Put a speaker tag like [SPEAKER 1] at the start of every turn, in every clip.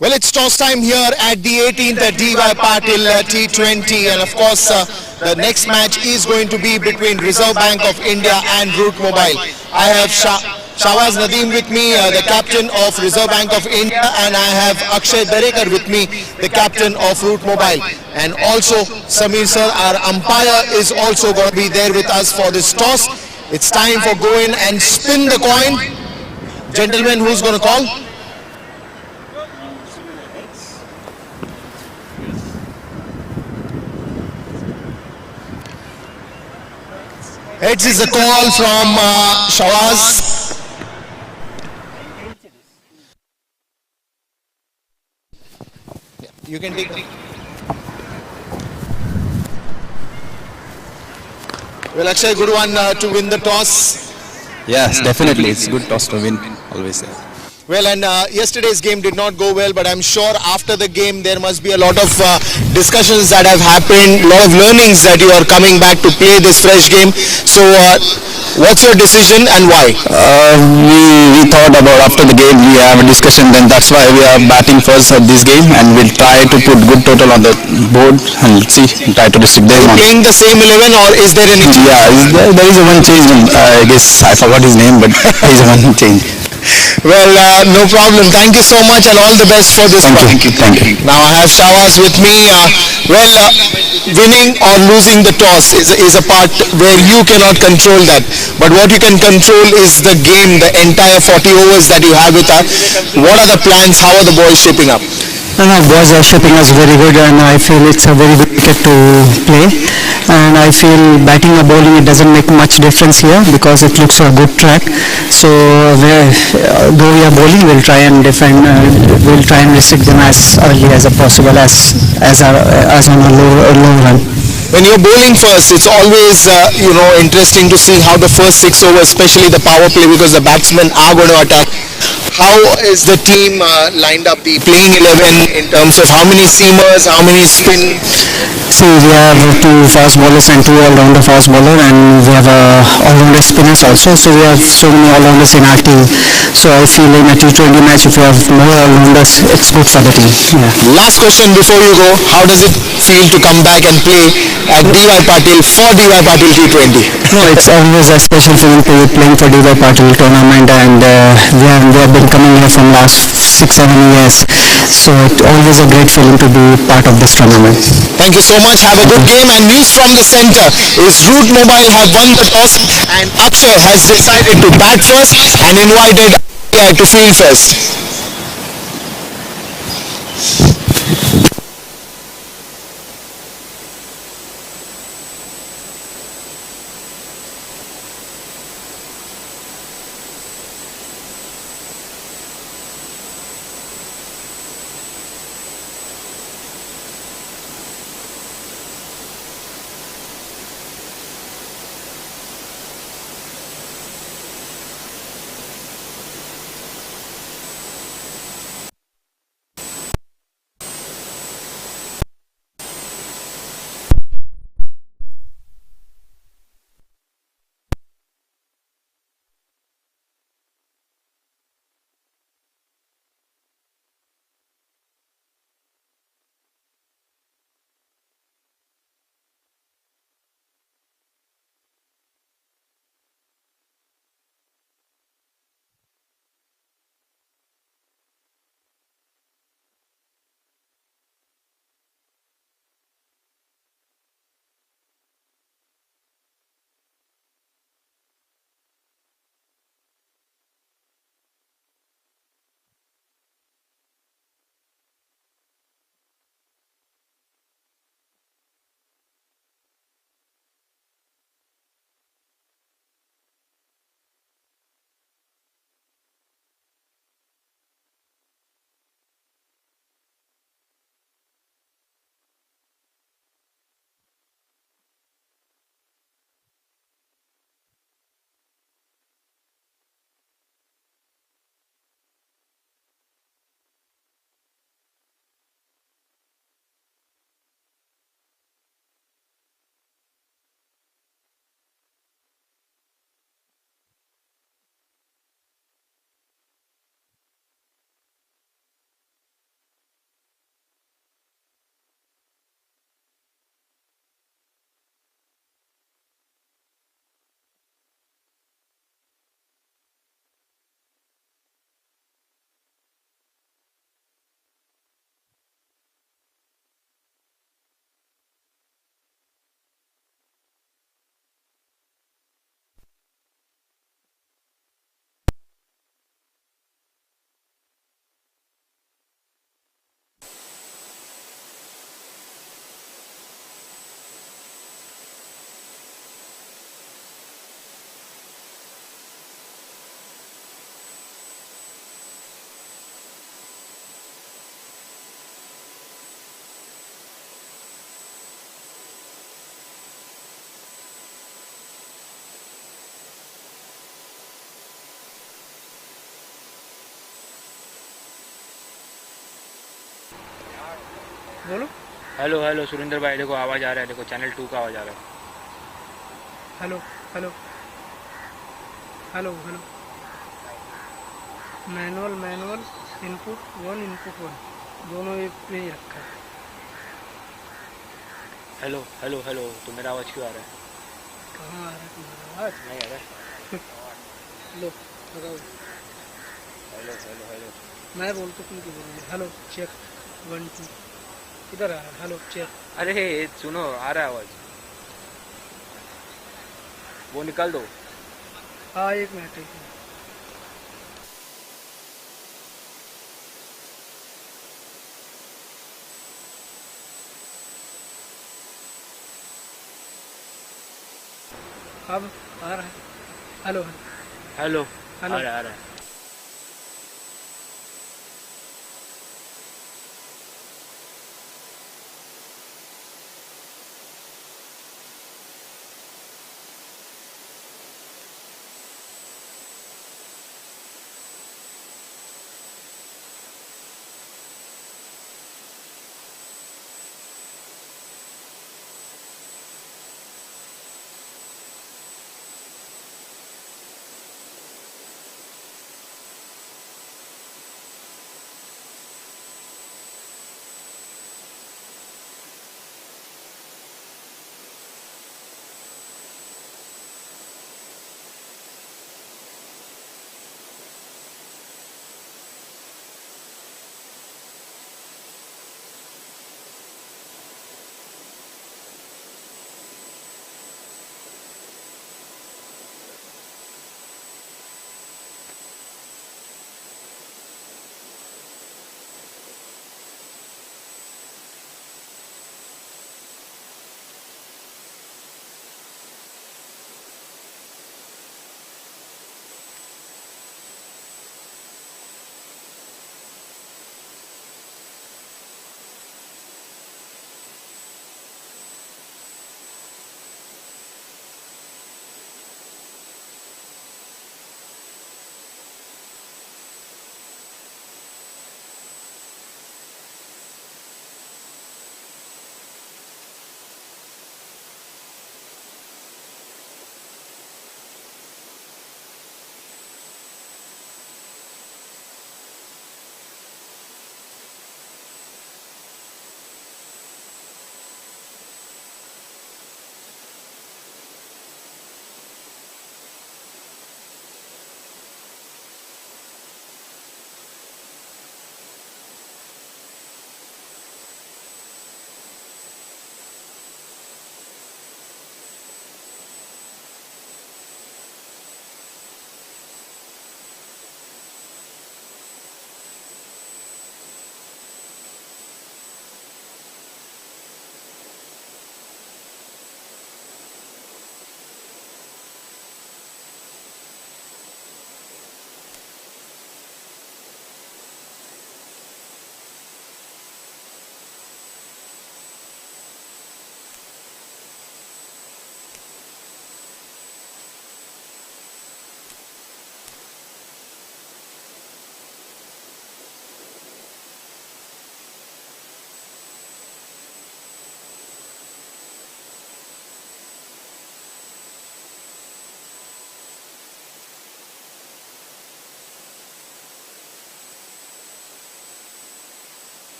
[SPEAKER 1] Well, it's toss time here at the 18th at DY Patil T20, and of course the next match is going to be between Reserve Bank of India and Route Mobile. I have Shahbaz Nadeem with me, the captain of Reserve Bank of India, and I have Akshay Darekar with me, the captain of Route Mobile. And also Samir sir, our umpire, is also going to be there with us for this toss. It's time for go in and spin the coin. Gentlemen, who's going to call? Heads is a call from Shahbaz. You can take it. Well, Akshay, good one to win the toss.
[SPEAKER 2] Yes, definitely. It's good toss to win. Always.
[SPEAKER 1] Well, and yesterday's game did not go well, but I'm sure after the game there must be a lot of discussions that have happened, a lot of learnings that you are coming back to play this fresh game. So, what's your decision and why?
[SPEAKER 2] We thought about after the game, we have a discussion, then that's why we are batting first at this game, and we'll try to put good total on the board and see, try to restrict them.
[SPEAKER 1] Playing the same 11, or is there any change?
[SPEAKER 2] Yeah, there is a one change. I guess I forgot his name, but there is a one change.
[SPEAKER 1] Well, no problem. Thank you so much and all the best for this one.
[SPEAKER 2] Thank you.
[SPEAKER 1] Now I have Shahbaz with me. Winning or losing the toss is a part where you cannot control that. But what you can control is the game, the entire 40 overs that you have with us. What are the plans? How are the boys shaping up?
[SPEAKER 3] No, boys are shaping us very good, and I feel it's a very good wicket to play. And I feel batting or bowling, it doesn't make much difference here because it looks a good track. So though we are bowling, we'll try and defend. We'll try and restrict them as early as possible, as on a low run.
[SPEAKER 1] When you're bowling first, it's always interesting to see how the first 6 overs, especially the power play, because the batsmen are going to attack. How is the team lined up, the playing 11, in terms of how many seamers, how many spin?
[SPEAKER 3] See, we have 2 fast bowlers and 2 all-rounder fast bowler, and we have all-rounder spinners also. So we have so many all-rounders in our team. So I feel in a T20 match, if you have more all-rounders, it's good for the team. Yeah.
[SPEAKER 1] Last question before you go, how does it feel to come back and play at DY Patil for DY Patil T20?
[SPEAKER 3] No, it's always a special feeling to be playing for DY Patil tournament, and we have been coming here from last 6-7 years. So it's always a great feeling to be part of this tournament.
[SPEAKER 1] Thank you so much. Have a good game. And news from the center is Route Mobile have won the toss, and Akshay has decided to bat first and invited to field first.
[SPEAKER 4] बोलो।
[SPEAKER 5] Hello hello Surendra भाई, देखो आवाज़ आ रहा है, देखो channel 2 का आवाज़ आ रहा है।
[SPEAKER 4] Hello hello hello hello. Manual manual input one दोनों एक पे ही रखा है।
[SPEAKER 5] हेलो हेलो हेलो, तो मेरा आवाज़ क्यों आ रहा है?
[SPEAKER 4] कहाँ आ रहा है तुम्हारा आवाज?
[SPEAKER 5] नहीं आ रहा है।
[SPEAKER 4] लो लगाओ।
[SPEAKER 5] Hello hello hello.
[SPEAKER 4] मैं बोलता तुम क्यों बोलोगे? Hello check 1 2। इधर आ रहा है। Hello check.
[SPEAKER 5] अरे सुनो, आ रहा है आवाज़, वो निकाल दो।
[SPEAKER 4] हाँ एक मिनट एक मिनट। अब आ रहा है। Hello
[SPEAKER 5] hello,
[SPEAKER 4] hello.
[SPEAKER 5] आ रहा है आ रहा है।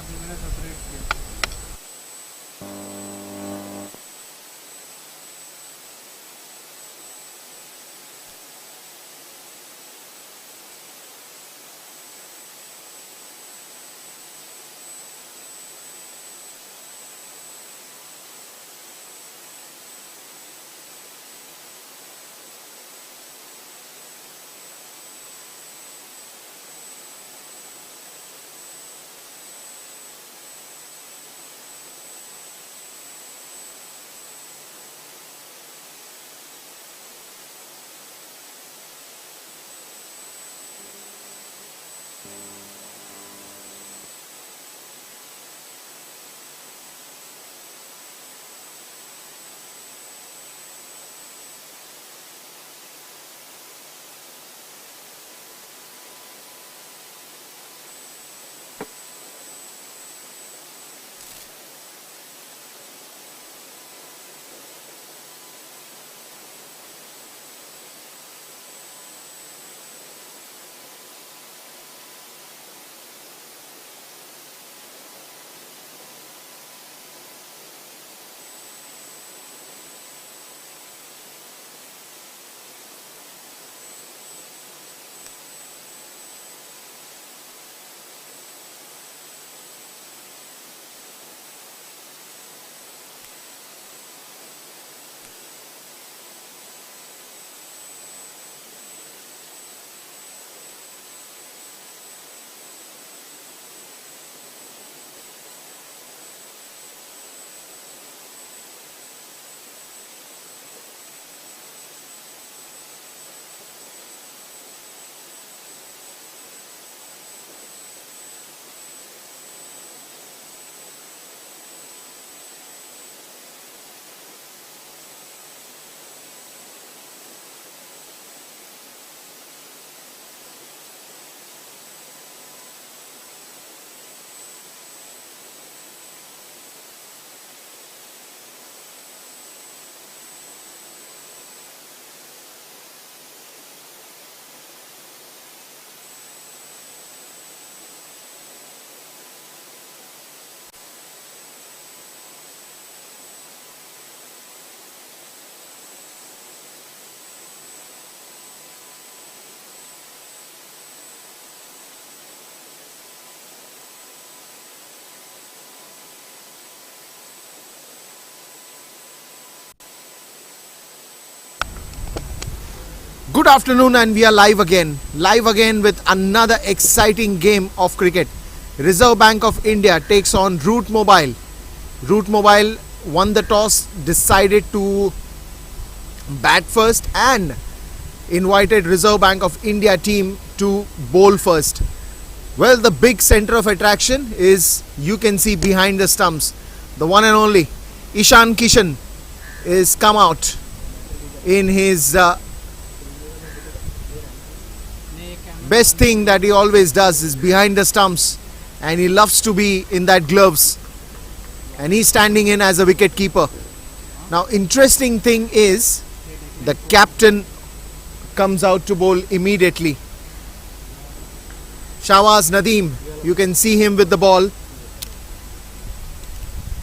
[SPEAKER 4] अभी मैंने सेपरेट किया.
[SPEAKER 1] Good afternoon, and we are live again with another exciting game of cricket. Reserve Bank of India takes on Root Mobile. Root Mobile won the toss, decided to bat first and invited Reserve Bank of India team to bowl first. Well, the big center of attraction is, you can see behind the stumps, the one and only Ishan Kishan is come out in his best thing that he always does is behind the stumps, and he loves to be in that gloves, and he's standing in as a wicket keeper. Now, interesting thing is the captain comes out to bowl immediately. Shawaz Nadeem, you can see him with the ball,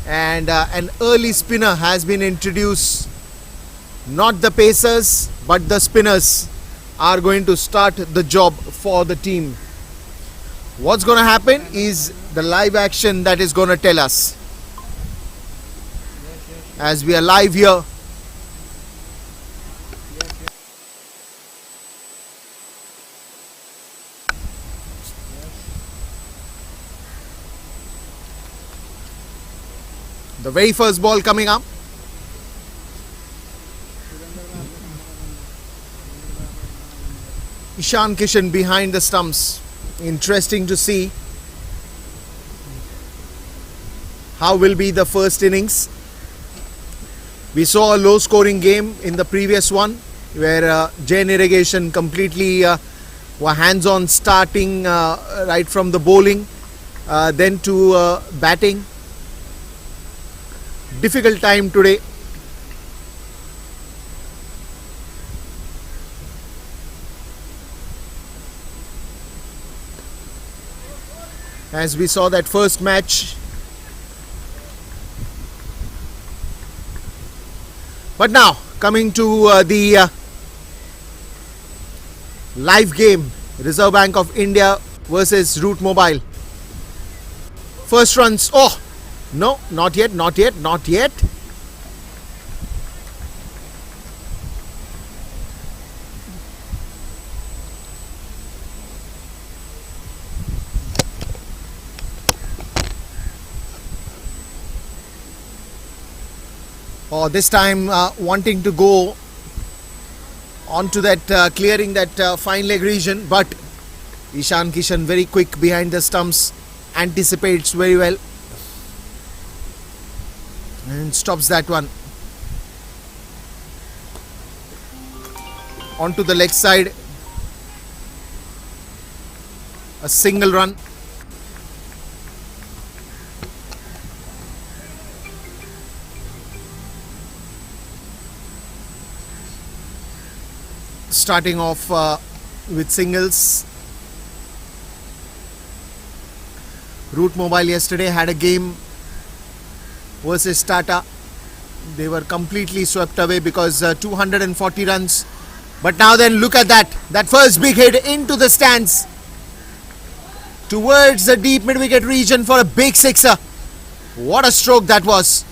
[SPEAKER 1] and an early spinner has been introduced. Not the pacers, but the spinners are going to start the job for the team. What's going to happen is the live action that is going to tell us, as we are live here. The very first ball coming up. Ishan Kishan behind the stumps. Interesting to see how will be the first innings. We saw a low scoring game in the previous one where Jain Irrigation completely were hands on, starting right from the bowling, then to batting. Difficult time today. as we saw that first match. But now coming to the live game, Reserve Bank of India versus Root Mobile. First runs. Oh no, not yet, not yet, not yet. Oh, this time wanting to go onto that clearing that fine leg region, but Ishan Kishan very quick behind the stumps, anticipates very well and stops that one. Onto the leg side, a single run. Starting off with singles. Root Mobile yesterday had a game versus Tata. They were completely swept away because 240 runs. But now then, look at that. That first big hit into the stands towards the deep mid-wicket region for a big sixer. What a stroke that was.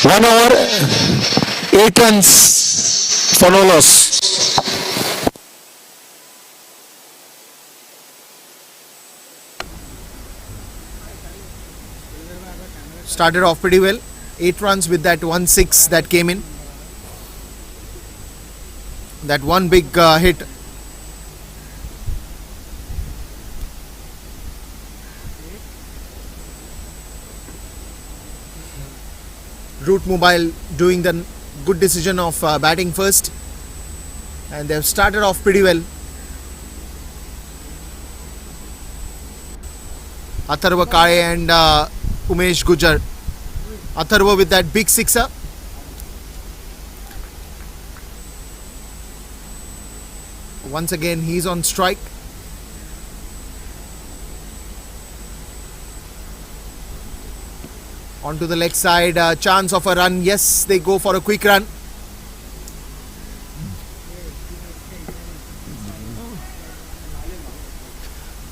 [SPEAKER 6] One over, 8 runs for no loss.
[SPEAKER 1] Started off pretty well. 8 runs with that 1-6 that came in. That one big hit. Root Mobile doing the good decision of batting first, and they've started off pretty well. Atharva Kale and Umesh Gujar. Atharva with that big sixer. Once again he's on strike. Onto the leg side, chance of a run. Yes, they go for a quick run.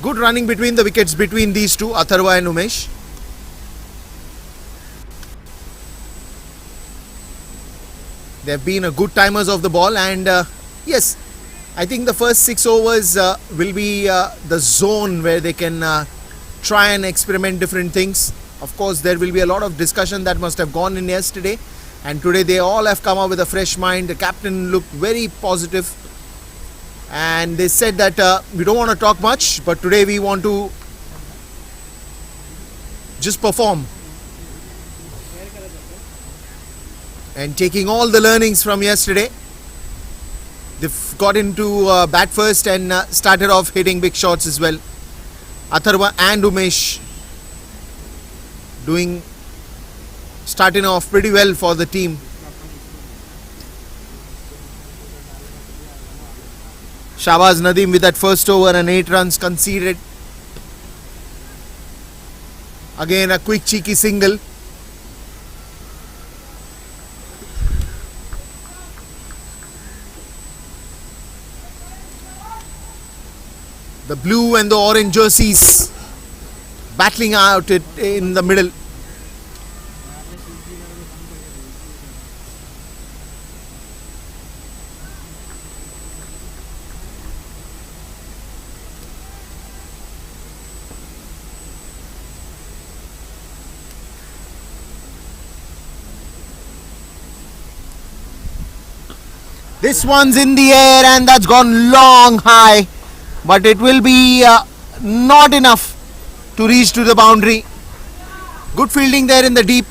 [SPEAKER 1] Good running between the wickets between these two, Atharva and Umesh. They've been a good timers of the ball, and yes, I think the first 6 overs will be the zone where they can try and experiment different things. Of course, there will be a lot of discussion that must have gone in yesterday, and today they all have come up with a fresh mind. The captain looked very positive, and they said that we don't want to talk much, but today we want to just perform. And taking all the learnings from yesterday, they've got into bat first and started off hitting big shots as well. Atharva and Umesh starting off pretty well for the team. Shahbaz Nadeem with that first over and 8 runs conceded. Again a quick cheeky single. The blue and the orange jerseys battling out it in the middle. This one's in the air and that's gone long high, but it will be not enough to reach to the boundary. Good fielding there in the deep.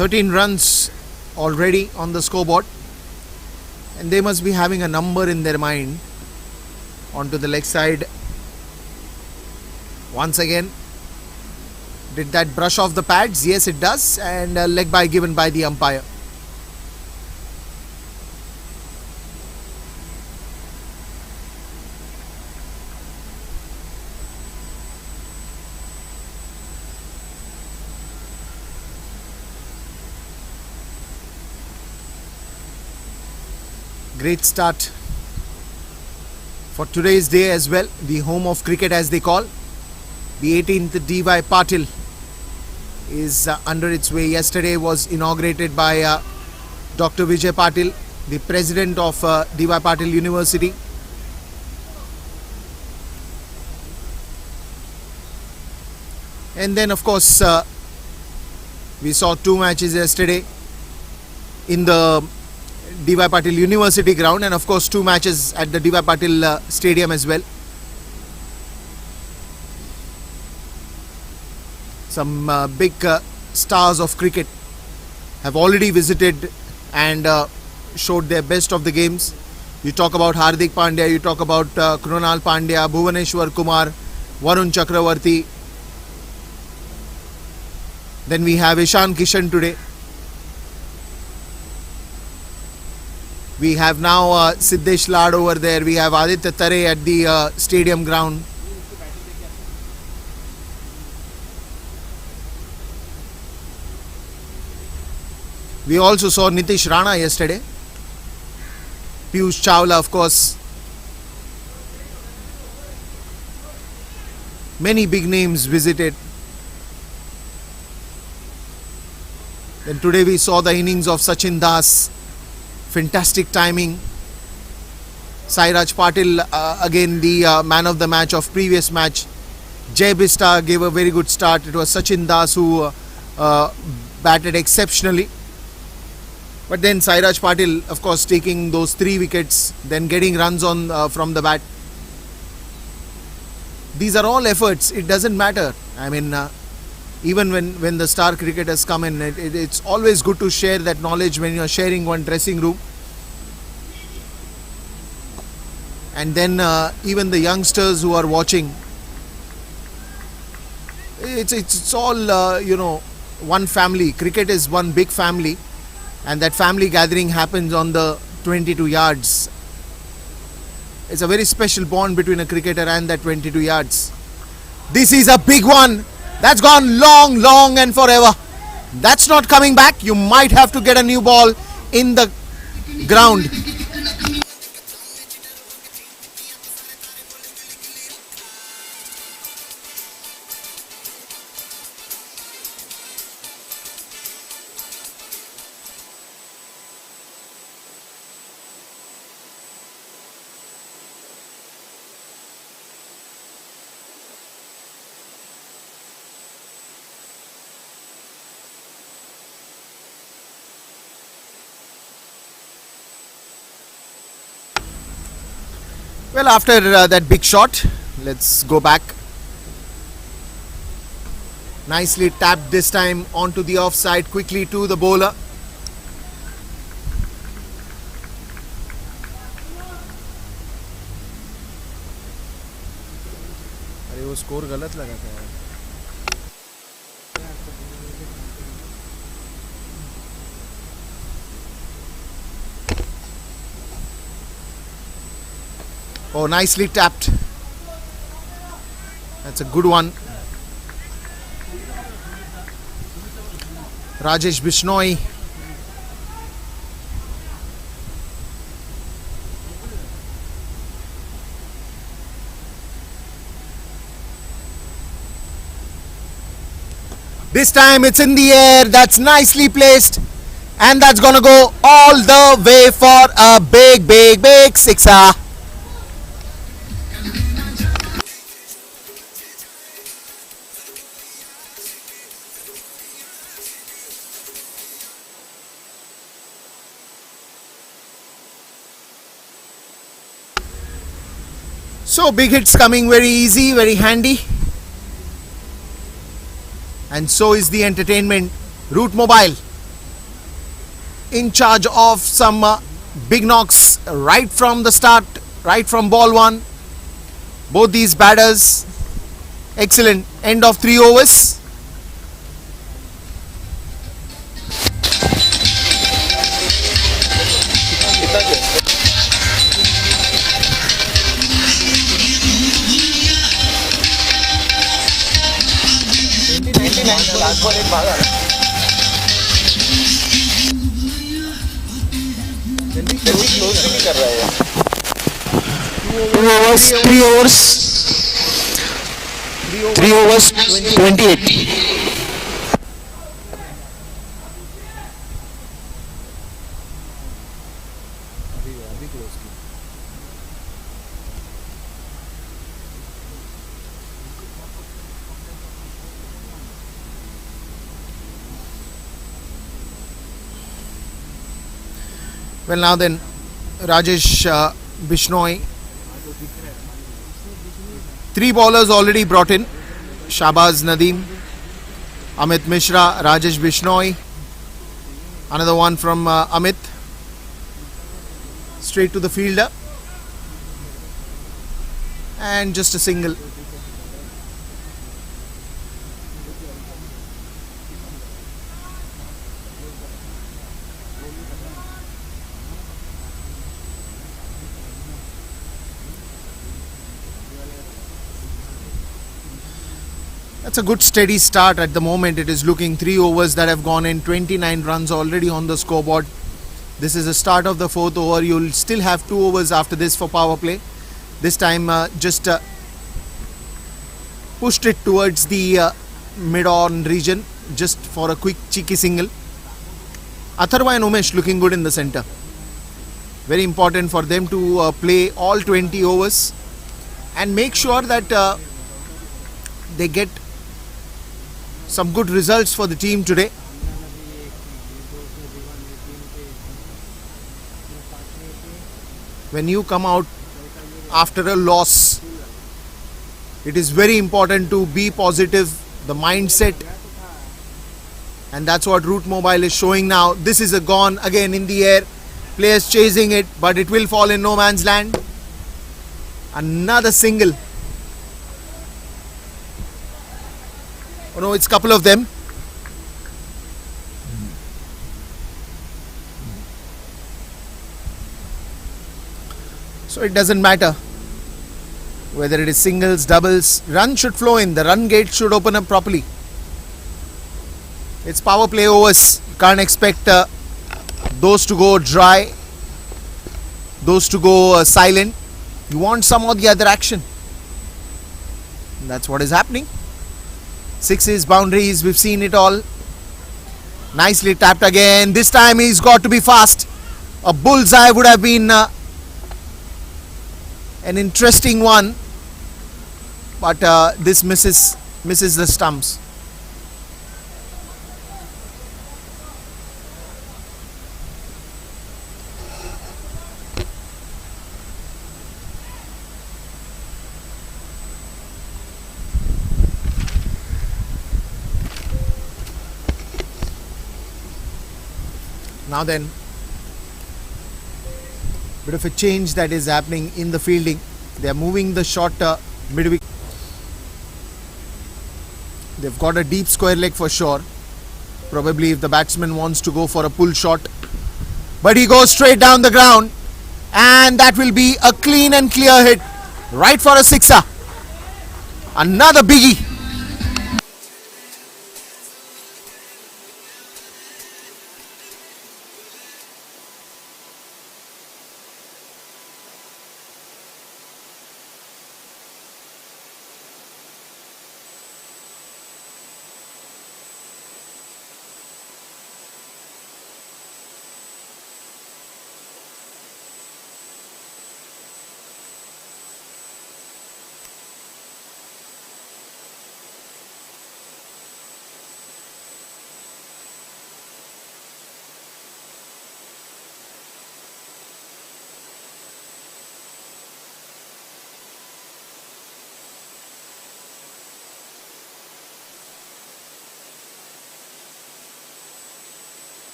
[SPEAKER 1] "13 runs already on the scoreboard, and they must be having a number in their mind." Onto the leg side once again. Did that brush off the pads? Yes, it does, and a leg bye given by the umpire. Great start for today's day as well. The home of cricket, as they call. The 18th DY Patil is under its way. Yesterday was inaugurated by Dr. Vijay Patil, the president of DY Patil University. And then of course we saw 2 matches yesterday in the DY Patil University ground, and of course 2 matches at the DY Patil Stadium as well. Some big stars of cricket have already visited and showed their best of the games. You talk about Hardik Pandya, you talk about Krunal Pandya, Bhuvaneshwar Kumar, Varun Chakravarti. Then we have Ishan Kishan today. We have now Siddesh Lad over there. We have Aditya Tare at the stadium ground. We also saw Nitish Rana yesterday. Piyush Chawla, of course. Many big names visited. Then today we saw the innings of Sachin Das. Fantastic timing. Sairaj Patil again the man of the match of previous match. Jay Bista gave a very good start. It was Sachin Das who batted exceptionally. But then Sairaj Patil, of course, taking those 3 wickets, then getting runs on from the bat. These are all efforts. It doesn't matter. I mean, even when the star cricketers come in, it's always good to share that knowledge when you're sharing one dressing room. And then even the youngsters who are watching, it's all one family. Cricket is one big family, and that family gathering happens on the 22 yards. It's a very special bond between a cricketer and that 22 yards. This is a big one. That's gone long and forever. That's not coming back. You might have to get a new ball in the ground. Well, after that big shot, let's go back. Nicely tapped this time onto the offside, quickly to the bowler. वो score गलत लगा था यार. Oh, nicely tapped. That's a good one. Rajesh Bishnoi. This time it's in the air. That's nicely placed. And that's gonna go all the way for a big, big, big sixer. So big hits coming very easy, very handy. And so is the entertainment. Root Mobile in charge of some big knocks right from the start, right from ball one. Both these batters, excellent. End of 3 overs.
[SPEAKER 6] Three overs, 28.
[SPEAKER 1] Well, now then, Rajesh Bishnoi. 3 bowlers already brought in. Shahbaz Nadeem, Amit Mishra, Rajesh Bishnoi. Another one from Amit. Straight to the fielder. And just a single. That's a good steady start at the moment. It is looking 3 overs that have gone in, 29 runs already on the scoreboard. This is the start of the 4th over. You'll still have 2 overs after this for power play. This time just pushed it towards the mid-on region just for a quick cheeky single. Atharva and Umesh looking good in the center. Very important for them to play all 20 overs and make sure that they get some good results for the team today. When you come out after a loss, it is very important to be positive, the mindset, and that's what Root Mobile is showing now. This is a gone again in the air, players chasing it, but it will fall in no man's land. Another single. Oh no, it's a couple of them. So it doesn't matter whether it is singles, doubles, run should flow in, the run gate should open up properly. It's power play overs. You can't expect those to go dry, those to go silent. You want some or the other action. And that's what is happening. Sixes, boundaries, we've seen it all. Nicely tapped again. This time he's got to be fast. A bullseye would have been an interesting one, but this misses the stumps. Now then, bit of a change that is happening in the fielding. They are moving the short mid-wicket. They've got a deep square leg for sure. Probably if the batsman wants to go for a pull shot. But he goes straight down the ground. And that will be a clean and clear hit. Right for a sixer. Another biggie.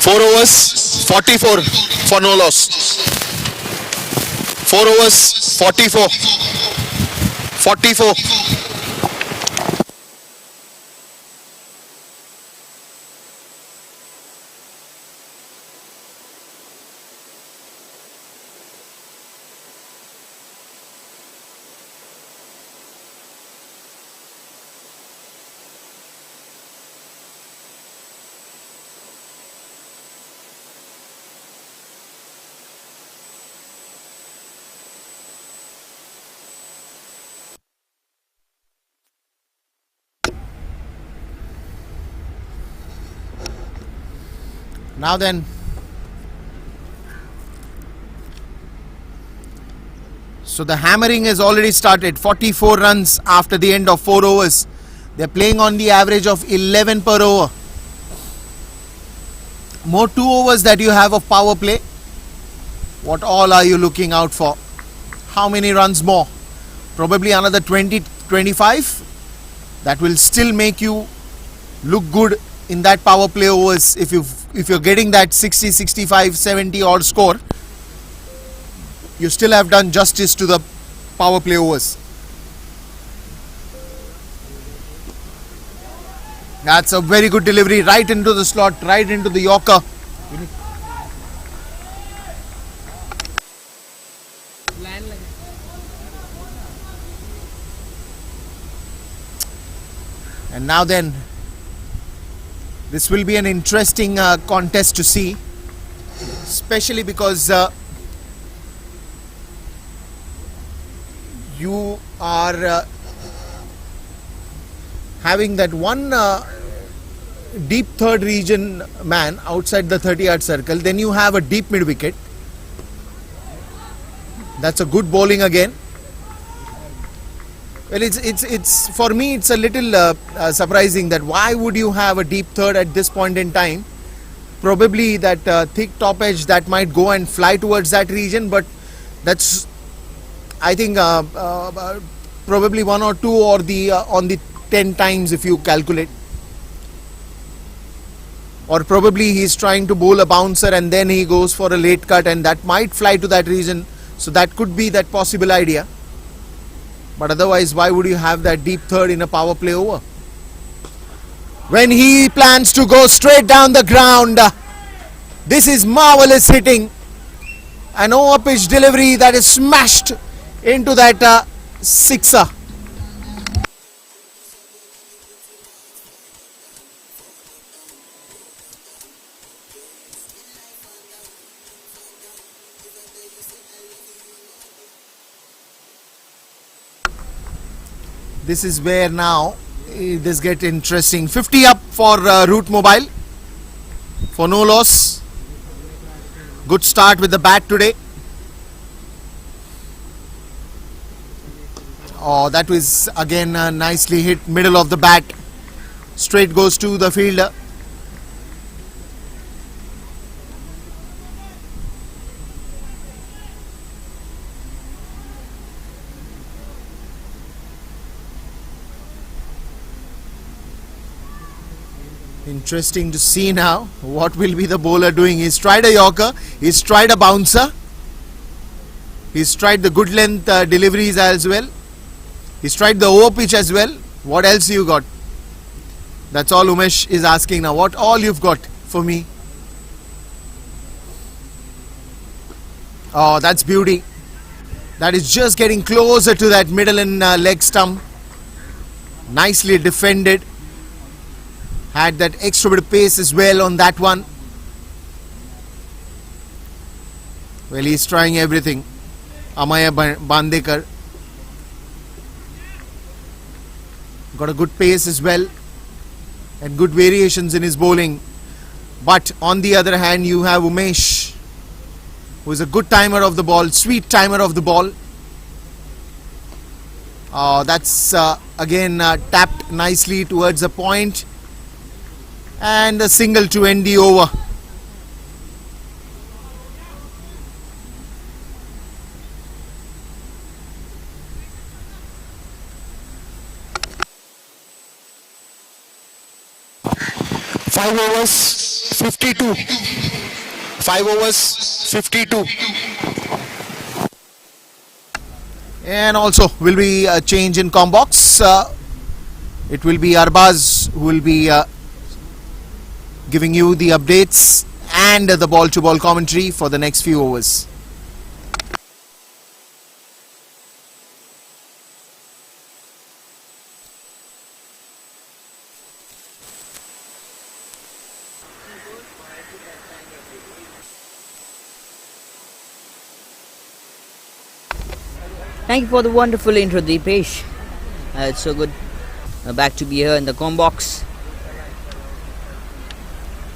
[SPEAKER 6] Four overs, 44 for no loss. 4 overs, 44. 44.
[SPEAKER 1] Now then, so the hammering has already started. 44 runs after the end of 4 overs. They're playing on the average of 11 per over. More 2 overs that you have of power play. What all are you looking out for? How many runs more? Probably another 20, 25. That will still make you look good in that power play overs. If you're getting that 60, 65, 70 odd score, you still have done justice to the power play overs. That's a very good delivery, right into the slot, right into the Yorker. And now then, this will be an interesting contest to see, especially because you are having that one deep third region man outside the 30-yard circle. Then you have a deep mid wicket. That's a good bowling again. Well, it's for me it's a little surprising that why would you have a deep third at this point in time? Probably that thick top edge that might go and fly towards that region, but that's I think probably 1 or 2 or the on the 10 times if you calculate. Or probably he's trying to bowl a bouncer and then he goes for a late cut and that might fly to that region. So that could be that possible idea. But otherwise, why would you have that deep third in a power play over? When he plans to go straight down the ground, this is marvelous hitting. An over pitch delivery that is smashed into that sixer. This is where now this gets interesting. 50 up for Root Mobile for no loss. Good start with the bat today. Oh, that was again nicely hit, middle of the bat. Straight goes to the fielder. Interesting to see now what will be the bowler doing. He's tried a yorker, he's tried a bouncer, he's tried the good length deliveries as well, he's tried the over pitch as well. What else you got? That's all Umesh is asking now. What all you've got for me? Oh, that's beauty. That is just getting closer to that middle and leg stump. Nicely defended. Had that extra bit of pace as well on that one. Well, he's trying everything. Amaya Bandekar got a good pace as well and good variations in his bowling. But on the other hand, you have Umesh, who is a good timer of the ball, sweet timer of the ball. That's again tapped nicely towards the point. And a single to end the over.
[SPEAKER 6] Five overs, 52.
[SPEAKER 1] 5 overs,
[SPEAKER 6] 52.
[SPEAKER 1] and also will be a change in combox. It will be Arbaz who will be giving you the updates and the ball-to-ball commentary for the next few overs.
[SPEAKER 7] Thank you for the wonderful intro, Deepesh. It's so good back to be here in the combox.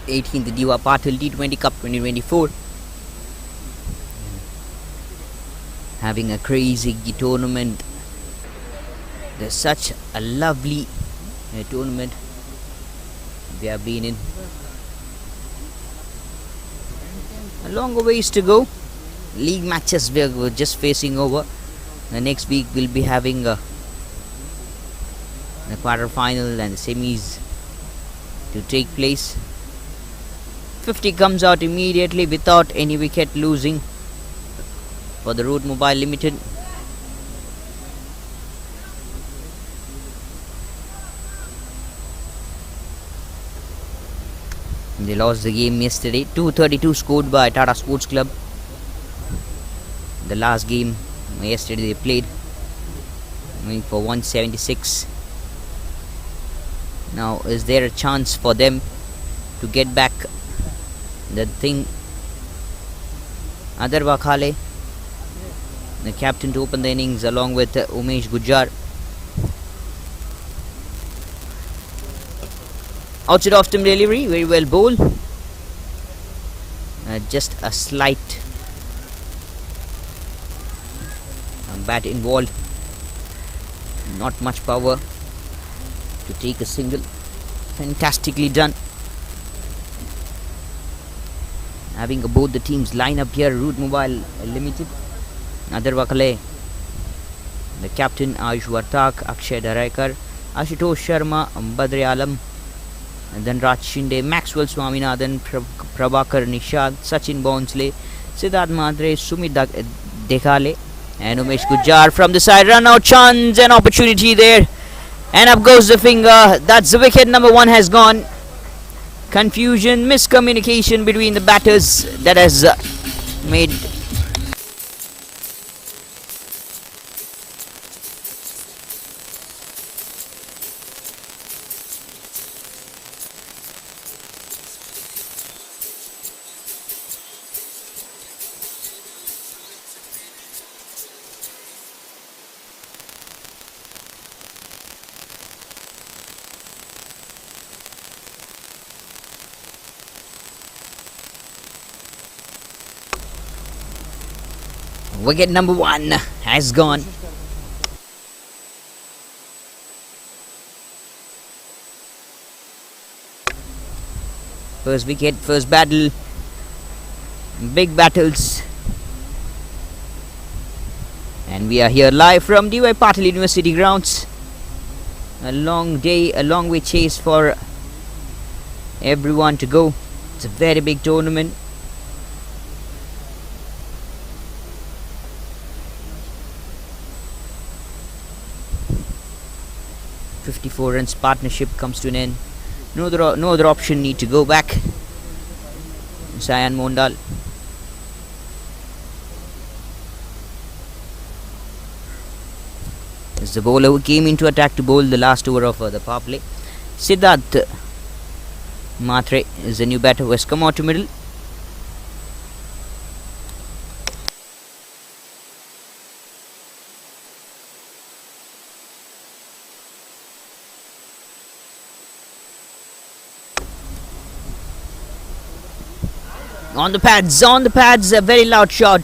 [SPEAKER 7] 18th Diva Patil T20 Cup 2024. Having a crazy tournament. There's such a lovely tournament we have been in. A long ways to go. League matches we're just facing over. Next week we'll be having the quarter final and the semis to take place. 50 comes out immediately without any wicket losing for the Root Mobile Limited. They lost the game yesterday. 232 scored by Tata Sports Club. The last game yesterday they played, going for 176. Now is there a chance for them to get back the thing? Adar Wakhale, the captain, to open the innings along with Umesh Gujjar. Outside off stump delivery, very well bowled. Just a slight bat involved, not much power to take a single. Fantastically done. Having both the teams line up here. Root Mobile Limited, Adar Wakhale, the captain, Ayush Vartak, Akshay Dharaikar, Ashutosh Sharma, Badri Alam, and then Raj Shinde, Maxwell Swaminathan, Prabhakar Nishad, Sachin Bonsle, Siddharth Madre, Sumit Dekhale, and Umesh Gujjar from the side. Run out chance and opportunity there, and up goes the finger. That's the wicket. Number one has gone. Confusion, miscommunication between the batters that has made wicket. Number one has gone. First wicket, first battle. Big battles. And we are here live from D.Y. Patil University grounds. A long day, a long way chase for everyone to go. It's a very big tournament. .54 runs partnership comes to an end. No other option, need to go back. Sayan Mondal. Is the bowler who came into attack to bowl the last over of the power play. Siddharth Matre is the new batter who has come out to middle. On the pads, a very loud shot.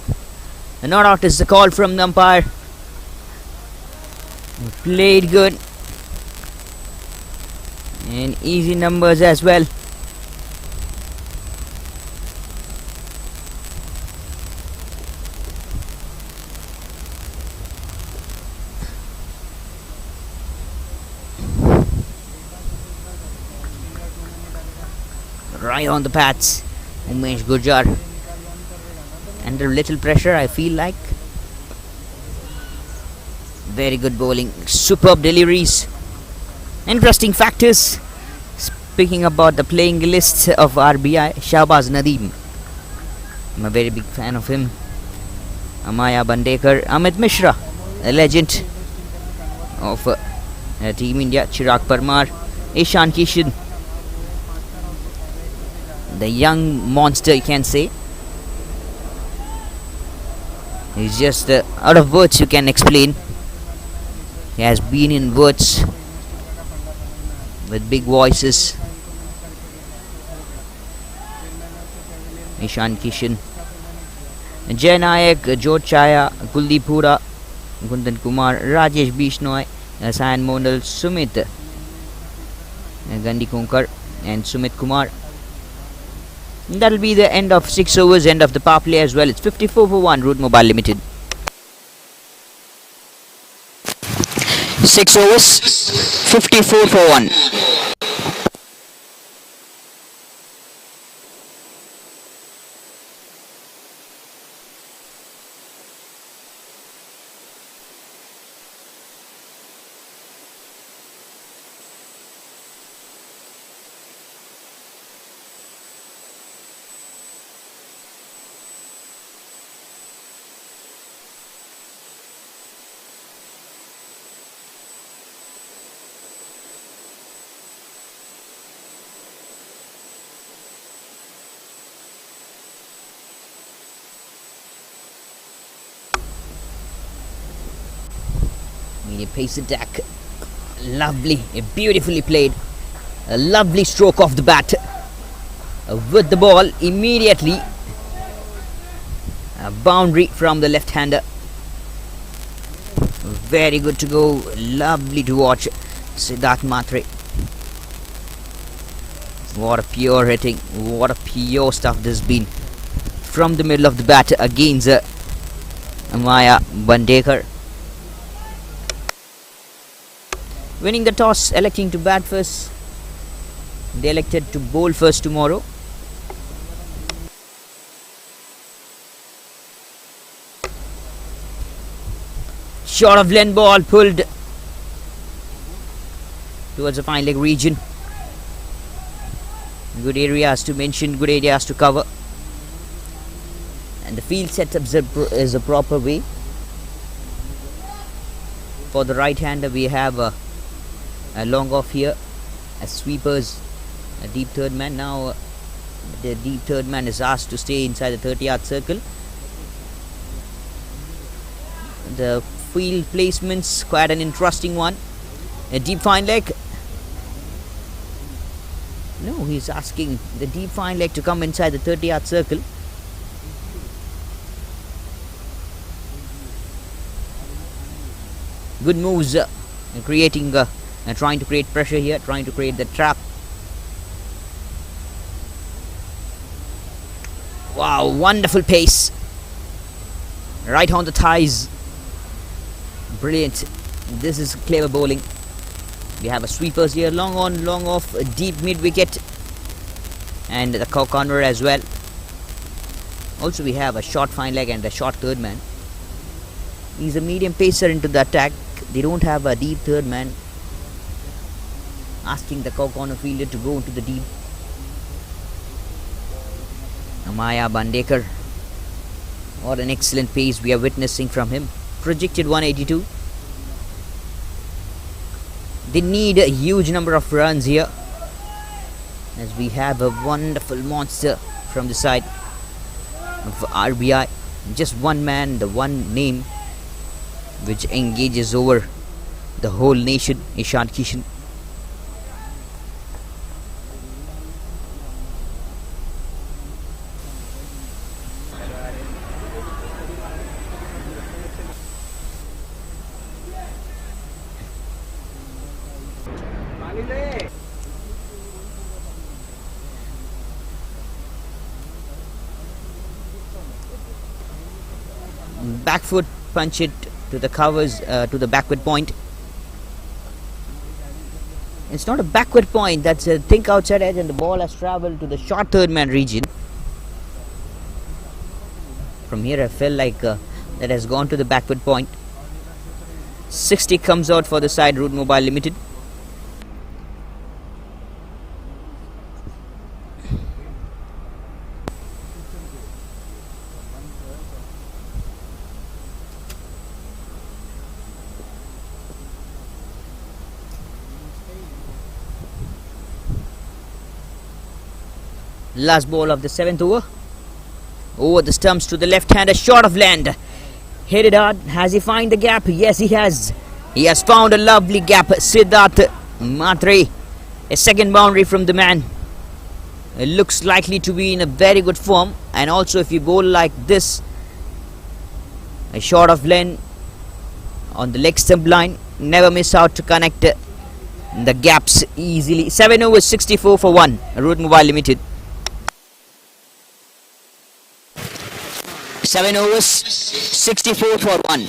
[SPEAKER 7] A not out is the call from the umpire. Played good. And easy numbers as well. Right on the pads. Umesh Gurjar. Under little pressure, I feel like. Very good bowling. Superb deliveries. Interesting factors. Speaking about the playing list of RBI, Shahbaz Nadeem. I'm a very big fan of him. Amaya Bandekar. Amit Mishra, a legend of Team India. Chirag Parmar. Ishan Kishan. The young monster, you can say. He's just out of words you can explain. He has been in words with big voices. Ishan Kishan, Jay Nayak, George Chaya, Kuldeep Hooda, Kundan Kumar, Rajesh Bishnoi, Sayan Mondal, Sumit Gandhi Konkar and Sumit Kumar. That'll be the end of 6 overs, end of the power play as well. It's 54 for 1, Root Mobile Limited.
[SPEAKER 8] 6 overs, 54 for 1.
[SPEAKER 7] Medium pace attack. Lovely, beautifully played. A lovely stroke off the bat. With the ball, immediately a boundary from the left-hander. Very good to go. Lovely to watch. Siddharth Matre. What a pure hitting. What a pure stuff this has been. From the middle of the bat against Amaya Bandekar. Winning the toss, electing to bat first. They elected to bowl first tomorrow. Short of length ball pulled towards the fine leg region. Good areas to mention, good areas to cover. And the field setup is a proper way. For the right hander, we have a long off here as sweepers, a deep third man. Now the deep third man is asked to stay inside the 30-yard circle. The field placements, quite an interesting one. A deep fine leg. No, he's asking the deep fine leg to come inside the 30-yard circle. Good moves, creating trying to create pressure here, trying to create the trap. Wow, wonderful pace. Right on the thighs. Brilliant. This is clever bowling. We have a sweepers here, long on, long off, deep mid wicket. and the corner as well. Also we have a short fine leg and a short third man. He's a medium pacer into the attack. They don't have a deep third man, asking the corner fielder to go into the deep. Amaya Bandekar, what an excellent pace we are witnessing from him. Projected 182. They need a huge number of runs here, as we have a wonderful monster from the side of RBI. Just one man, the one name which engages over the whole nation, Ishan Kishan. Back foot punch it to the covers, to the backward point. It's not a backward point, that's a think outside edge, and the ball has travelled to the short third man region. From here I felt like that has gone to the backward point. 60 comes out for the side Root Mobile Limited. Last ball of the 7th over. Over the stumps to the left hander, short of land. Hit it hard. Has he found the gap? Yes, he has. He has found a lovely gap. Siddharth Matre. A second boundary from the man. It looks likely to be in a very good form. And also if you bowl like this, a short of land on the leg stump line, never miss out to connect the gaps easily. 7 overs, 64 for 1. Root Mobile Limited. 7 overs, 64 for 1.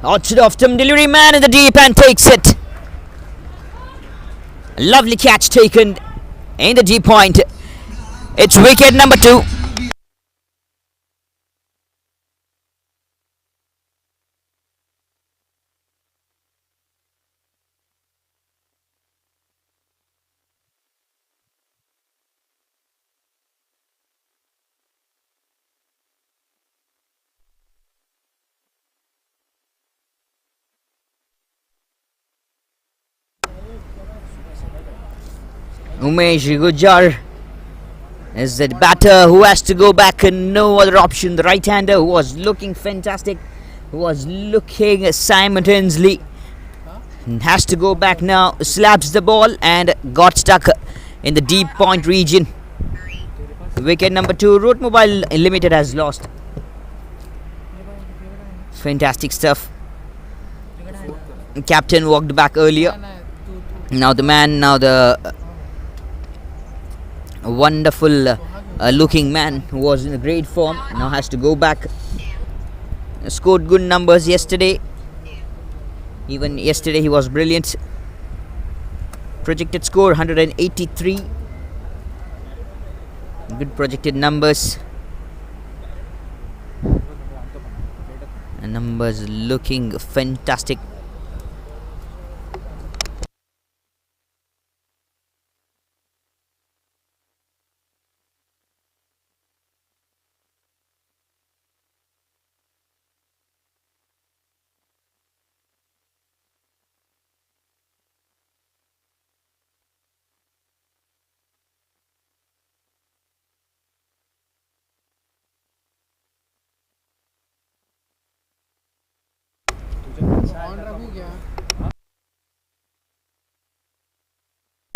[SPEAKER 7] Out to the off-stump delivery, man in the deep and takes it. Lovely catch taken in the deep point. It's wicket number 2. Umesh Gujar is the batter who has to go back, and no other option. The right-hander who was looking fantastic, who was looking simultaneously, has to go back now, slaps the ball and got stuck in the deep point region. Wicket number 2. Root Mobile Limited has lost. Fantastic stuff. Captain walked back earlier. Now the man, now the wonderful looking man who was in a great form, now has to go back. Scored good numbers yesterday. Even yesterday he was brilliant. Projected score 183. Good projected numbers. And numbers looking fantastic.
[SPEAKER 4] गया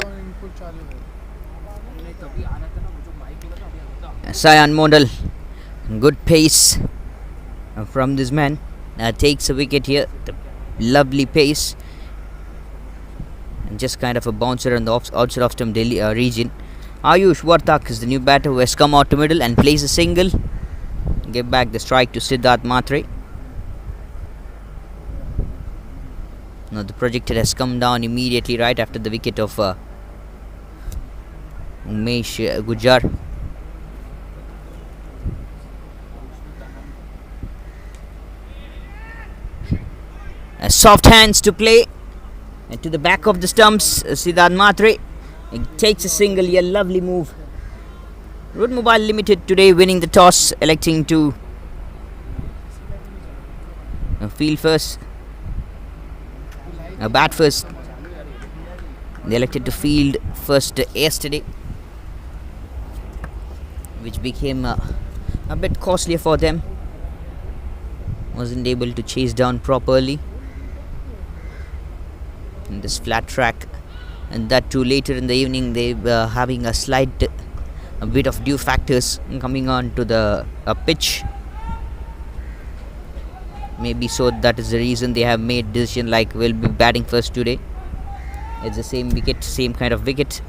[SPEAKER 4] input चालू है
[SPEAKER 7] Sayan Mondal, good pace from this man, takes a wicket here. The lovely pace, and just kind of a bouncer on the outside of stump Delhi region. Ayush Vartak is the new batter who has come out to middle and plays a single. Give back the strike to Siddharth Matre. Now the projector has come down immediately right after the wicket of Umesh Gujar. Soft hands to play to the back of the stumps. Siddharth Matre takes a single here. Lovely move. Root Mobile Limited today winning the toss, electing to field first, bat first. They elected to field first yesterday, which became a bit costlier for them. Wasn't able to chase down properly in this flat track, and that too later in the evening they were having a bit of dew factors coming on to the pitch. Maybe so that is the reason they have made decision like we'll be batting first today. It's the same wicket, same kind of wicket.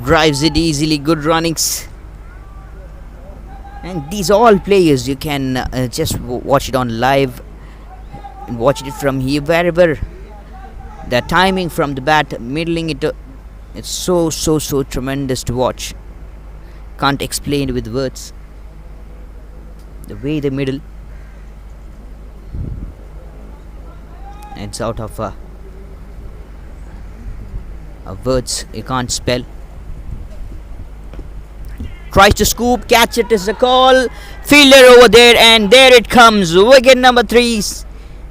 [SPEAKER 7] Drives it easily, good runnings, and these all players you can just watch it on live and watch it from here wherever. The timing from the bat, middling it, it's so tremendous to watch. Can't explain it with words. The way they middle, it's out of words you can't spell. Tries to scoop, catch it is a call. Fielder over there, and there it comes. Wicket number 3.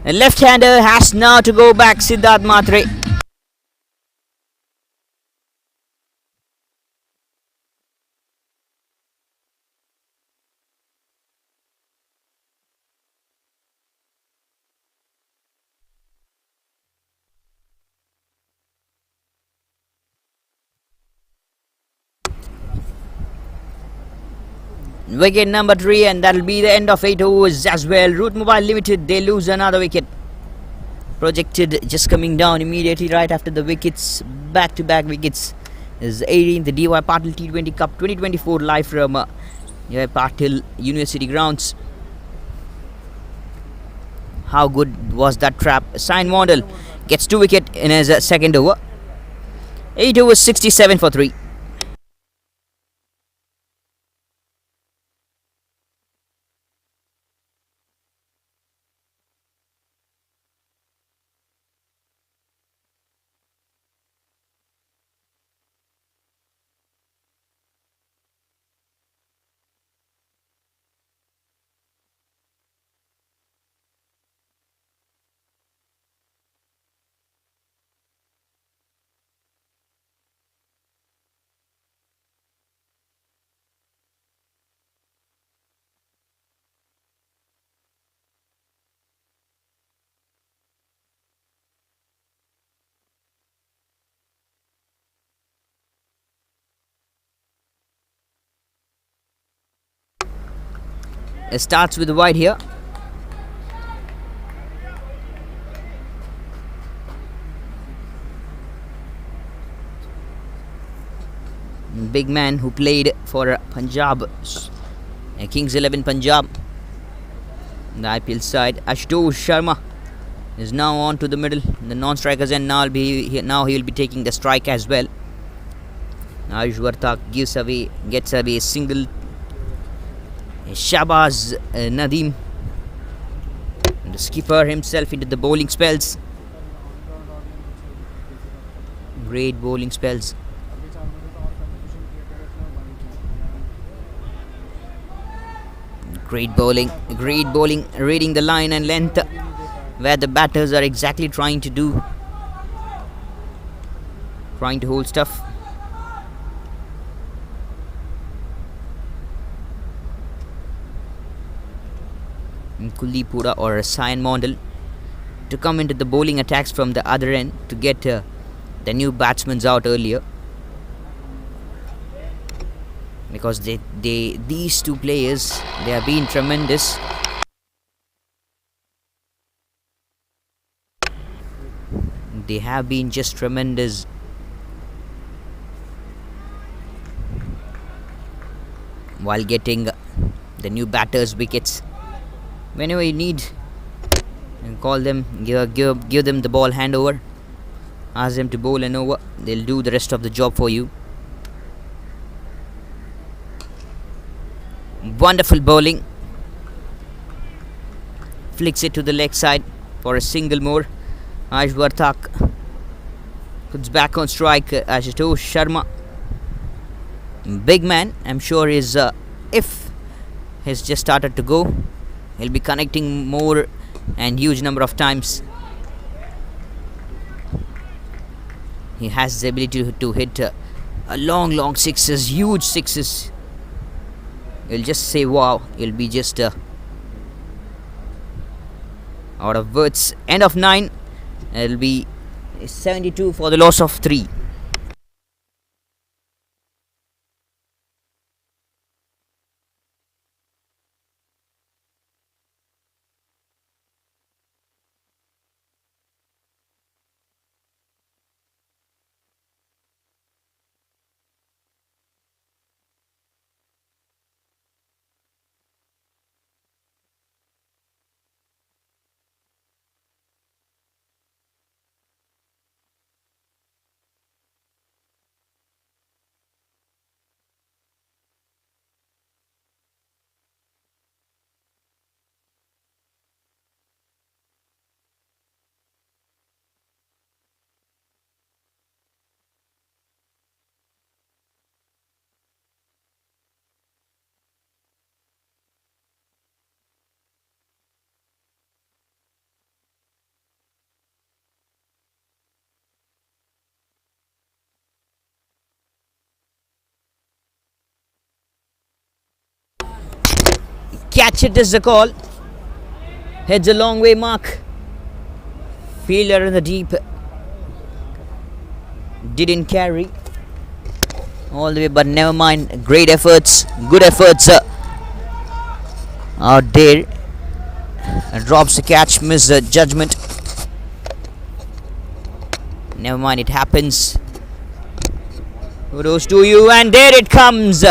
[SPEAKER 7] A left-hander has now to go back, Siddharth Matre. Wicket number 3, and that'll be the end of 8 overs as well. Root Mobile Limited, they lose another wicket. Projected just coming down immediately right after the wickets. Back-to-back wickets is 18th the DY Patil T20 Cup 2024 live from DY Patil University grounds. How good was that trap? Sayan Mondal gets 2 wicket in his second over. 8 overs, 67 for 3. It starts with the wide here. Big man who played for Punjab, Kings 11 Punjab, the IPL side. Ashutosh Sharma is now on to the middle, the non-strikers, and now he will be taking the strike as well. Ayush Vartak gets away a single. Shahbaz Nadeem, the skipper himself, into the bowling spells. Great bowling spells. Great bowling, reading the line and length where the batters are exactly trying to do, trying to hold stuff. Kulipura or Sayan Mondal to come into the bowling attacks from the other end to get the new batsmen out earlier, because these two players, they have been tremendous. They have been just tremendous. While getting the new batters wickets. Whenever you need, and call them, give them the ball handover, ask them to bowl an over, they'll do the rest of the job for you. Wonderful bowling. Flicks it to the leg side for a single more. Ashwarthak puts back on strike. Ashutosh Sharma, big man, I'm sure is if he's just started to go, he'll be connecting more and huge number of times. He has the ability to hit a long sixes, huge sixes. You'll just say wow. You'll be just out of words. End of 9. It'll be 72 for the loss of 3. Catch it is the call. Heads a long way mark. Fielder in the deep. Didn't carry all the way, but never mind. Great efforts, good efforts out there. Drops the catch, miss the judgment. Never mind, it happens. Kudos to you, and there it comes.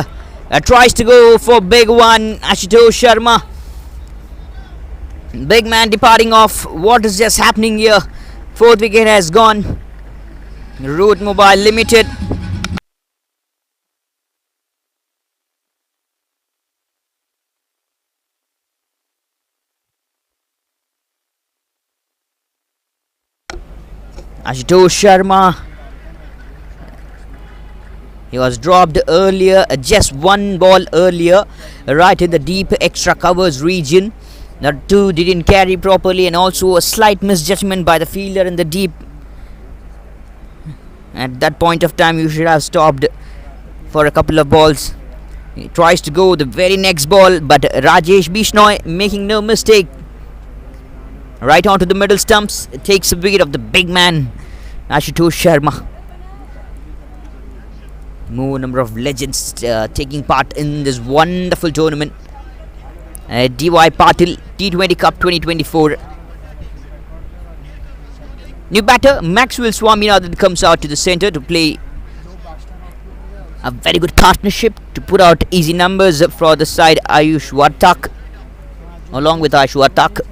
[SPEAKER 7] Tries to go for big one. Ashutosh Sharma, big man departing off. What is just happening here? 4th wicket has gone. Root Mobile Limited. Ashutosh Sharma, he was dropped earlier, just one ball earlier, right in the deep extra covers region. The 2 didn't carry properly, and also a slight misjudgment by the fielder in the deep. At that point of time, you should have stopped for a couple of balls. He tries to go the very next ball, but Rajesh Bishnoi, making no mistake, right onto the middle stumps, takes a wicket of the big man, Ashutosh Sharma. More number of legends taking part in this wonderful tournament. DY Patil T20 Cup 2024. New batter Maxwell Swaminathan comes out to the centre to play a very good partnership to put out easy numbers for the side. Ayush Vartak, along with Ayush Vartak.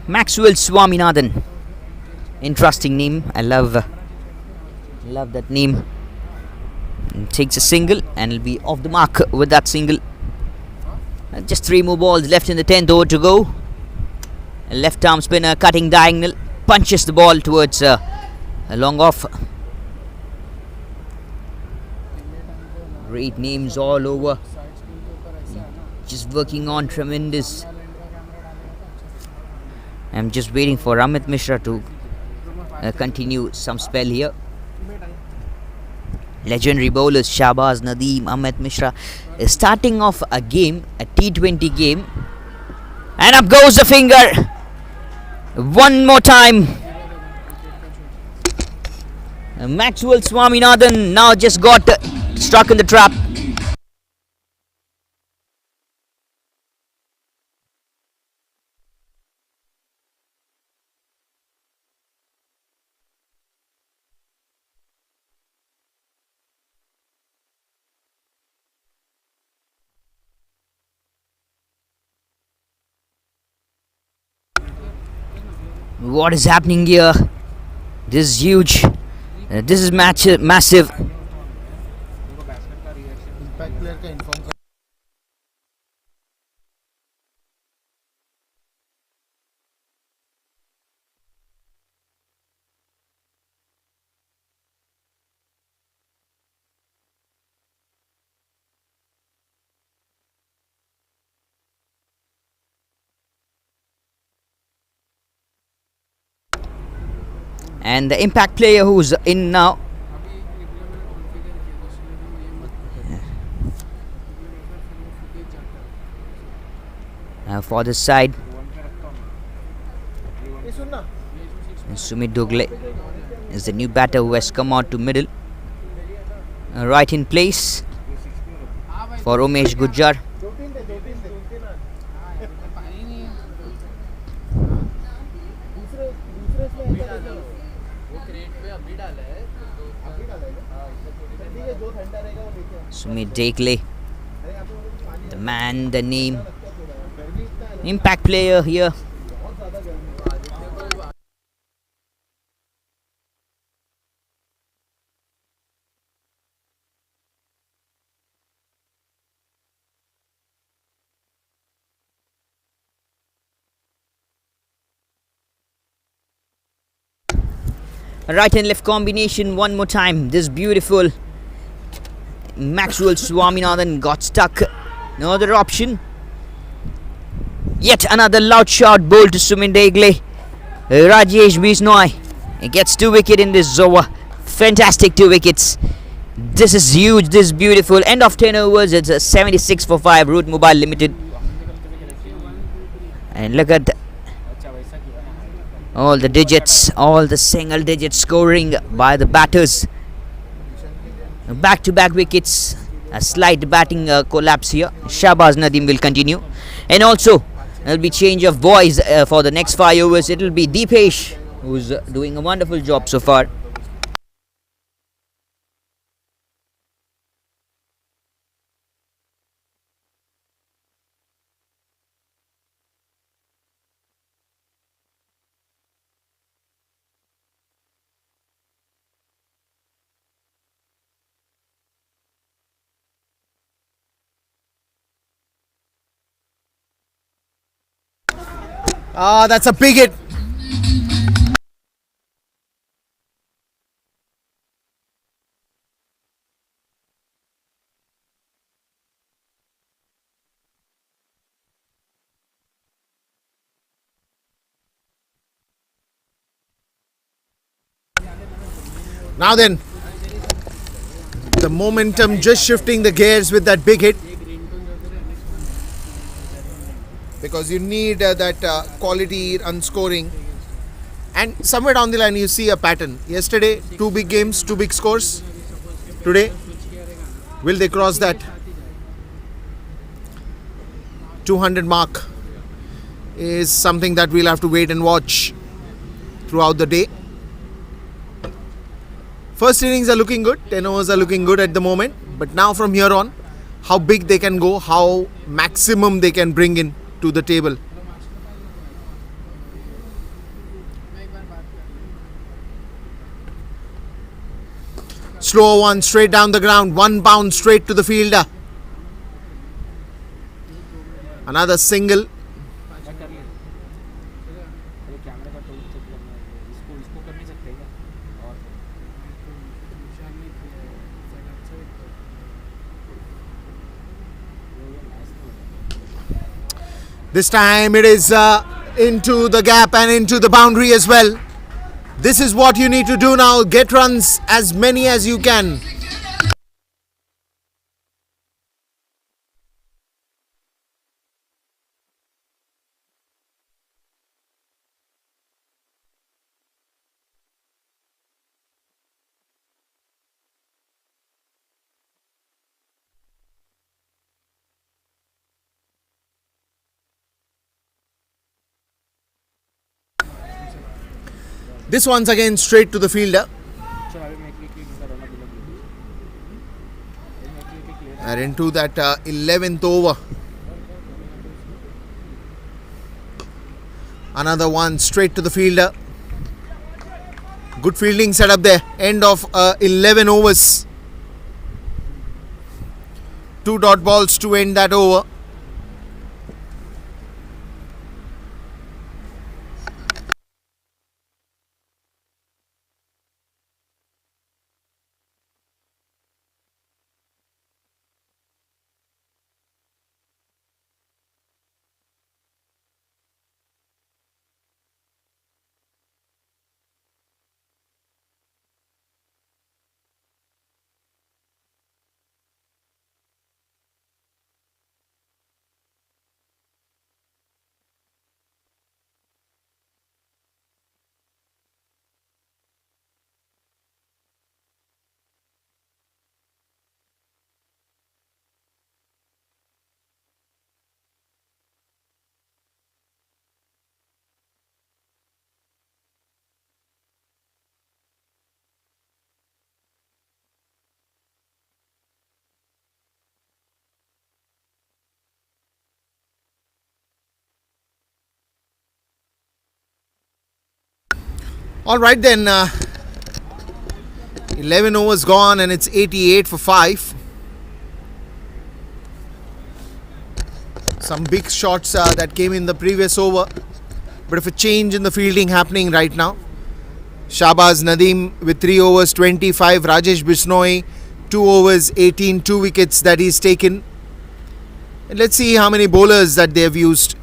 [SPEAKER 7] Maxwell Swaminathan. Interesting name. I love that name. And takes a single and will be off the mark with that single. And just 3 more balls left in the 10th over to go. A left arm spinner cutting diagonal, punches the ball towards a long off. Great names all over. Just working on tremendous. I'm just waiting for Amit Mishra to continue some spell here. Legendary bowlers Shahbaz Nadeem, Amit Mishra is starting off a game, a T20 game. And up goes the finger. One more time. Maxwell Swaminathan now just got stuck in the trap. What is happening here? This is huge. This is massive. And the impact player who's in now. For this side, Sumit Dogle is the new batter who has come out to middle. Right in place for Umesh Gujjar. Sumit Dogle, the man, the name, impact player here. Right and left combination one more time. This beautiful Maxwell Swaminathan got stuck. No other option. Yet another loud shot bowled to Sumit Dogle. Rajesh Bisnoy gets 2 wickets in this over. Fantastic 2 wickets. This is huge. This is beautiful. End of 10 overs. It's a 76 for 5. Root Mobile Limited. And look at all the digits, all the single digit scoring by the batters. Back-to-back wickets. A slight batting collapse here. Shahbaz Nadeem will continue. And also, there will be change of boys for the next 5 overs. It will be Deepesh, who's doing a wonderful job so far.
[SPEAKER 1] That's a big hit. Now then, the momentum just shifting the gears with that big hit. Because you need that quality run scoring, and somewhere down the line you see a pattern. Yesterday 2 big games, 2 big scores. Today, will they cross that 200 mark? Is something that we'll have to wait and watch throughout the day. First innings are looking good, 10 overs are looking good at the moment, but now from here on, how big they can go, how maximum they can bring in to the table. Slow one straight down the ground. 1 bounce straight to the fielder. Another single. This time it is into the gap and into the boundary as well. This is what you need to do now. Get runs as many as you can. This once again straight to the fielder. And into that 11th over. Another one straight to the fielder. Good fielding setup there. End of 11 overs. 2 dot balls to end that over. Alright then, 11 overs gone and it's 88 for 5. Some big shots that came in the previous over. Bit of a change in the fielding happening right now. Shahbaz Nadeem with 3 overs 25. Rajesh Bishnoi 2 overs 18. 2 wickets that he's taken. And let's see how many bowlers that they have used.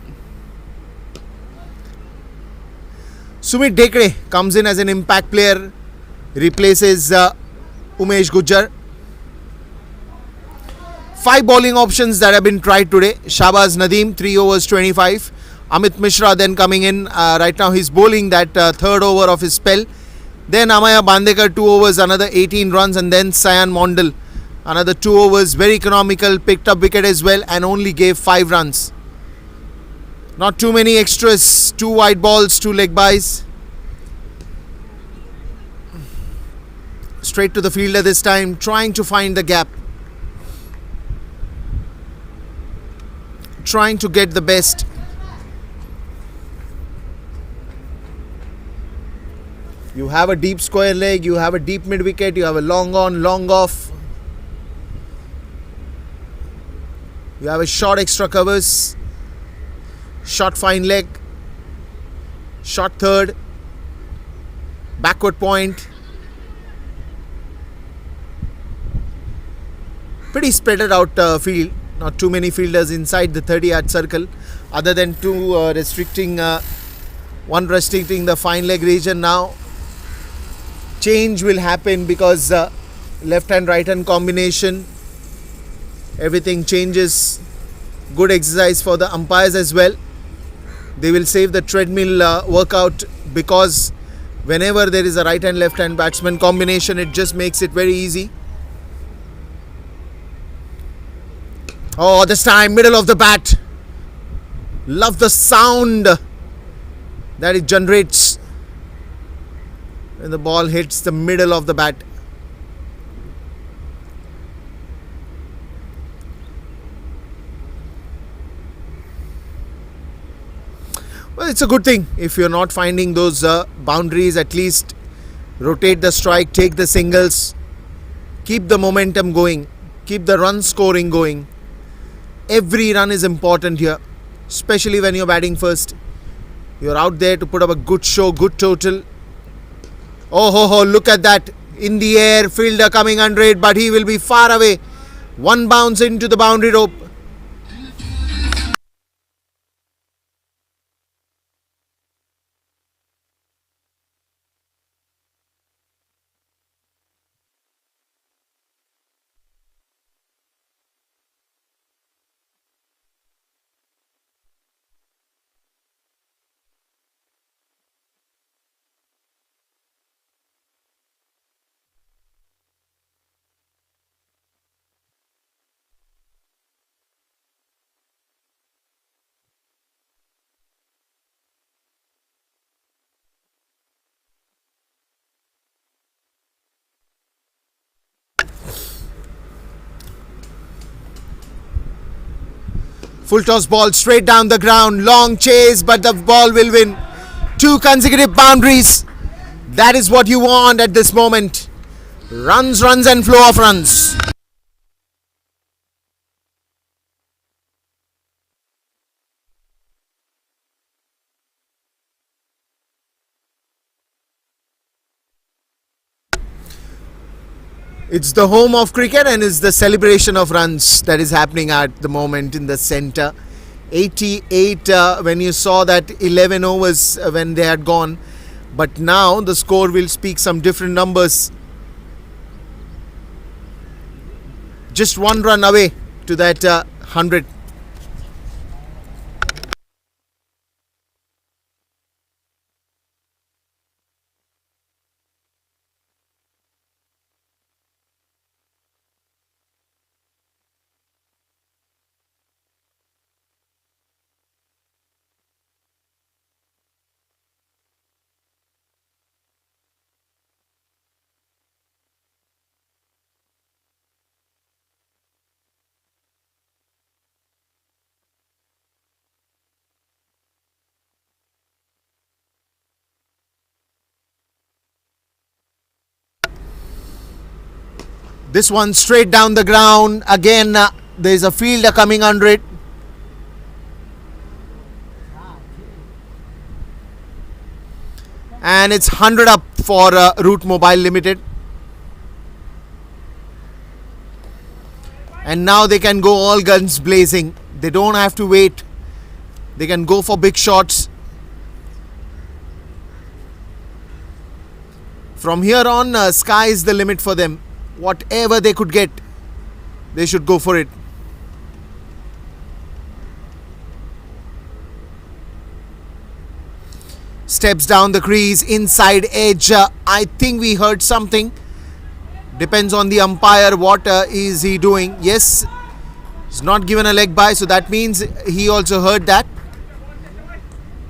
[SPEAKER 1] Sumit Dekre comes in as an impact player, replaces Umesh Gujjar. 5 bowling options that have been tried today. Shahbaz Nadeem 3 overs 25. Amit Mishra then coming in. Right now he's bowling that 3rd over of his spell. Then Amaya Bandekar 2 overs, another 18 runs, and then Sayan Mondal another 2 overs, very economical, picked up wicket as well and only gave 5 runs. Not too many extras, 2 wide balls, 2 leg byes. Straight to the fielder this time, trying to find the gap. Trying to get the best. You have a deep square leg, you have a deep mid wicket, you have a long on, long off. You have a short extra covers. Short fine leg, short third, backward point. Pretty spreaded out field. Not too many fielders inside the 30-yard circle, other than 2 restricting, 1 restricting the fine leg region now. Change will happen because left hand right hand combination, everything changes. Good exercise for the umpires as well. They will save the treadmill workout, because whenever there is a right hand left hand batsman combination, it just makes it very easy. Oh, this time middle of the bat. Love the sound that it generates when the ball hits the middle of the bat. Well, it's a good thing. If you're not finding those boundaries, at least rotate the strike, take the singles. Keep the momentum going. Keep the run scoring going. Every run is important here, especially when you're batting first. You're out there to put up a good show, good total. Oh ho ho, look at that. In the air, fielder coming under it, but he will be far away. One bounce into the boundary rope. Full toss ball straight down the ground. Long chase, but the ball will win. 2 consecutive boundaries. That is what you want at this moment. Runs, runs and flow of runs. It's the home of cricket and it's the celebration of runs that is happening at the moment in the centre. 88 when you saw that 11 overs when they had gone. But now the score will speak some different numbers. Just 1 run away to that 100. This one straight down the ground. Again, there is a fielder coming under it. And it's 100 up for Route Mobile Limited. And now they can go all guns blazing. They don't have to wait. They can go for big shots. From here on, sky is the limit for them. Whatever they could get, they should go for it. Steps down the crease, inside edge. I think we heard something. Depends on the umpire. What is he doing? Yes, he's not given a leg by, so that means he also heard that.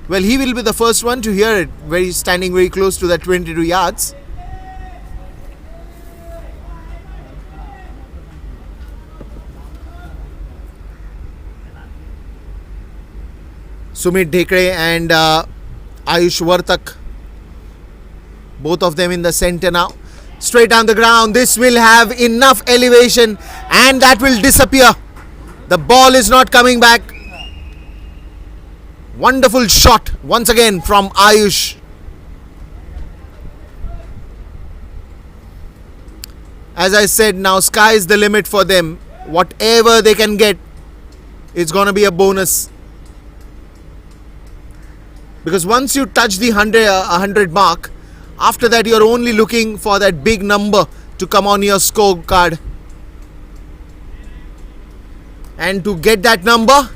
[SPEAKER 1] Well, he will be the first one to hear it, standing very close to that 22 yards. Sumit Dhekre and Ayush Vartak, both of them in the centre now. Straight down the ground. This will have enough elevation and that will disappear. The ball is not coming back. Wonderful shot once again from Ayush. As I said, now sky is the limit for them. Whatever they can get, it's going to be a bonus. Because once you touch the 100 mark, after that you're only looking for that big number to come on your scorecard. And to get that number,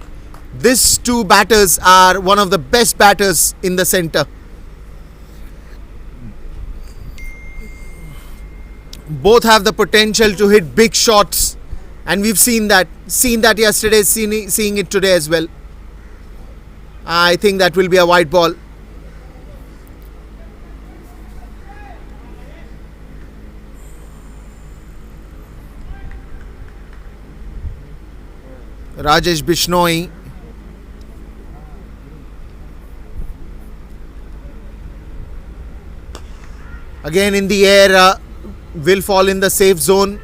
[SPEAKER 1] these 2 batters are one of the best batters in the centre. Both have the potential to hit big shots, and we've seen that yesterday, seeing it today as well. I think that will be a white ball. Rajesh Bishnoi. Again in the air, will fall in the safe zone.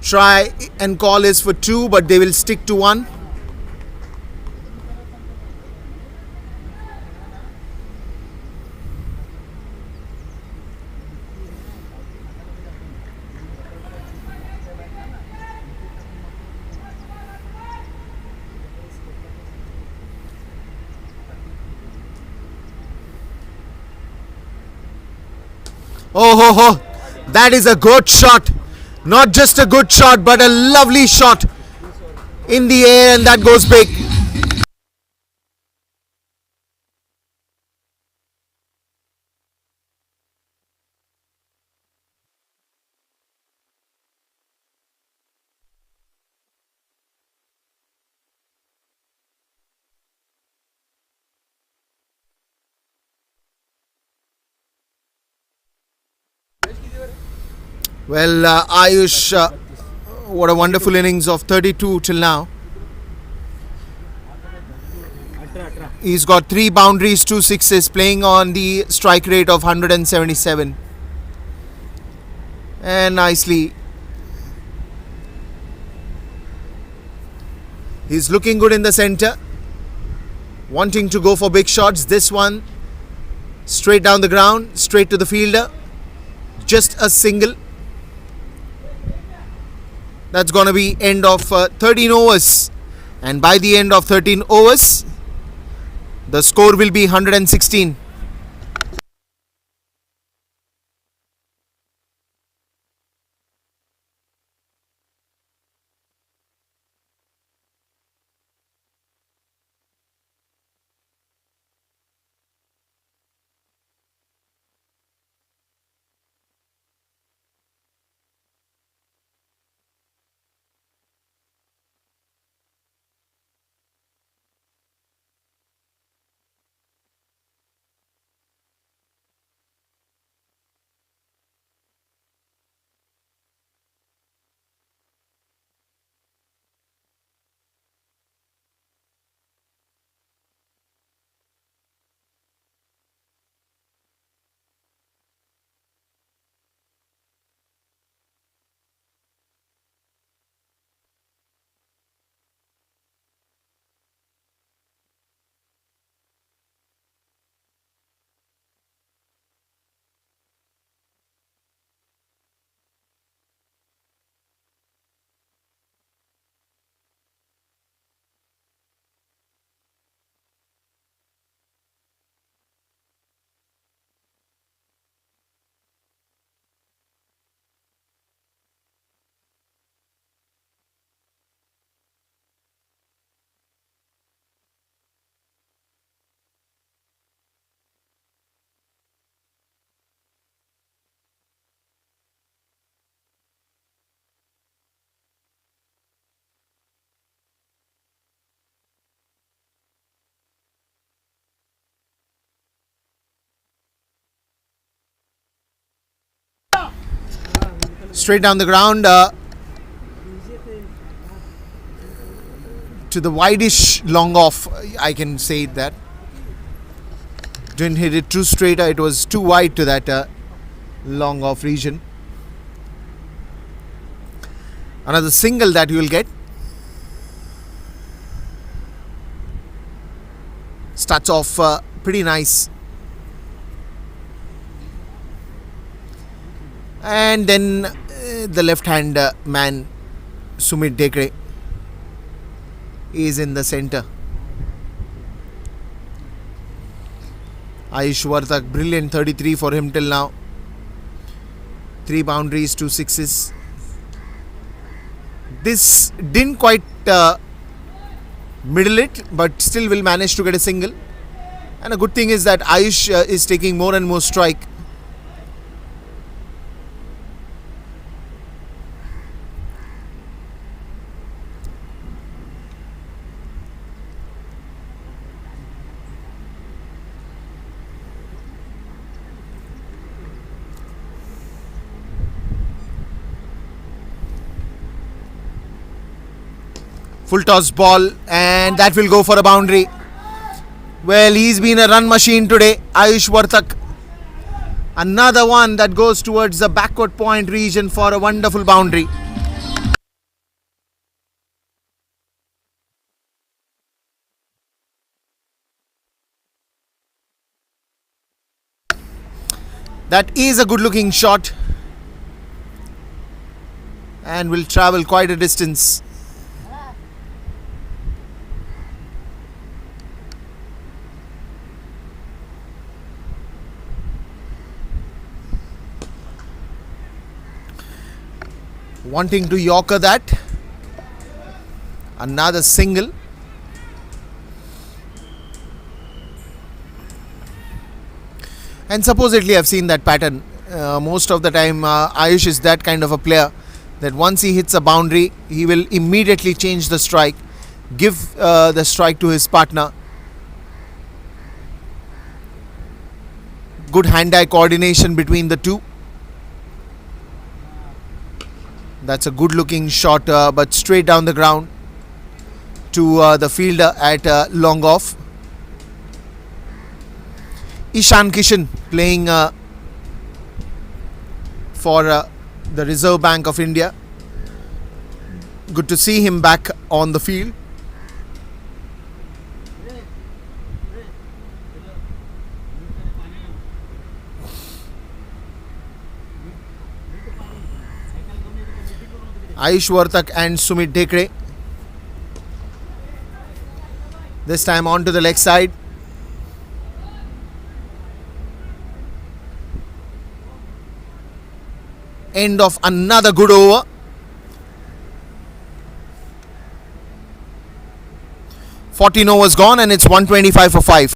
[SPEAKER 1] try and call is for 2, but they will stick to 1. Oh ho ho, that is a good shot. Not just a good shot, but a lovely shot in the air, and that goes big. Well, Ayush, what a wonderful innings of 32 till now. He's got 3 boundaries, 2 sixes, playing on the strike rate of 177. And nicely. He's looking good in the center. Wanting to go for big shots. This one straight down the ground, straight to the fielder. Just a single. That's going to be end of 13 overs. And by the end of 13 overs, the score will be 116. Straight down the ground to the wideish long off, I can say that. Didn't hit it too straight, it was too wide to that long off region. Another single that you will get. Starts off pretty nice. And then the left hand man Sumit Dekre is in the center. Ayush Vartak, brilliant 33 for him till now. 3 boundaries, 2 sixes. This didn't quite middle it, but still will manage to get a single. And a good thing is that Ayush is taking more and more strike. Full toss ball, and that will go for a boundary. Well, he's been a run machine today, Ayush Vartak. Another one that goes towards the backward point region for a wonderful boundary. That is a good looking shot and will travel quite a distance. Wanting to yorker that. Another single. And supposedly I've seen that pattern. Most of the time Ayush is that kind of a player that once he hits a boundary, he will immediately change the strike, give the strike to his partner. Good hand-eye coordination between the two. That's a good looking shot, but straight down the ground to the fielder at long off. Ishan Kishan playing for the Reserve Bank of India. Good to see him back on the field. Ayush Vartak and Sumit Dekre. This time on to the leg side. End of another good over. $14 overs gone and it's 125 for 5.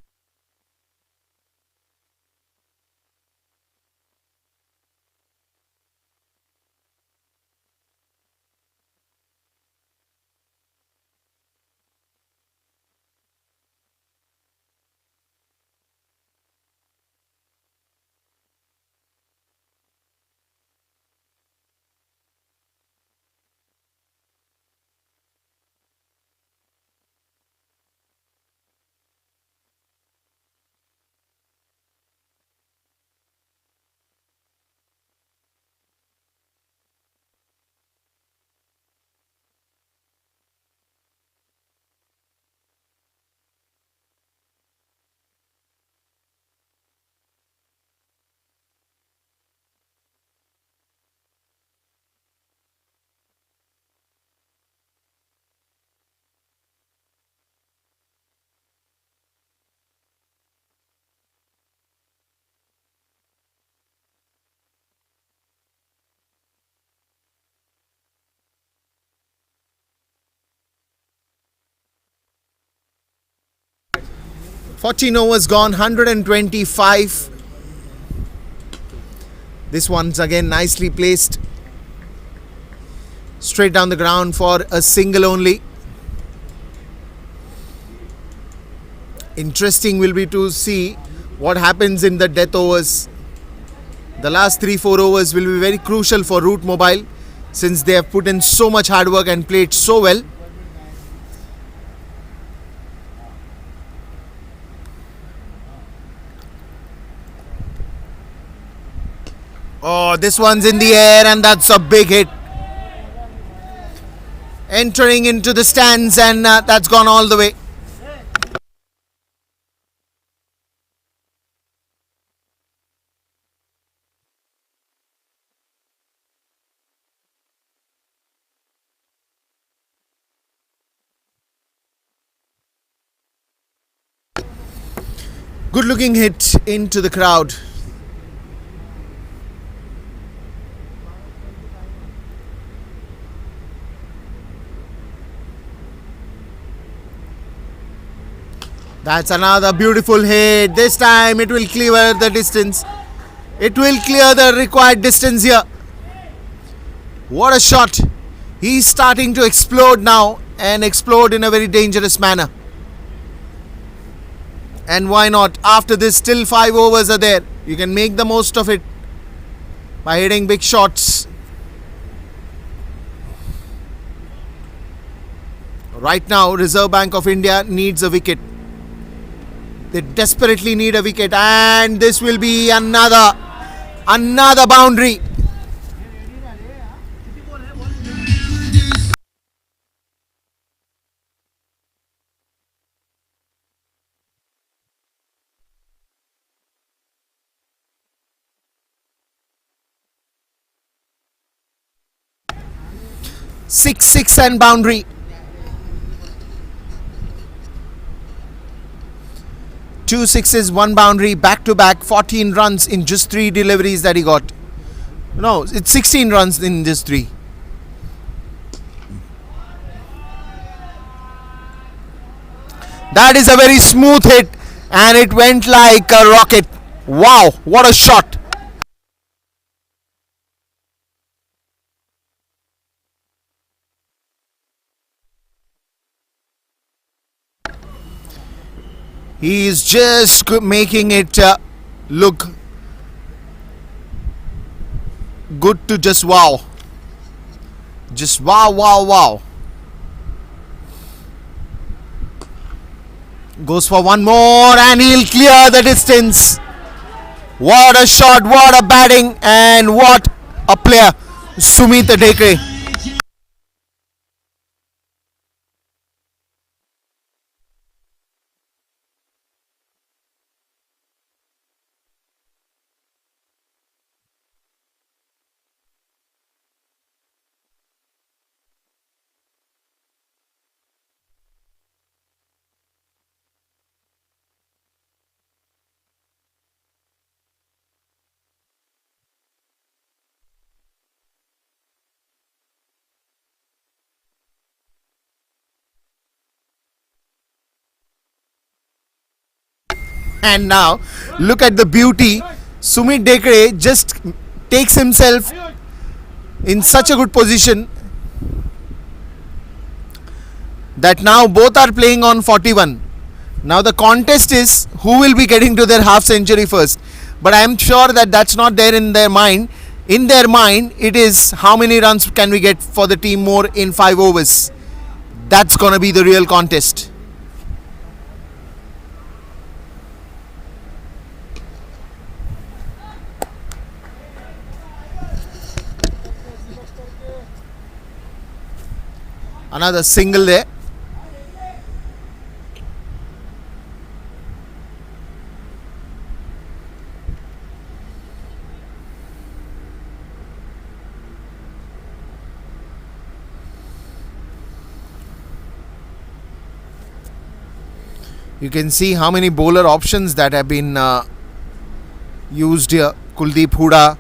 [SPEAKER 1] $14 overs gone, 125. This one's again nicely placed. Straight down the ground for a single only. Interesting will be to see what happens in the death overs. The last 3-4 overs will be very crucial for Root Mobile since they have put in so much hard work and played so well. Oh, this one's in the air and that's a big hit. Entering into the stands and that's gone all the way. Good looking hit into the crowd. That's another beautiful hit. This time it will clear the distance. It will clear the required distance here. What a shot. He's starting to explode now and explode in a very dangerous manner. And why not? After this, still 5 overs are there. You can make the most of it by hitting big shots. Right now, Reserve Bank of India needs a wicket. They desperately need a wicket, and this will be another boundary. 6 and boundary. Two sixes, one boundary, back to back, 14 runs in just 3 deliveries that he got. No, it's 16 runs in just 3. That is a very smooth hit and it went like a rocket. Wow, what a shot. He is just making it look good to just wow. Just wow, wow, wow. Goes for one more and he'll clear the distance. What a shot, what a batting and what a player. Sumit Dekre. And now look at the beauty. Sumit Dekre just takes himself in such a good position that now both are playing on 41. Now the contest is who will be getting to their half century first. But I am sure that that's not there in their mind. In their mind it is how many runs can we get for the team more in 5 overs. That's gonna be the real contest. Another single there. You can see how many bowler options that have been used here. Kuldeep Hooda,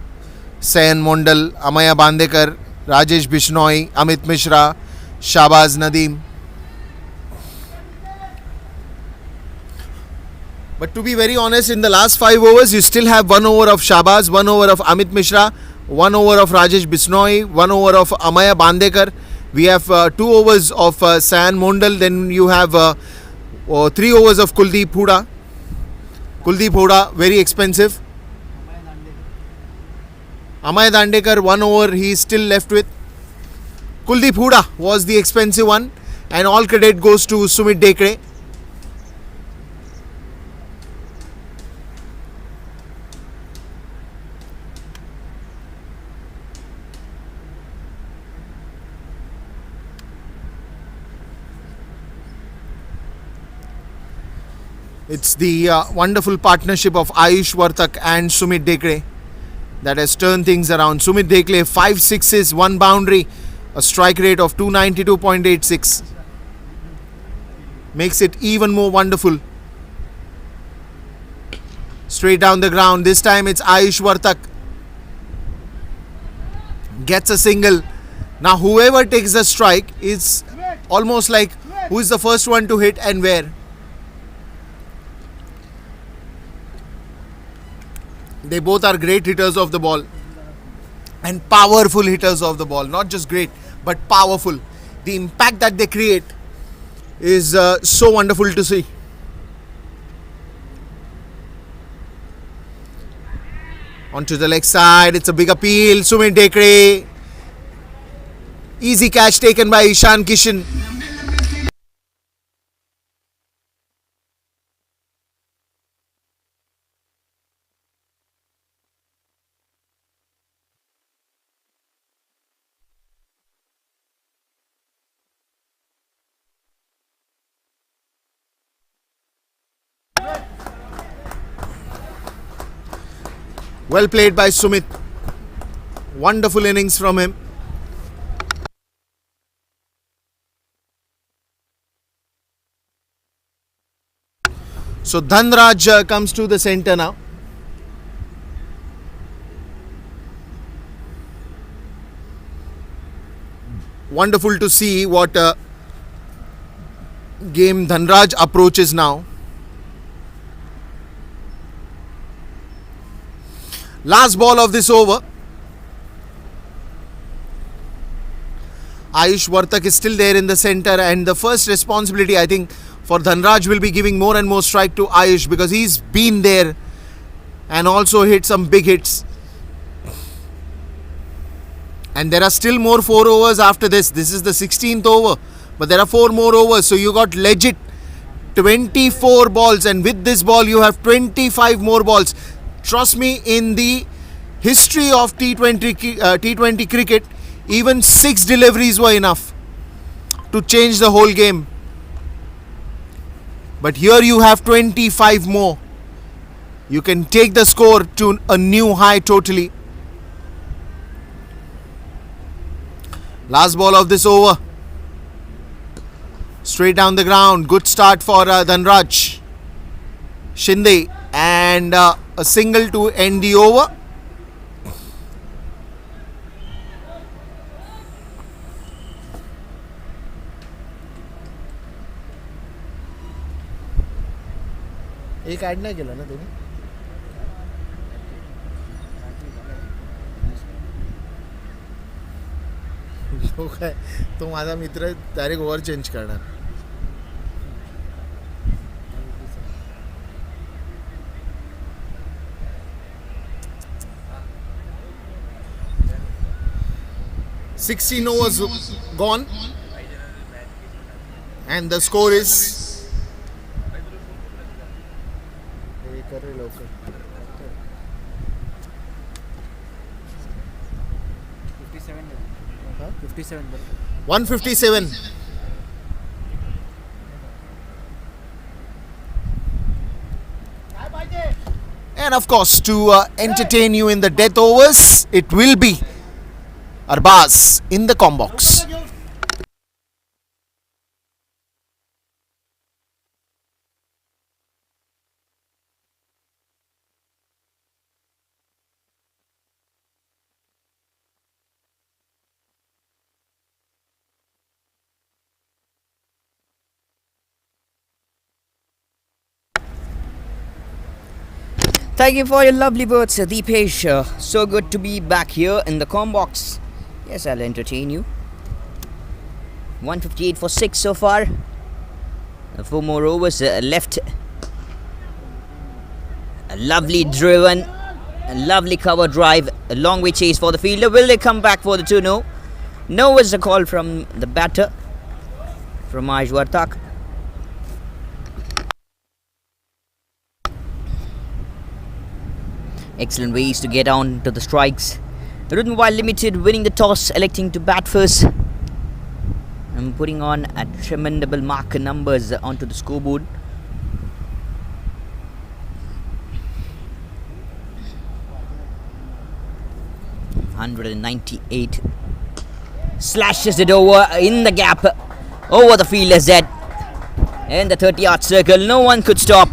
[SPEAKER 1] Sayan Mondal, Amaya Bandekar, Rajesh Bishnoi, Amit Mishra, Shahbaz Nadeem. But to be very honest, in the last 5 overs, you still have 1 over of Shahbaz, 1 over of Amit Mishra, 1 over of Rajesh Bishnoi, 1 over of Amaya Bandekar. We have 2 overs of Sayan Mondal. Then you have 3 overs of Kuldeep Hooda. Kuldeep Hooda, very expensive. Amaya Dandekar, 1 over he is still left with. Kuldeep Hooda was the expensive one, and all credit goes to Sumit Dekre. It's the wonderful partnership of Ayush Vartak and Sumit Dekre that has turned things around. Sumit Dekre, 5 sixes, 1 boundary, a strike rate of 292.86. Makes it even more wonderful. Straight down the ground. This time it's Ayush Vartak. Gets a single. Now whoever takes the strike is almost like who is the first one to hit and where. They both are great hitters of the ball and powerful hitters of the ball. Not just great, but powerful. The impact that they create is so wonderful to see. Onto the leg side, it's a big appeal. Sumit Dekre. Easy catch taken by Ishan Kishan. Well played by Sumit. Wonderful innings from him. So Dhanraj comes to the center now. Wonderful to see what game Dhanraj approaches now. Last ball of this over. Ayush Vartak is still there in the center, and the first responsibility I think for Dhanraj will be giving more and more strike to Ayush, because he's been there and also hit some big hits. And there are still more 4 overs after this. This is the 16th over, but there are 4 more overs, so you got legit 24 balls, and with this ball you have 25 more balls. Trust me, in the history of T20 cricket, even 6 deliveries were enough to change the whole game. But here you have 25 more. You can take the score to a new high totally. Last ball of this over. Straight down the ground. Good start for Dhanraj. Shinde, and a single to end the over. एक add नाही केलं ना तुम्ही? तो काय, तो माझा मित्र direct over change करणार. $16 overs gone, and the score is 157. And of course, to entertain you in the death overs, it will be Arbaz in the combox.
[SPEAKER 7] Thank you for your lovely words, Deepesh. So good to be back here in the combox. Yes, I'll entertain you. 158 for 6 so far. 4 more overs left. A lovely driven, a lovely cover drive, a long way chase for the fielder. Will they come back for the 2? No. No is the call from the batter, from Ayush Vartak. Excellent ways to get on to the strikes. Root Mobile Limited winning the toss, electing to bat first, and putting on a tremendous marker numbers onto the scoreboard. .198 slashes it over in the gap, over the fielder's head, in the 30-yard circle. No one could stop.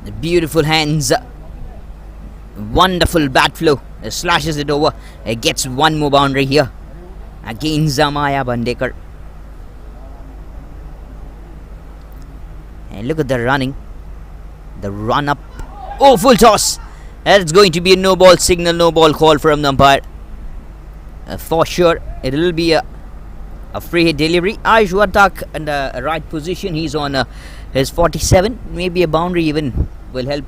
[SPEAKER 7] The beautiful hands, wonderful bat flow, slashes it over, gets one more boundary here against Zamaya Bandekar. And look at the running, the run up, oh, full toss. That's going to be a no ball signal, no ball call from the umpire. For sure, it will be a free hit delivery. Ayush Vartak in the right position, he's on his 47, maybe a boundary even will help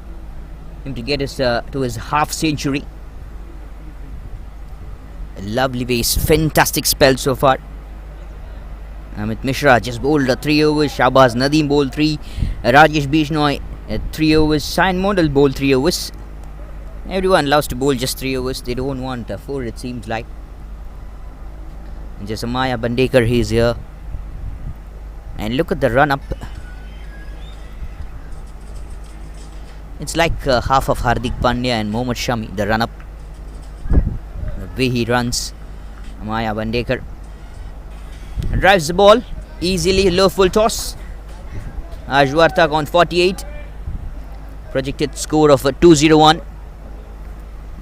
[SPEAKER 7] him to get his to his half century. A lovely base, fantastic spell so far. Amit Mishra just bowled 3 overs, Shahbaz Nadeem bowled 3, Rajesh Bishnoi 3 overs, Sain Mondal bowled 3 overs. Everyone loves to bowl just 3 overs, they don't want 4, it seems like. And just Amaya Bandekar, he's here. And look at the run up. It's like half of Hardik Pandya and Mohammad Shami, the run-up. The way he runs. Maya Bandekar drives the ball easily, low full toss. Ajwartak on 48. Projected score of 201.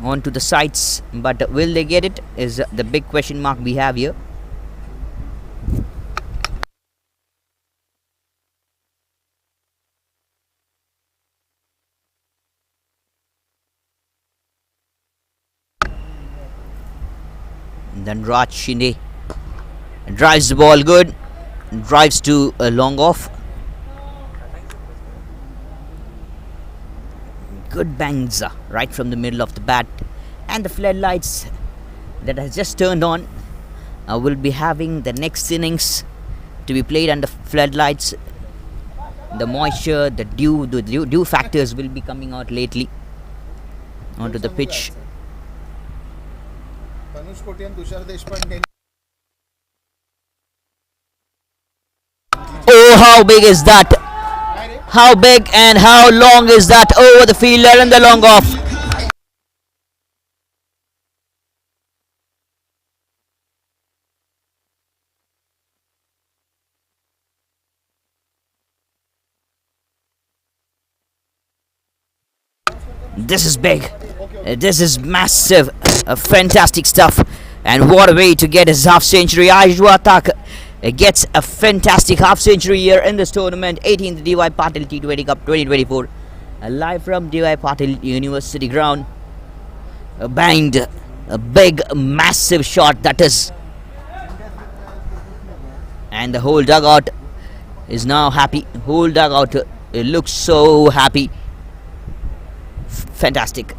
[SPEAKER 7] On to the sides, but will they get it is the big question mark we have here. And then Raj Shinde drives the ball good, drives to a long off. Good bangs right from the middle of the bat, and the floodlights that has just turned on will be having the next innings to be played under floodlights. The moisture, the dew factors will be coming out lately onto the pitch. Oh, how big is that? How big and how long is that over the fielder and the long off? This is big. This is massive. Fantastic stuff. And what a way to get his half century. Ajwartak gets a fantastic half century here in this tournament. 18th DY Patil T20 Cup 2024. Live from DY Patil University ground. Banged a big massive shot, that is. And the whole dugout is now happy. Whole dugout looks so happy. Fantastic.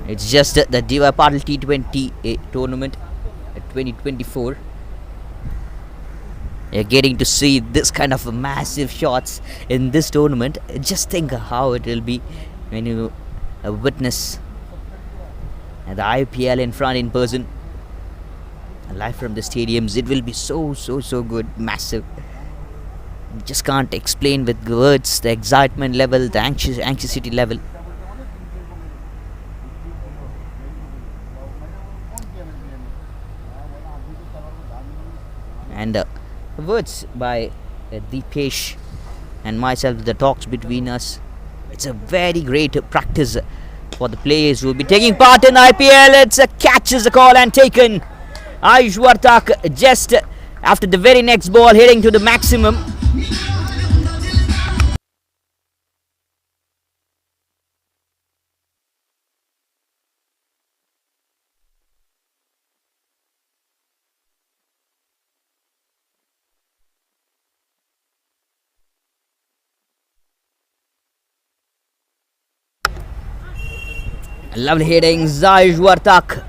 [SPEAKER 7] It's just the DY Patil T20 tournament 2024. You're getting to see this kind of massive shots in this tournament. Just think how it will be when you witness the IPL in front in person, live from the stadiums. It will be so good, massive. Just can't explain with words the excitement level, the anxiety level. And words by Deepesh and myself, the talks between us. It's a very great practice for the players who will be taking part in IPL. It's a catch is the call and taken. Ajwartak just after the very next ball hitting to the maximum. Lovely hitting, Ajwartak.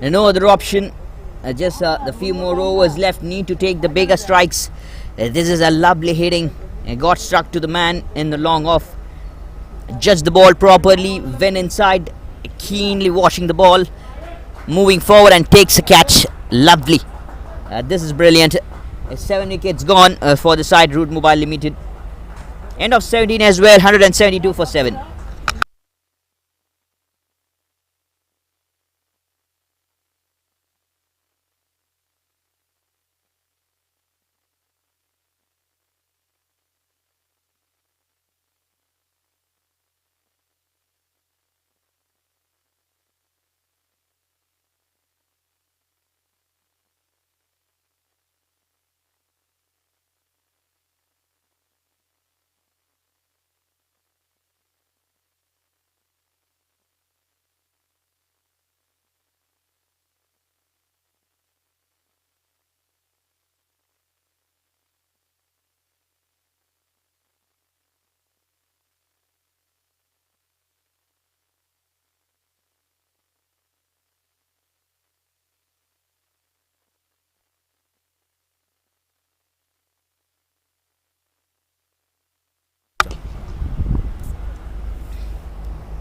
[SPEAKER 7] No other option. Just the few more overs left. Need to take the bigger strikes. This is a lovely hitting. Got struck to the man in the long off. Judged the ball properly. Went inside. Keenly watching the ball. Moving forward and takes a catch. Lovely. This is brilliant. 7 wickets gone for the side. Root Mobile Limited. End of 17 as well. 172 for 7.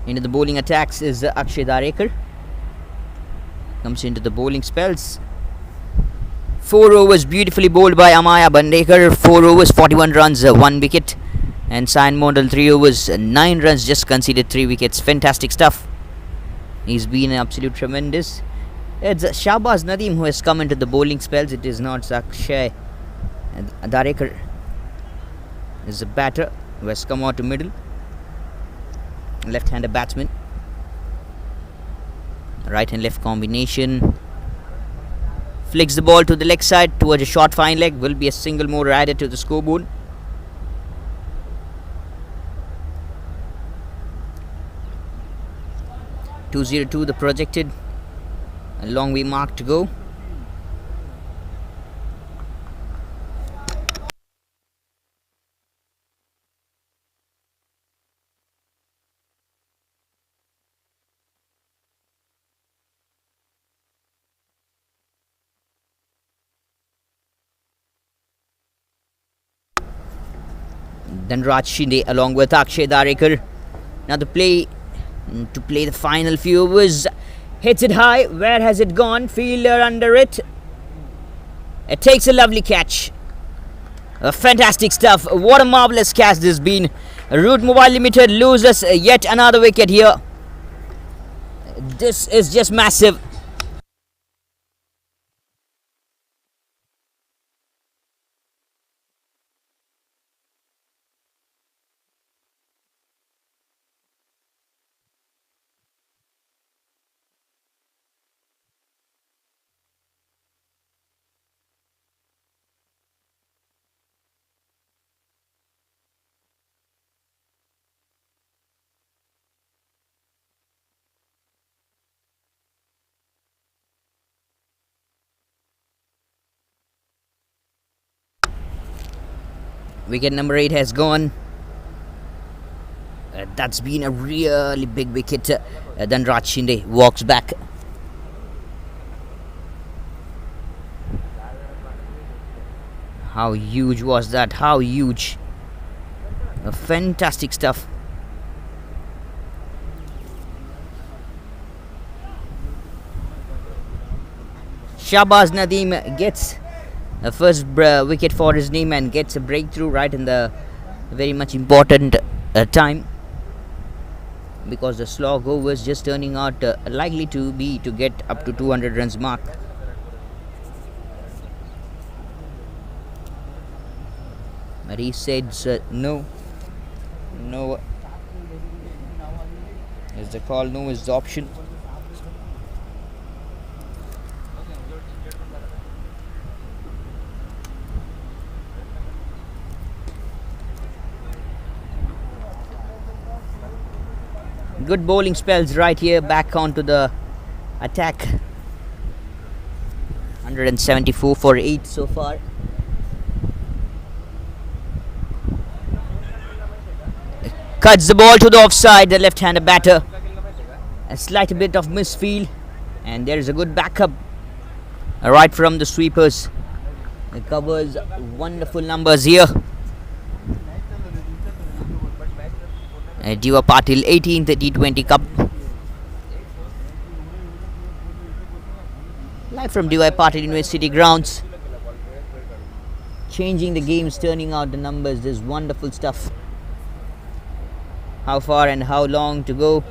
[SPEAKER 7] Into the bowling attacks is Akshay Darekar. Comes into the bowling spells. 4 overs beautifully bowled by Amaya Bandekar. 4 overs, 41 runs, 1 wicket. And Sayan Mondal 3 overs, 9 runs, just conceded 3 wickets. Fantastic stuff. He's been absolute tremendous. It's Shahbaz Nadeem who has come into the bowling spells. It is not Akshay Darekar is a batter who has come out to middle. Left-hander batsman. Right and left combination. Flicks the ball to the leg side towards a short fine leg. Will be a single more added to the scoreboard. .202 the projected. A long way mark to go. Then Raj Shinde along with Akshay Darekar. Now to play the final few overs. Hits it high. Where has it gone? Fielder under it. It takes a lovely catch. Fantastic stuff. What a marvellous catch this has been. Root Mobile Limited loses yet another wicket here. This is just massive. Wicket number 8 has gone. That's been a really big wicket. Then Raj Shinde walks back. How huge was that? How huge. Fantastic stuff. Shahbaz Nadeem gets a first wicket for his name and gets a breakthrough right in the very much important time, because the slog overs just turning out likely to get up to 200 runs mark. But he said no. Is the call? No is the option. Good bowling spells right here, back onto the attack. 174 for 8 so far. Cuts the ball to the offside, the left-hander batter. A slight bit of misfield, and there is a good backup right from the sweepers. It covers wonderful numbers here. Diva Patil 18th T20 Cup. Live from Diva Patil University grounds. Changing the games, turning out the numbers. This is wonderful stuff. How far and how long to go?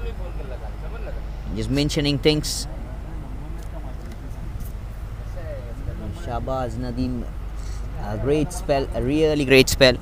[SPEAKER 7] Just mentioning things. Shahbaz Nadeem, a great spell, a really great spell.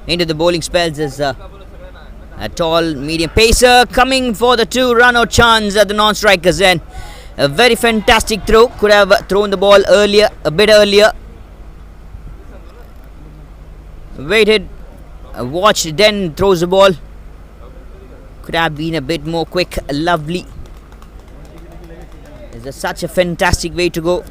[SPEAKER 7] into the bowling spells is a tall medium pacer coming for the 2-run-out chance at the non-strikers end. A very fantastic throw. Could have thrown the ball earlier, a bit earlier. Waited, watched, then throws the ball. Could have been a bit more quick. Lovely. It's such a fantastic way to go.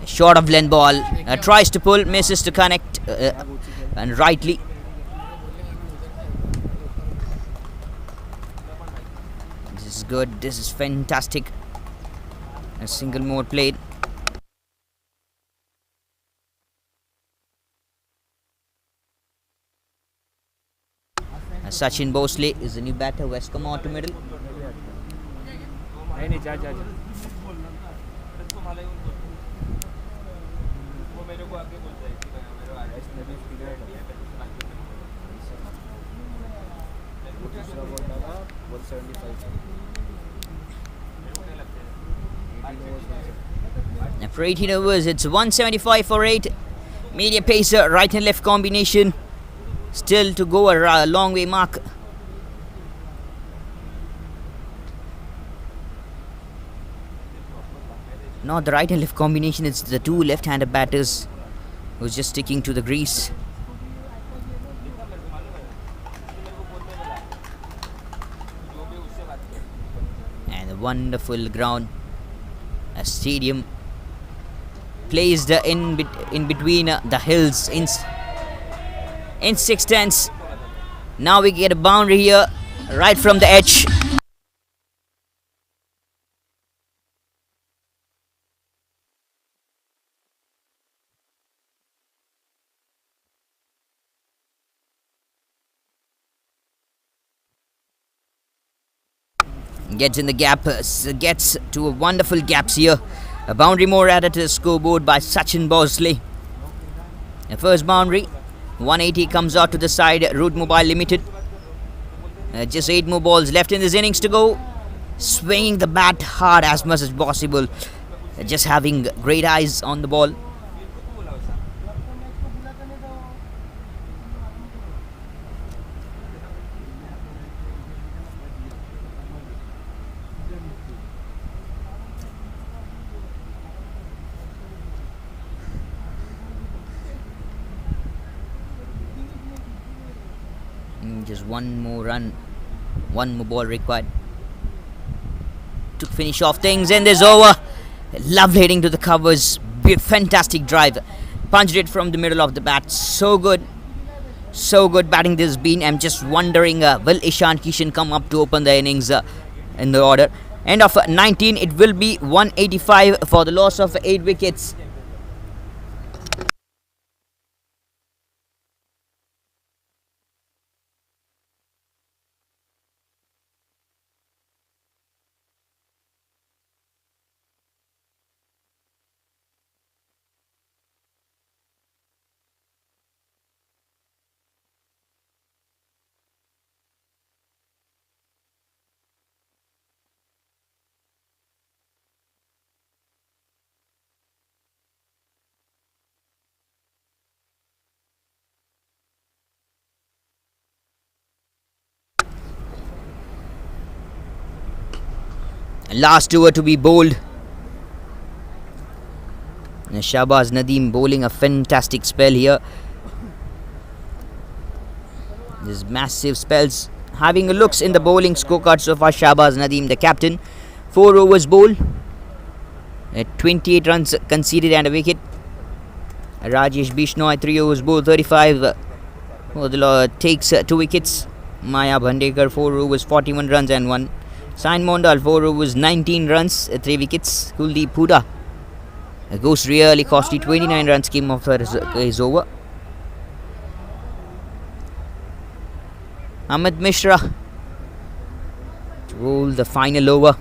[SPEAKER 7] Short of length ball, tries to pull, misses to connect, and rightly. This is good, this is fantastic. A single more played. Sachin Bhosle is the new batter who has come out to middle. For 18 overs, it's 175 for 8. Medium pacer, right and left combination. Still to go a long way mark. Not the right and left combination, it's the two left-handed batters who's just sticking to the grease. And a wonderful ground, a stadium placed in between the hills in 6 Now we get a boundary here right from the edge. Gets in the gap, gets to a wonderful gaps here. A boundary more added to the scoreboard by Sachin Bhosle. The first boundary, 180 comes out to the side, Root Mobile Limited. Just 8 more balls left in this innings to go. Swinging the bat hard as much as possible. Just having great eyes on the ball. Just one more run, one more ball required to finish off things in this over. Lovely hitting to the covers, fantastic drive, punched it from the middle of the bat. So good batting this has been. I'm just wondering, will Ishan Kishan come up to open the innings in the order? End of 19, it will be 185 for the loss of 8 wickets. Last over to be bowled. Shahbaz Nadeem bowling a fantastic spell here. These massive spells. Having a looks in the bowling scorecard so far, Shahbaz Nadeem, the captain. 4 overs bowled. 28 runs conceded and a wicket. Rajesh Bishnoi, 3 overs bowled, 35. Takes 2 wickets. Maya Bhandekar, 4 overs, 41 runs and 1. Sain Mondal, 4 overs, 19 runs, 3 wickets. Kuldeep Hooda goes really costly, 29 runs came off his over. Ahmed Mishra to roll the final over.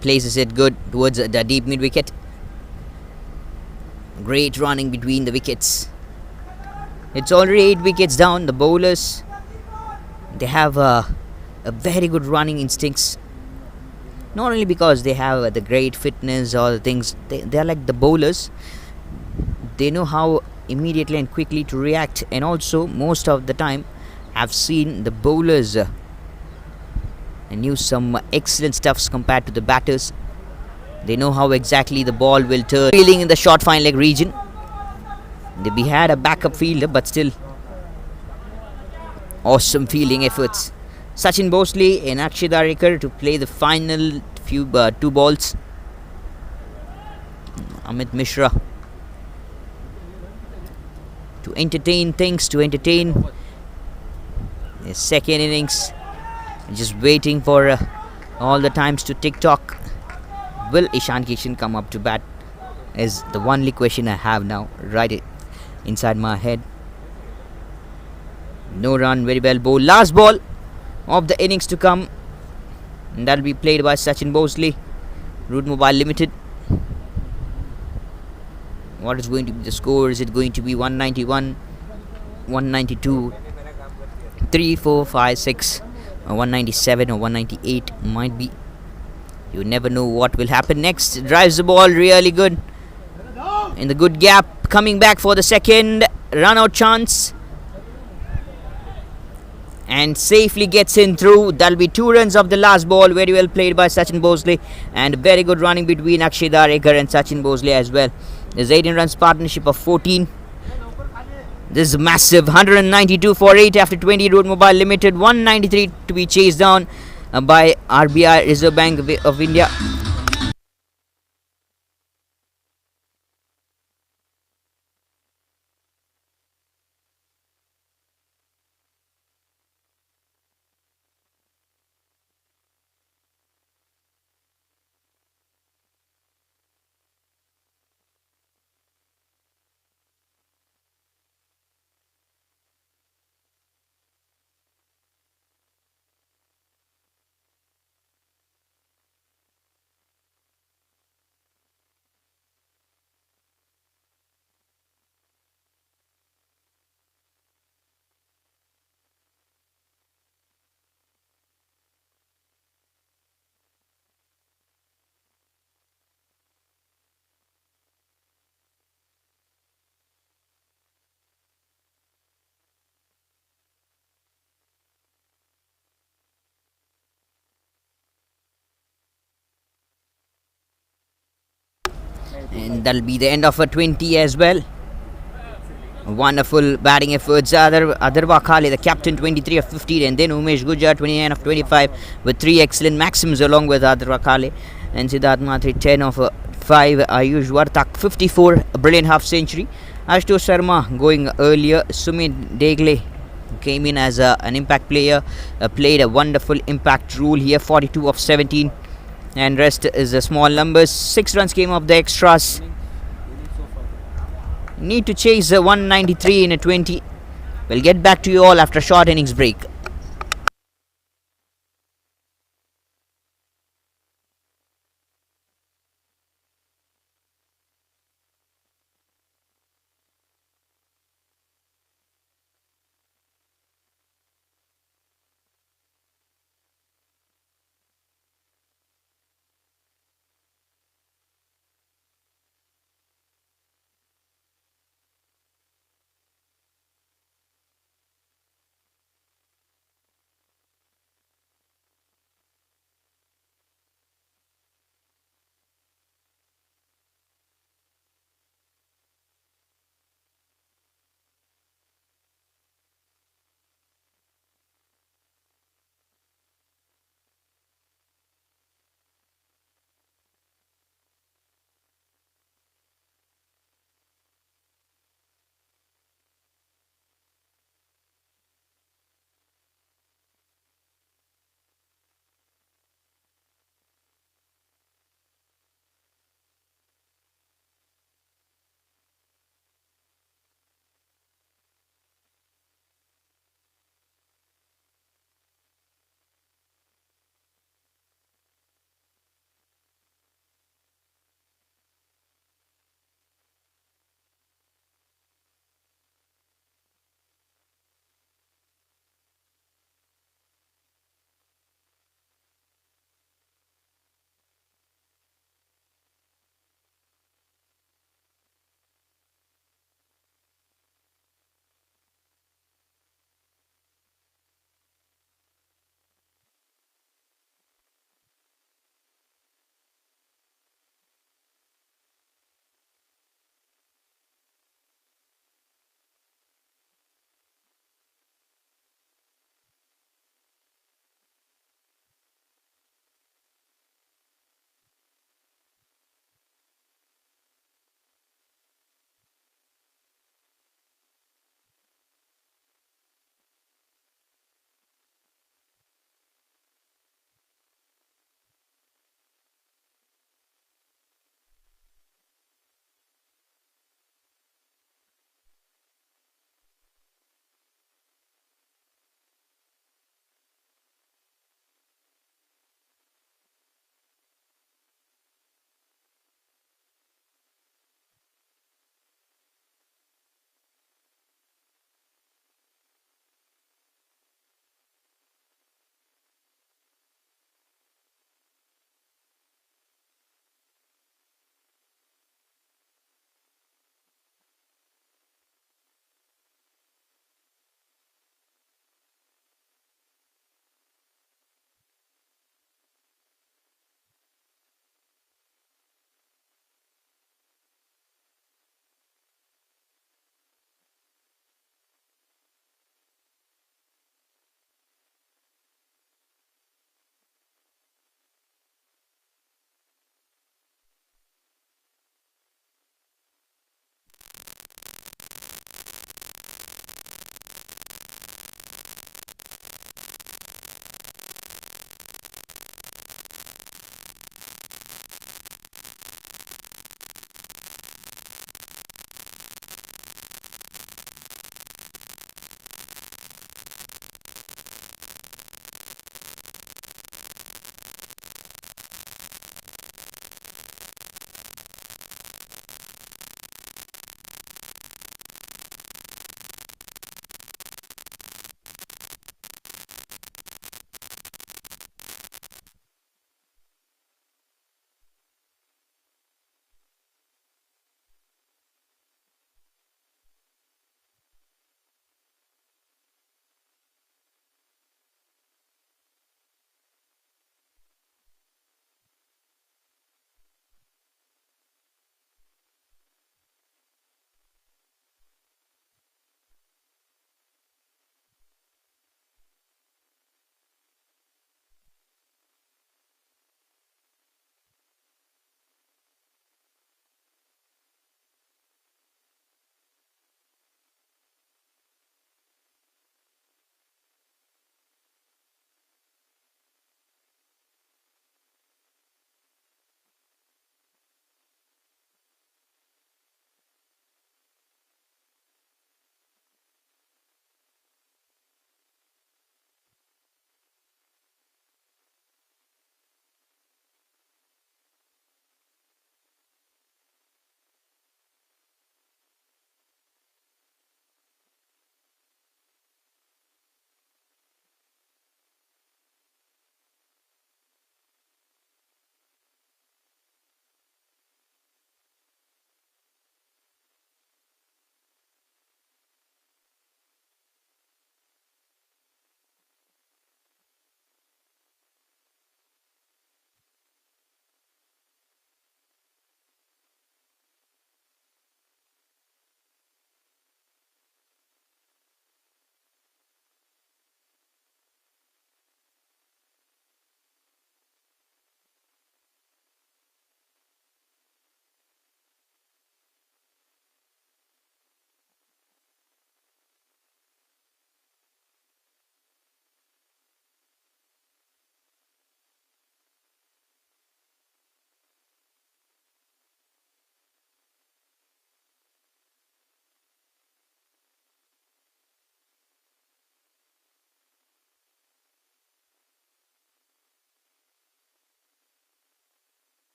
[SPEAKER 7] places it good towards the deep mid wicket. Great running between the wickets. It's already 8 wickets down. The bowlers, they have a very good running instincts. Not only because they have the great fitness or the things, they are like the bowlers. They know how immediately and quickly to react, and also most of the time I've seen the bowlers and use some excellent stuffs compared to the batters. They know how exactly the ball will turn. Fielding in the short fine leg region. They had a backup fielder, but still awesome fielding efforts. Sachin Bosley and Akshay Darekar to play the final two balls. Amit Mishra to entertain things, to entertain his second innings. Just waiting for all the times to tick tock. Will Ishan Kishan come up to bat? Is the only question I have now, right inside my head. No run, very well bowled. Last ball of the innings to come, and that'll be played by Sachin Bosley. Root Mobile Limited. What is going to be the score? Is it going to be 191, 192, 3, 4, 5, 6, or 197 or 198? Might be. You never know what will happen next. Drives the ball really good in the good gap. Coming back for the second run out chance, and safely gets in through. That'll be 2 runs of the last ball. Very well played by Sachin Bosley, and very good running between Akshay Darekar and Sachin Bosley as well. There's 18 runs partnership of 14. This is massive. 192 for 8 after 20. Root Mobile Limited 193 to be chased down by RBI Reserve Bank of India. And that'll be the end of a 20 as well. Wonderful batting efforts. Adarva Khale, the captain, 23 of 15, and then Umesh Gujar, 29 of 25, with 3 excellent maxims along with Adarva Khale. And Siddharth Mhatre, 10 of 5. Ayush Vartak, 54, a brilliant half century. Ashutosh Sharma going earlier. Sumit Degle came in as an impact player, played a wonderful impact role here, 42 of 17. And rest is a small numbers. 6 runs came off the extras. Need to chase 193 in a 20. We'll get back to you all after a short innings break.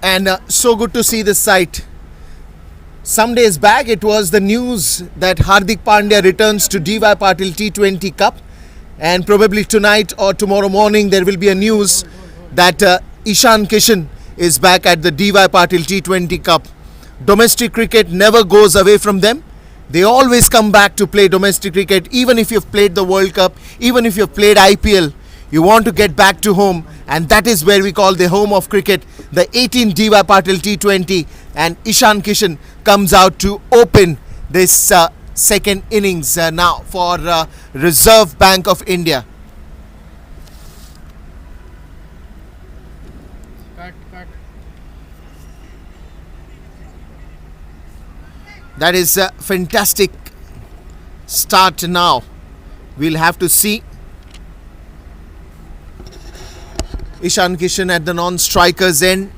[SPEAKER 1] And so good to see this sight. Some days back it was the news that Hardik Pandya returns to DY Patil T20 Cup, and probably tonight or tomorrow morning there will be a news that Ishan Kishan is back at the DY Patil T20 Cup. Domestic cricket never goes away from them. They always come back to play domestic cricket. Even if you've played the World Cup, even if you've played IPL, you want to get back to home, and that is where we call the home of cricket, the 18 DY Patil T20, and Ishan Kishan comes out to open this second innings now for Reserve Bank of India. That is a fantastic start now. We'll have to see. Ishan Kishan at the non-striker's end.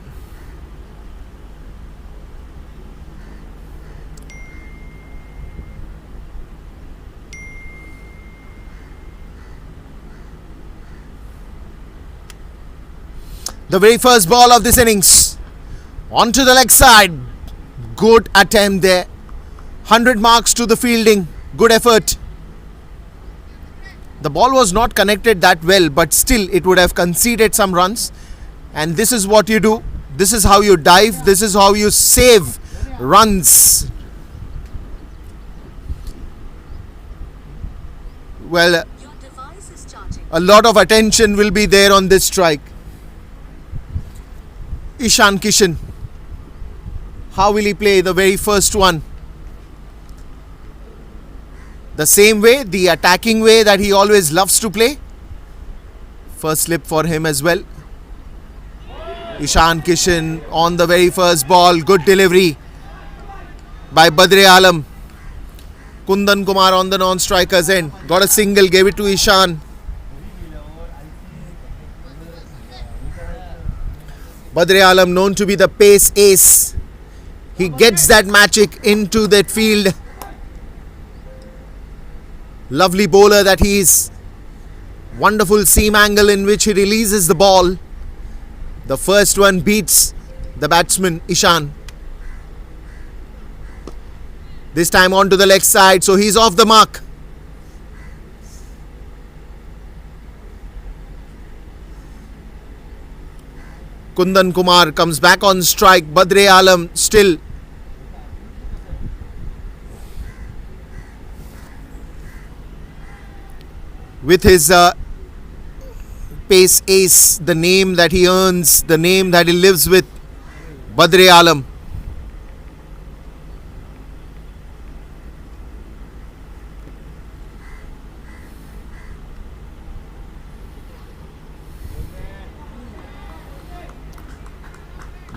[SPEAKER 1] The very first ball of this innings. Onto the leg side. Good attempt there. 100 marks to the fielding. Good effort. The ball was not connected that well, but still it would have conceded some runs. And this is what you do. This is how you dive. This is how you save runs. Well, a lot of attention will be there on this strike. Ishan Kishan. How will he play the very first one? The same way, the attacking way that he always loves to play. First slip for him as well. Ishan Kishan on the very first ball. Good delivery by Badre Alam. Kundan Kumar on the non-striker's end. Got a single, gave it to Ishan. Badre Alam known to be the pace ace. He gets that magic into that field. Lovely bowler that he is. Wonderful seam angle in which he releases the ball. The first one beats the batsman Ishan. This time on to the leg side, so he's off the mark. Kundan Kumar comes back on strike. Badre Alam still. With his pace ace, the name that he earns, the name that he lives with, Badre Alam.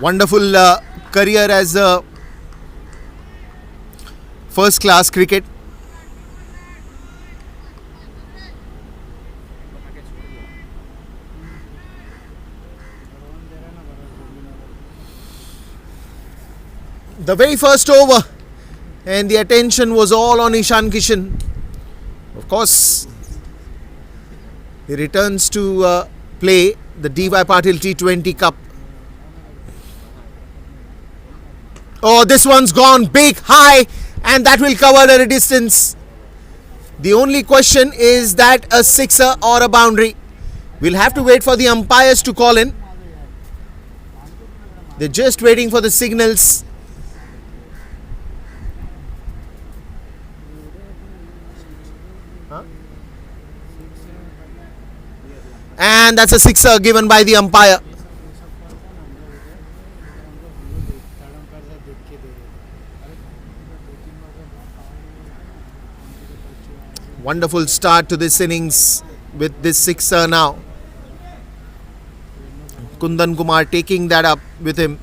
[SPEAKER 1] Wonderful career as a first class cricket. The very first over, and the attention was all on Ishan Kishan. Of course, he returns to play the DY Patil T20 Cup. Oh, this one's gone big, high, and that will cover the distance. The only question is that a sixer or a boundary. We'll have to wait for the umpires to call in. They're just waiting for the signals. And that's a sixer given by the umpire. Wonderful start to this innings with this sixer now. Kundan Kumar taking that up with him.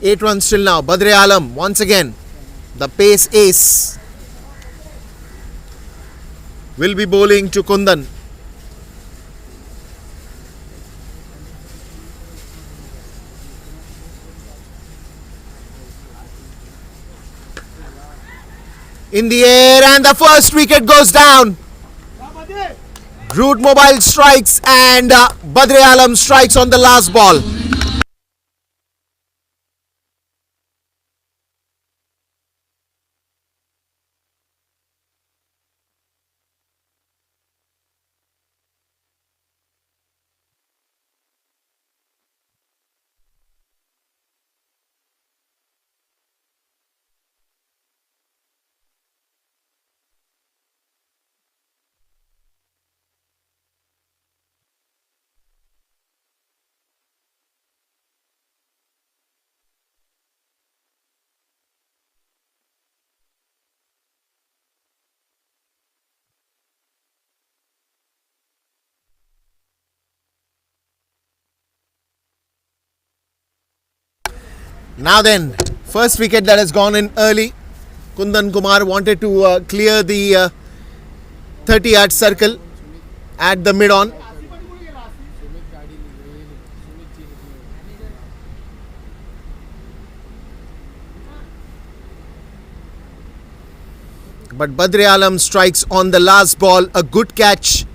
[SPEAKER 1] Eight runs still now. Badre Alam once again, the pace ace, will be bowling to Kundan. In the air, and the first wicket goes down. Root Mobile strikes and Badr Alam strikes on the last ball. Now then, first wicket that has gone in early. Kundan Kumar wanted to clear the 30-yard circle at the mid-on. But Badr Alam strikes on the last ball. A good catch.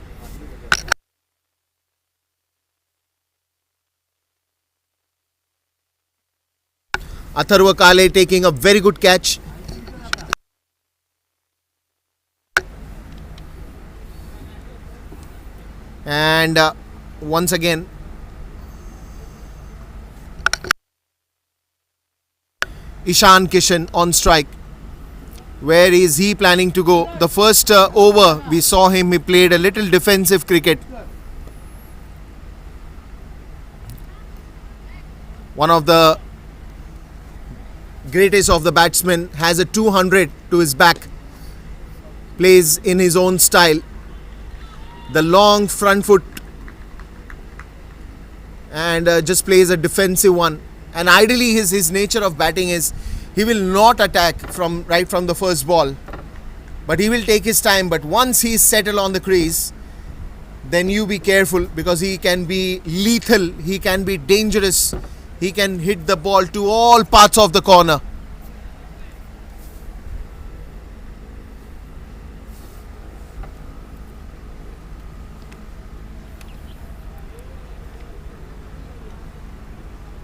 [SPEAKER 1] Atharva Kale taking a very good catch. And once again, Ishan Kishan on strike. Where is he planning to go? The first over we saw him, he played a little defensive cricket. One of the greatest of the batsmen, has a 200 to his back, plays in his own style, the long front foot, and just plays a defensive one. And ideally his nature of batting is he will not attack from right from the first ball, but he will take his time. But once he's settled on the crease, then you be careful, because he can be lethal, he can be dangerous. He can hit the ball to all parts of the corner.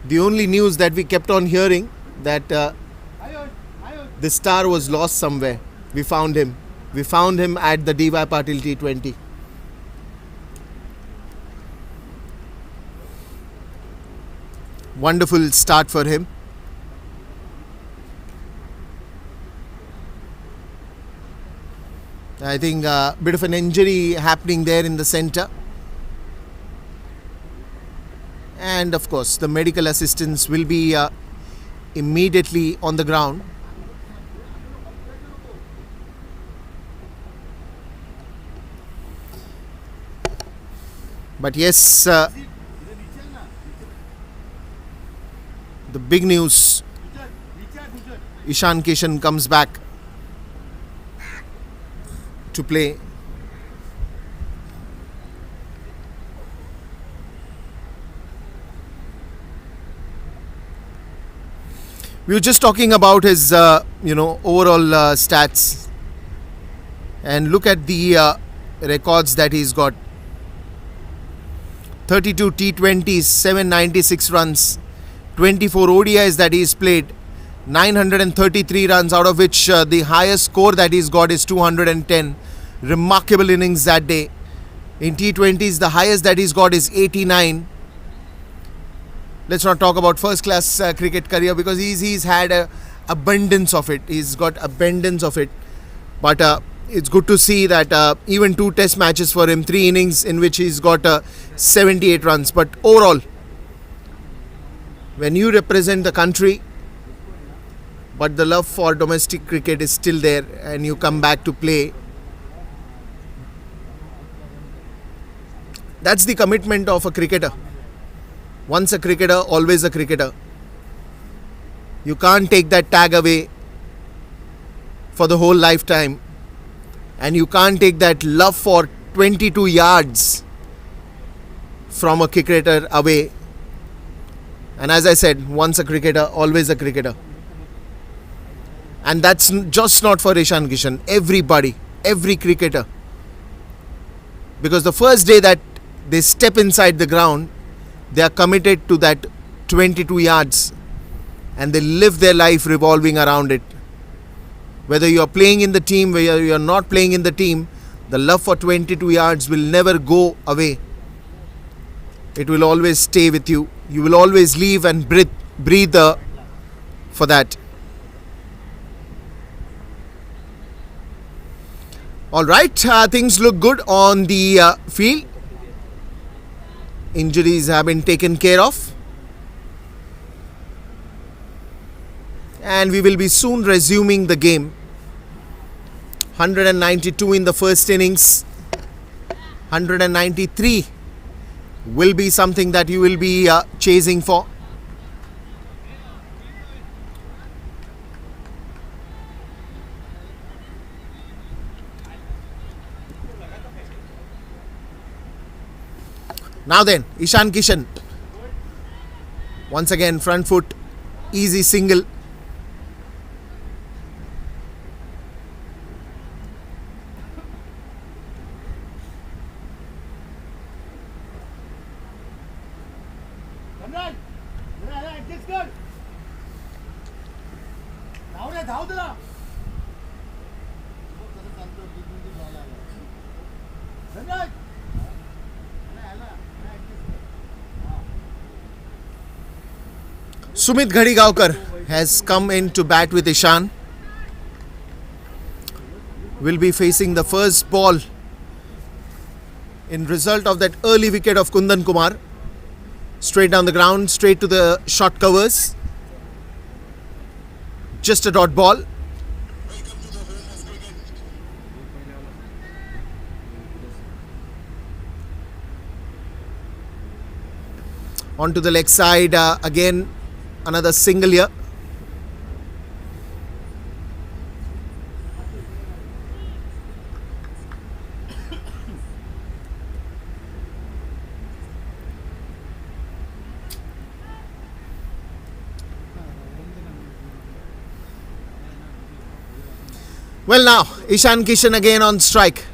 [SPEAKER 1] The only news that we kept on hearing, that the star was lost somewhere. We found him. We found him at the DY Patil T20. Wonderful start for him. I think a bit of an injury happening there in the center. And of course, the medical assistants will be immediately on the ground. But yes, the big news, Ishan Kishan comes back to play. We were just talking about his overall stats, and look at the records that he's got. 32 T20s, 796 runs, 24 ODIs that he's played, 933 runs, out of which the highest score that he's got is 210. Remarkable innings that day. In T20s, the highest that he's got is 89. Let's not talk about first class cricket career, because he's had a abundance of it. He's got abundance of it. But it's good to see that even 2 test matches for him, 3 innings in which he's got 78 runs. But overall, when you represent the country, but the love for domestic cricket is still there, and you come back to play, that's the commitment of a cricketer. Once a cricketer, always a cricketer. You can't take that tag away for the whole lifetime, and you can't take that love for 22 yards from a cricketer away. And as I said, once a cricketer, always a cricketer. And that's just not for Ishan Kishan. Everybody, every cricketer because the first day that they step inside the ground, they are committed to that 22 yards and they live their life revolving around it. Whether you are playing in the team, whether you are not playing in the team, the love for 22 yards will never go away. It will always stay with you. You will always live and breathe for that. Alright, things look good on the field. Injuries have been taken care of. And we will be soon resuming the game. 192 in the first innings. 193 will be something that you will be chasing for. Now then, Ishan Kishan. Once again, front foot, easy single. Sumit Ghadigaonkar has come in to bat with Ishan. Will be facing the first ball in result of that early wicket of Kundan Kumar. Straight down the ground, straight to the short covers. Just a dot ball. Onto the leg side, again another single here. Well, now Ishan Kishan again on strike.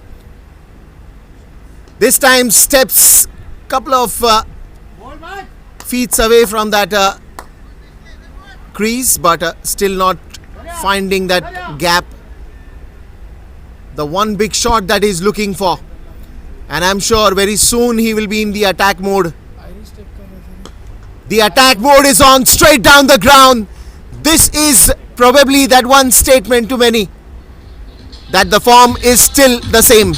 [SPEAKER 1] This time steps couple of feet away from that crease, but still not finding that gap. The one big shot that he's looking for, and I'm sure very soon he will be in the attack mode. The attack mode is on, straight down the ground. This is probably that one statement to many that the form is still the same.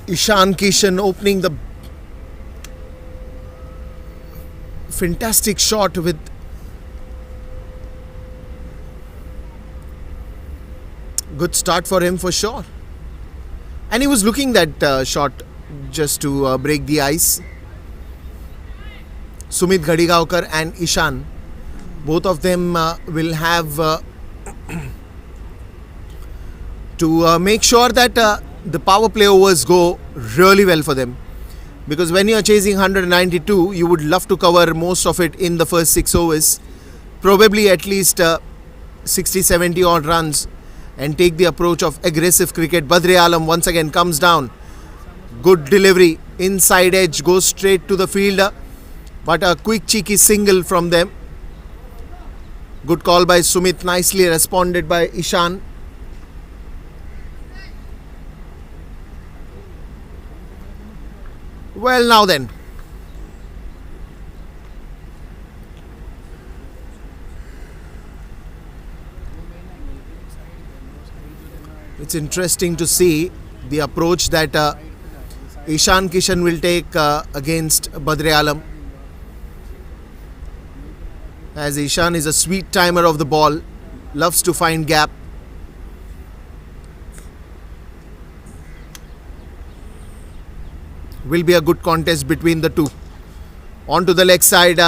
[SPEAKER 1] Ishan Kishan opening the fantastic shot with good start for him for sure. And he was looking that shot just to break the ice. Sumit Ghadigaonkar and Ishan, both of them will have to make sure that the power play overs go really well for them, because when you are chasing 192, you would love to cover most of it in the first 6 overs, probably at least 60-70 odd runs, and take the approach of aggressive cricket. Badre Alam once again comes down, good delivery, inside edge, goes straight to the fielder, but a quick cheeky single from them. Good call by Sumit, nicely responded by Ishan. Well, now then, it's interesting to see the approach that Ishan Kishan will take against Badre Alam, as Ishan is a sweet timer of the ball, loves to find gap. Will be a good contest between the two. On to the leg side,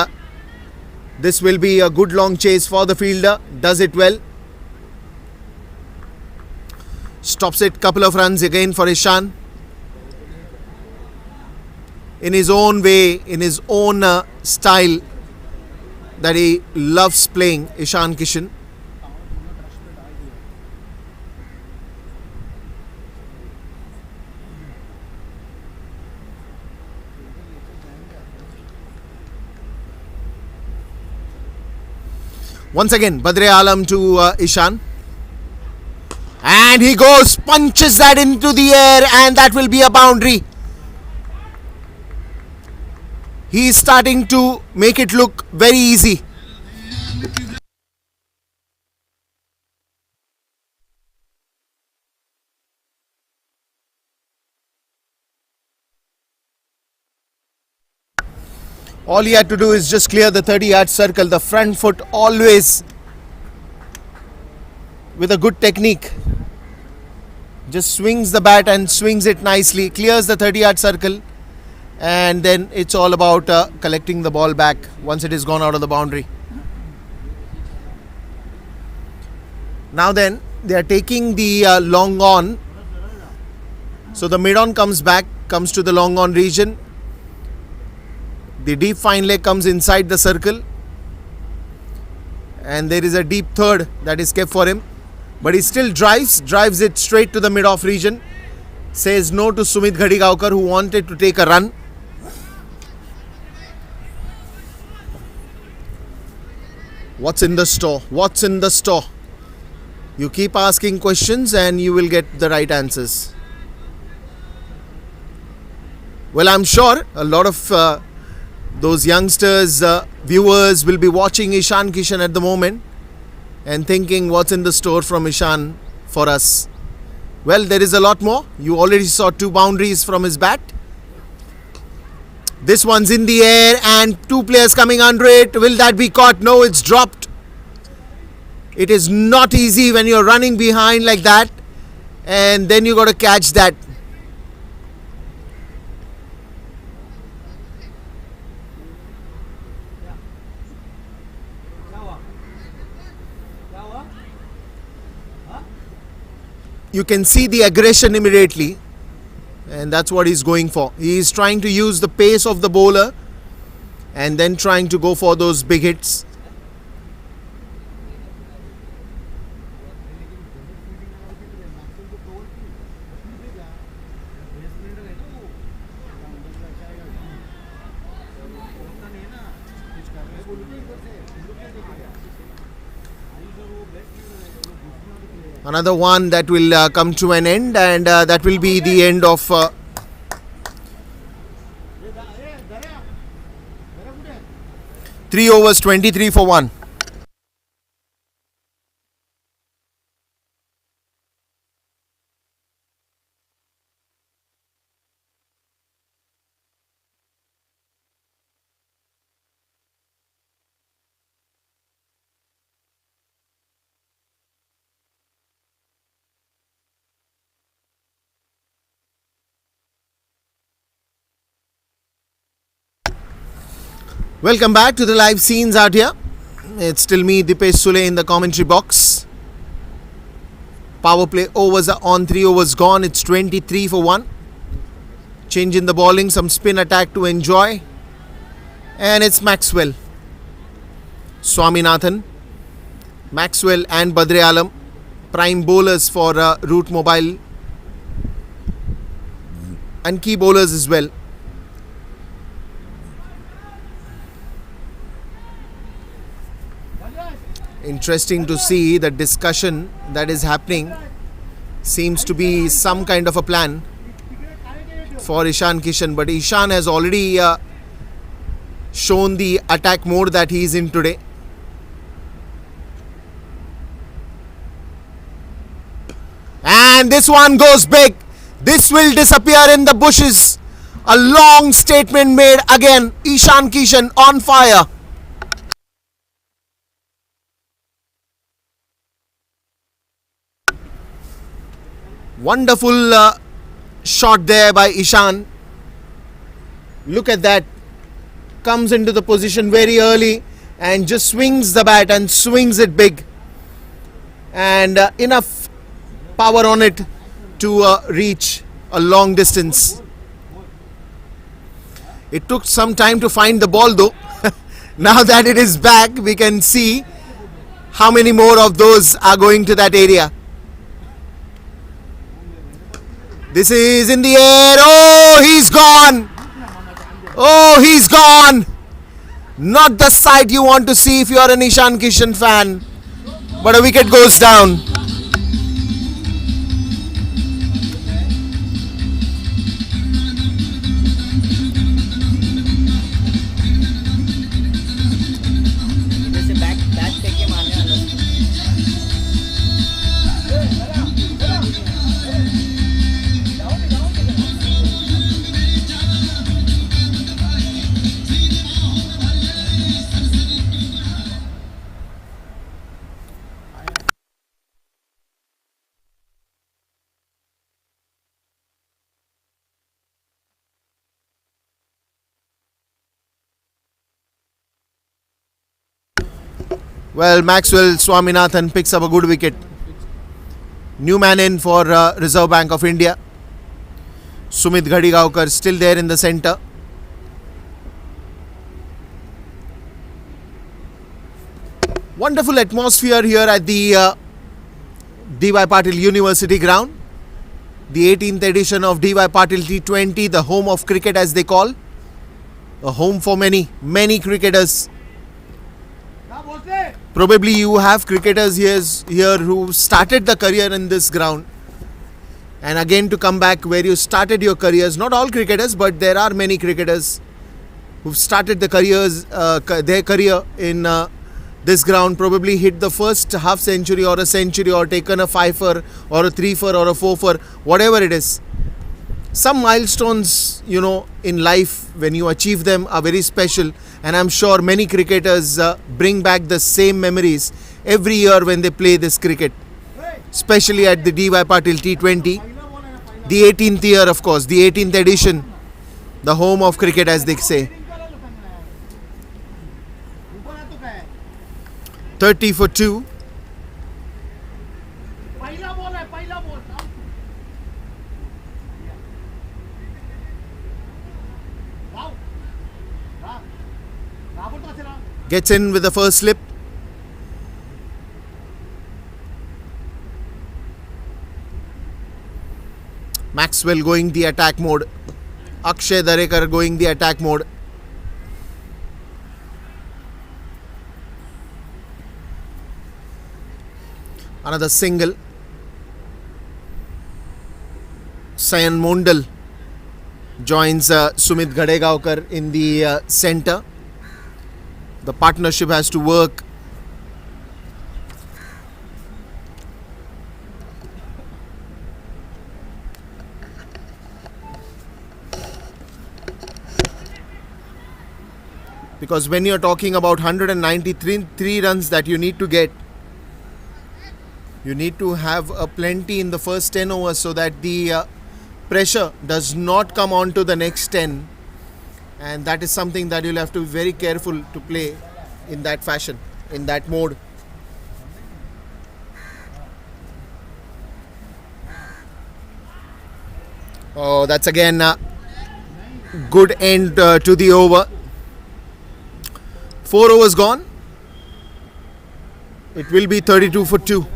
[SPEAKER 1] this will be a good long chase for the fielder, does it well. Stops it, couple of runs again for Ishan. in his own way, in his own style that he loves playing, Ishan Kishan. Once again, Badre Alam to Ishan. And he goes, punches that into the air, and that will be a boundary. He is starting to make it look very easy. All he had to do is just clear the 30-yard circle. The front foot always with a good technique. Just swings the bat and swings it nicely. Clears the 30-yard circle. And then it's all about collecting the ball back once it is gone out of the boundary. Now then, they are taking the long on. So the mid on comes back, comes to the long on region. The deep fine leg comes inside the circle. And there is a deep third that is kept for him. But he still drives it straight to the mid off region. Says no to Sumit Ghadigaonkar, who wanted to take a run. What's in the store? What's in the store? You keep asking questions and you will get the right answers. Well, I'm sure a lot of those youngsters, viewers will be watching Ishan Kishan at the moment and thinking what's in the store from Ishan for us. Well, there is a lot more. You already saw 2 boundaries from his bat. This one's in the air and 2 players coming under it. Will that be caught? No, it's dropped. It is not easy when you're running behind like that, and then you got to catch that. You can see the aggression immediately, and that's what he's going for. He is trying to use the pace of the bowler and then trying to go for those big hits. Another one that will come to an end, and that will be the end of 3 overs, 23 for 1. Welcome back to the live scenes out here. It's still me, Dipesh Sule, in the commentary box. Power play overs are on, 3 overs gone. It's 23 for 1. Change in the bowling, some spin attack to enjoy. And it's Maxwell, Swaminathan, Maxwell and Badre Alam, prime bowlers for Root Mobile, and key bowlers as well. Interesting to see the discussion that is happening. Seems to be some kind of a plan for Ishan Kishan, but Ishan has already shown the attack mode that he is in today. And this one goes big. This will disappear in the bushes. A long statement made again. Ishan Kishan on fire. Wonderful shot there by Ishan. Look at that. Comes into the position very early and just swings the bat and swings it big. And enough power on it to reach a long distance. It took some time to find the ball though. Now that it is back, we can see how many more of those are going to that area. This is in the air. Oh, he's gone. Oh, he's gone. Not the sight you want to see if you are an Ishan Kishan fan. But a wicket goes down. Well, Maxwell Swaminathan picks up a good wicket. New man in for Reserve Bank of India. Sumit Ghadigaonkar still there in the centre. Wonderful atmosphere here at the D.Y. Patil University ground. The 18th edition of D.Y. Patil T20, the home of cricket as they call. A home for many cricketers. Probably you have cricketers here who started the career in this ground, and again to come back where you started your careers. Not all cricketers, but there are many cricketers who've started their career in this ground. Probably hit the first half century or a century, or taken a 5-fer or a 3-fer or a 4-fer, whatever it is. Some milestones, in life, when you achieve them, are very special, and I'm sure many cricketers bring back the same memories every year when they play this cricket, especially at the D.Y. Patil T20, the 18th year, of course, the 18th edition, the home of cricket as they say. 30 for 2. Gets in with the first slip. Maxwell going the attack mode. Akshay Darekar going the attack mode. Another single. Sayan Mondal joins Sumit Ghadigaonkar in the centre. The partnership has to work. Because when you're talking about 193 runs that you need to get, you need to have a plenty in the first 10 overs so that the pressure does not come on to the next 10. And that is something that you'll have to be very careful to play in that fashion, in that mode. Oh, that's again a good end to the over. 4 overs gone. It will be 32 for 2.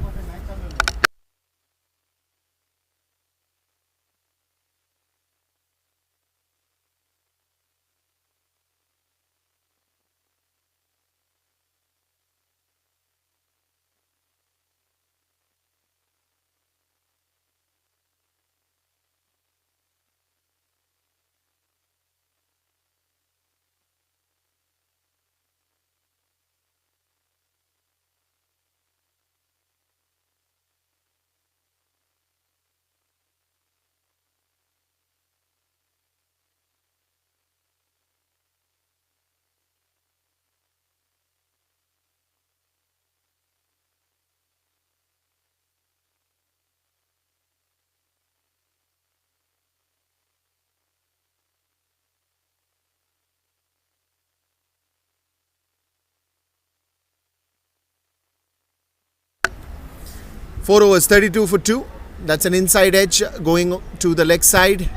[SPEAKER 1] Four overs, 32 for 2. That's an inside edge going to the leg side.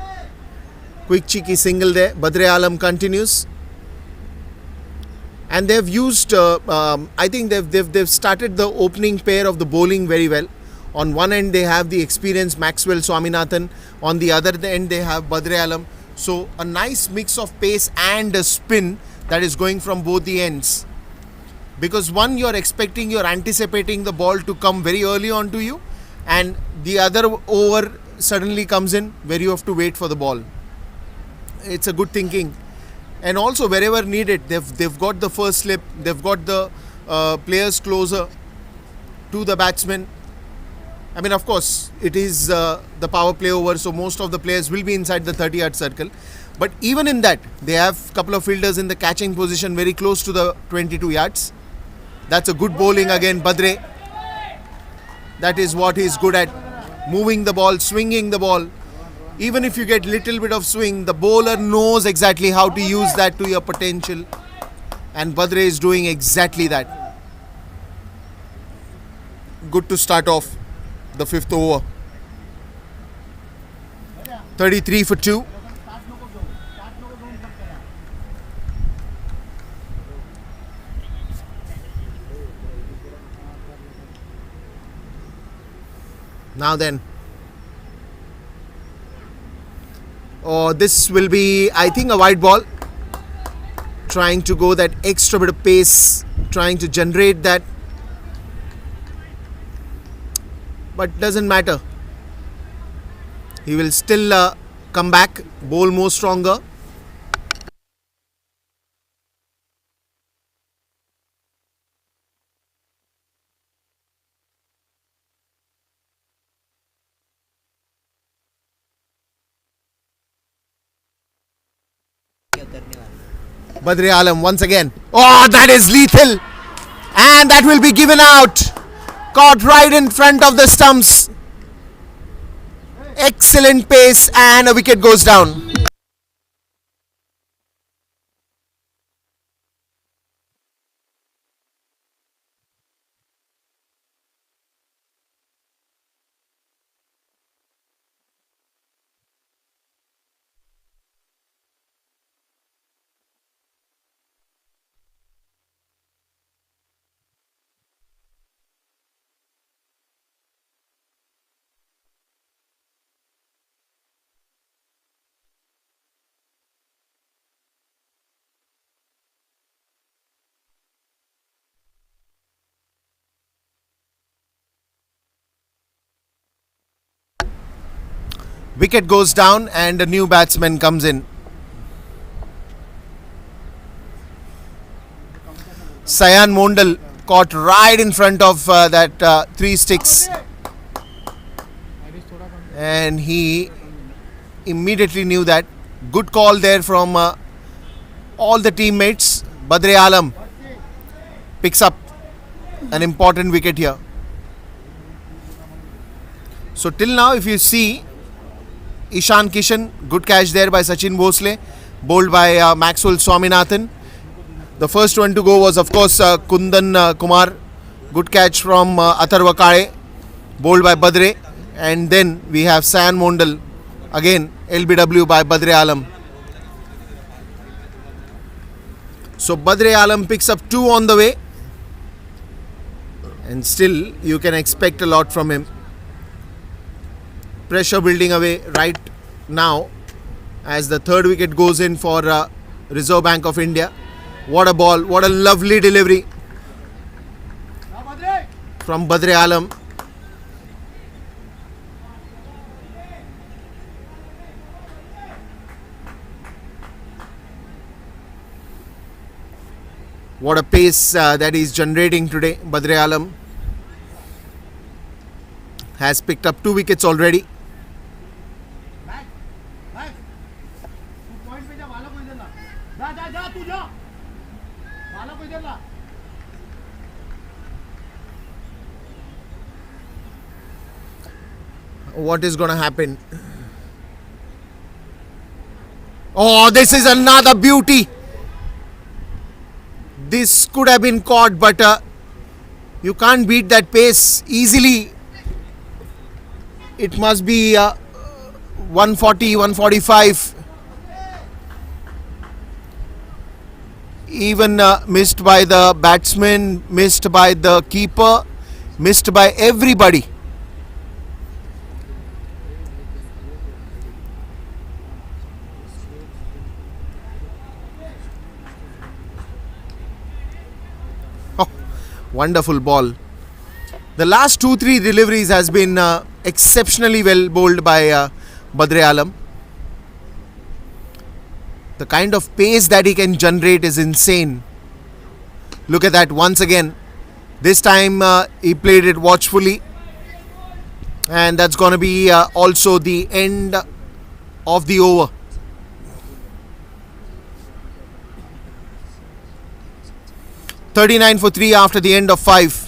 [SPEAKER 1] Quick cheeky single there. Badre Alam continues. And they've used, I think they've started the opening pair of the bowling very well. On one end they have the experienced Maxwell Swaminathan. On the other end they have Badre Alam. So a nice mix of pace and a spin that is going from both the ends. Because one, you're anticipating the ball to come very early onto you, and the other over suddenly comes in where you have to wait for the ball. It's a good thinking. And also wherever needed, they've got the first slip, they've got the players closer to the batsman. I mean, of course, it is the power play over, so most of the players will be inside the 30-yard circle. But even in that, they have a couple of fielders in the catching position very close to the 22 yards. That's a good bowling again, Badre. That is what he's good at. Moving the ball, swinging the ball. Even if you get little bit of swing, the bowler knows exactly how to use that to your potential. And Badre is doing exactly that. Good to start off the 5th over. 33 for 2. Now then. Oh, this will be, I think, a wide ball. Trying to go that extra bit of pace. Trying to generate that. But doesn't matter. He will still come back, bowl more stronger. Badre Alam once again. Oh, that is lethal. And that will be given out. Caught right in front of the stumps. Excellent pace and a wicket goes down. Wicket goes down and a new batsman comes in. Sayan Mondal caught right in front of that 3 sticks. And he immediately knew that. Good call there from all the teammates. Badre Alam picks up an important wicket here. So till now, if you see, Ishan Kishan, good catch there by Sachin Bhosle, bowled by Maxwell Swaminathan. The first one to go was, of course, Kundan Kumar. Good catch from Atharva Kale, bowled by Badre. And then we have Sayan Mondal, again LBW by Badre Alam. So Badre Alam picks up 2 on the way. And still you can expect a lot from him. Pressure building away right now as the 3rd wicket goes in for Reserve Bank of India. What a ball, what a lovely delivery from Badre Alam. What a pace that is generating today. Badre Alam has picked up 2 wickets already. What is going to happen? Oh, this is another beauty. This could have been caught, but you can't beat that pace easily. It must be 140, 145. even missed by the batsman, missed by the keeper, missed by everybody. Oh, wonderful ball. The last 2-3 deliveries has been exceptionally well bowled by Badr Alam. The kind of pace that he can generate is insane. Look at that once again. This time he played it watchfully, and that's going to be also the end of the over. "39 for 3 after the end of 5.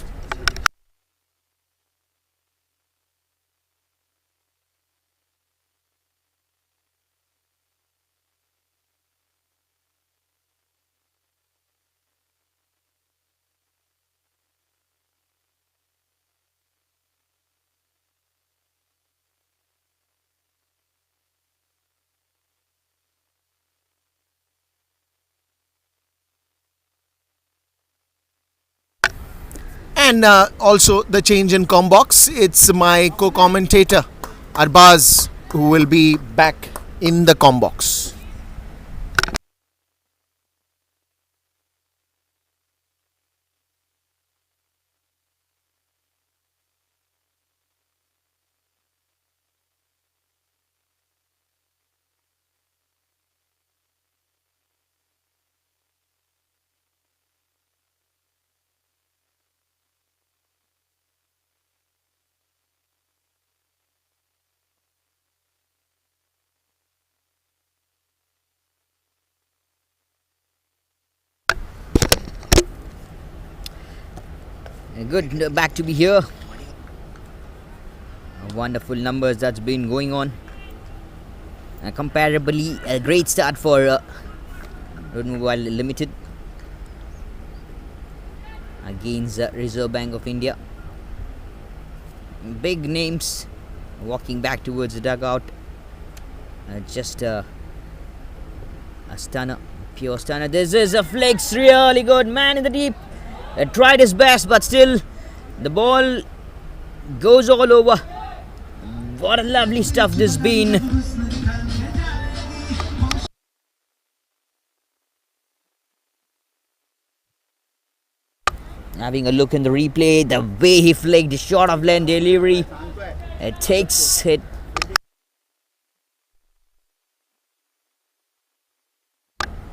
[SPEAKER 1] And also the change in combox. It's my co-commentator Arbaz who will be back in the combox.
[SPEAKER 7] Good, back to be here. Wonderful numbers that's been going on. Comparably, a great start for Road Mobile Limited against Reserve Bank of India. Big names walking back towards the dugout. Just a stunner, pure stunner. This is a flex, really good. Man in the deep. Tried his best, but still the ball goes all over. What a lovely stuff this been. Having a look in the replay, the way he flicked the short of length delivery, it takes it.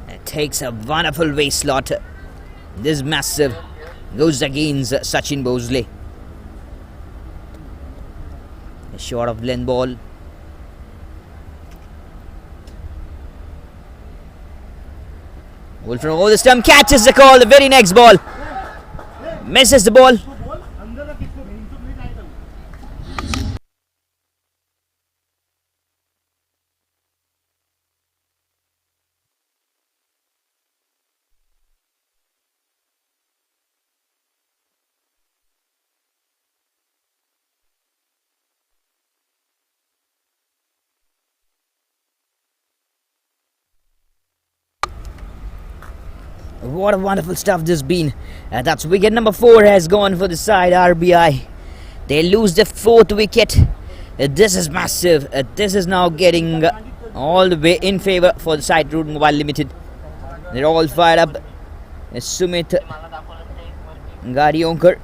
[SPEAKER 7] It takes a wonderful waist slot. This massive goes against Sachin Bosley. A short of length ball. Wolf from over the stump catches the call. The very next ball misses the ball. What a wonderful stuff this been. That's wicket number 4 has gone for the side RBI. They lose the 4th wicket. This is massive. This is now getting all the way in favour for the side Road Mobile Limited. They're all fired up. Sumit Gadionkar.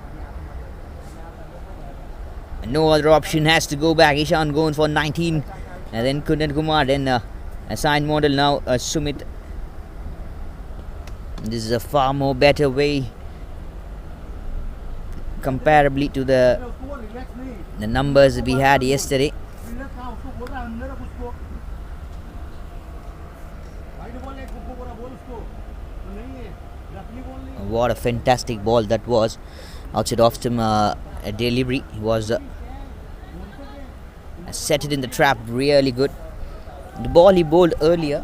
[SPEAKER 7] No other option, has to go back. Ishan going for 19. And then Kundan Kumar. Then a sign model now. Sumit. This is a far more better way comparably to the numbers we had yesterday. What a fantastic ball that was. Outside off him, a delivery. He was set it in the trap really good. The ball he bowled earlier.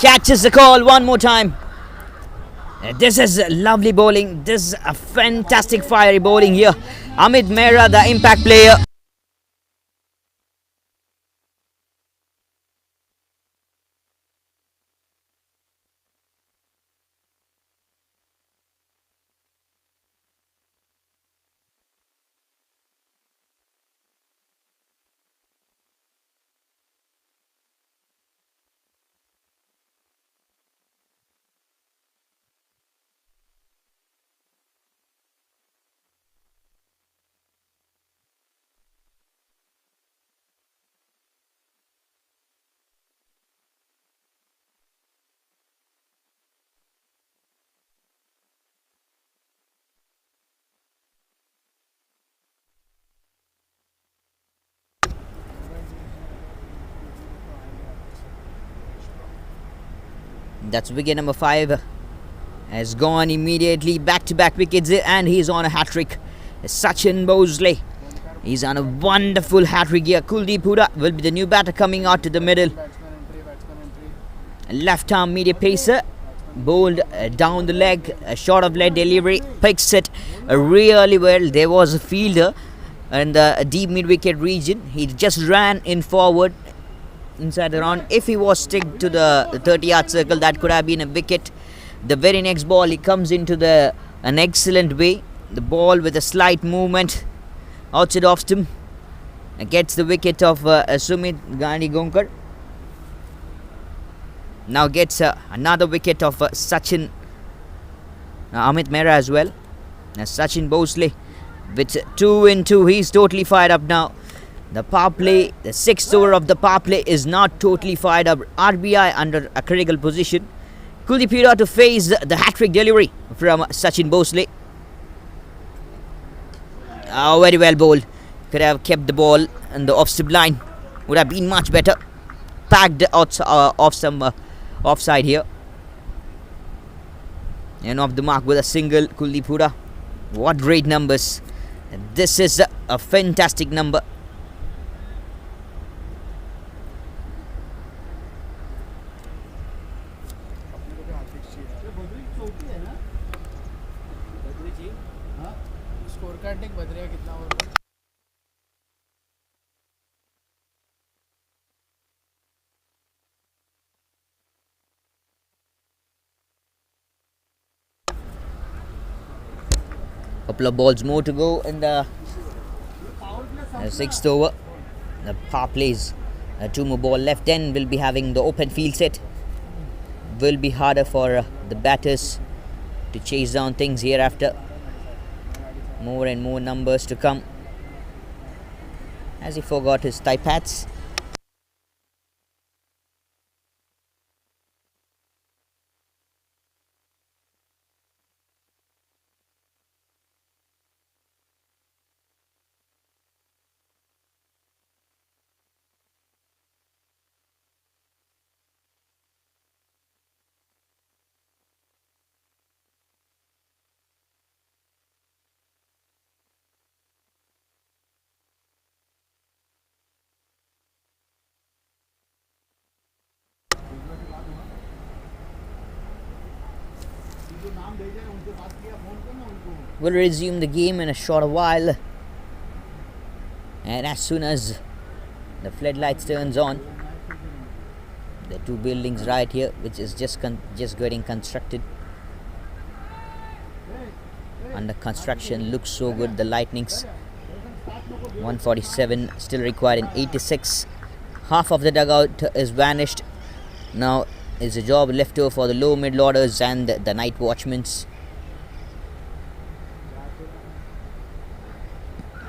[SPEAKER 7] catches the call one more time. This is lovely bowling. This is a fantastic fiery bowling here. Amit Mehra, the impact player. That's wicket number 5. Has gone immediately, back-to-back wickets, and he's on a hat-trick. Sachin Bosley, he's on a wonderful hat-trick here. Kuldeep Hooda will be the new batter coming out to the middle. Left-arm medium pacer, bowled down the leg, a short of leg delivery, picks it really well. There was a fielder in the deep mid-wicket region. He just ran in forward inside the round. If he was stick to the 30-yard circle, that could have been a wicket. The very next ball, he comes into an excellent way. The ball with a slight movement outside off stump gets the wicket of Sumit Gandhi Gonkar. Now gets another wicket of Sachin Amit Mehra as well. Sachin Bosley with 2 in 2. He's totally fired up now. The power play, the 6th over of the power play is not totally fired up. RBI under a critical position. Kuldeep Hooda to face the hat-trick delivery from Sachin Bosley. Oh, very well bowled. Could have kept the ball in the off-stump line. Would have been much better. Packed out off some offside here. And off the mark with a single, Kuldeep Hooda. What great numbers. This is a fantastic number. Couple of balls more to go in the 6th over. The power plays 2 more ball left, then will be having the open field set. Will be harder for the batters to chase down things hereafter. More and more numbers to come. As he forgot his thigh pads. We'll resume the game in a short while, and as soon as the floodlights turns on, the 2 buildings right here, which is just getting constructed, under construction, looks so good. The lightnings, 147 still required in 86. Half of the dugout is vanished. Now is a job left over for the low middle orders and the night watchmen.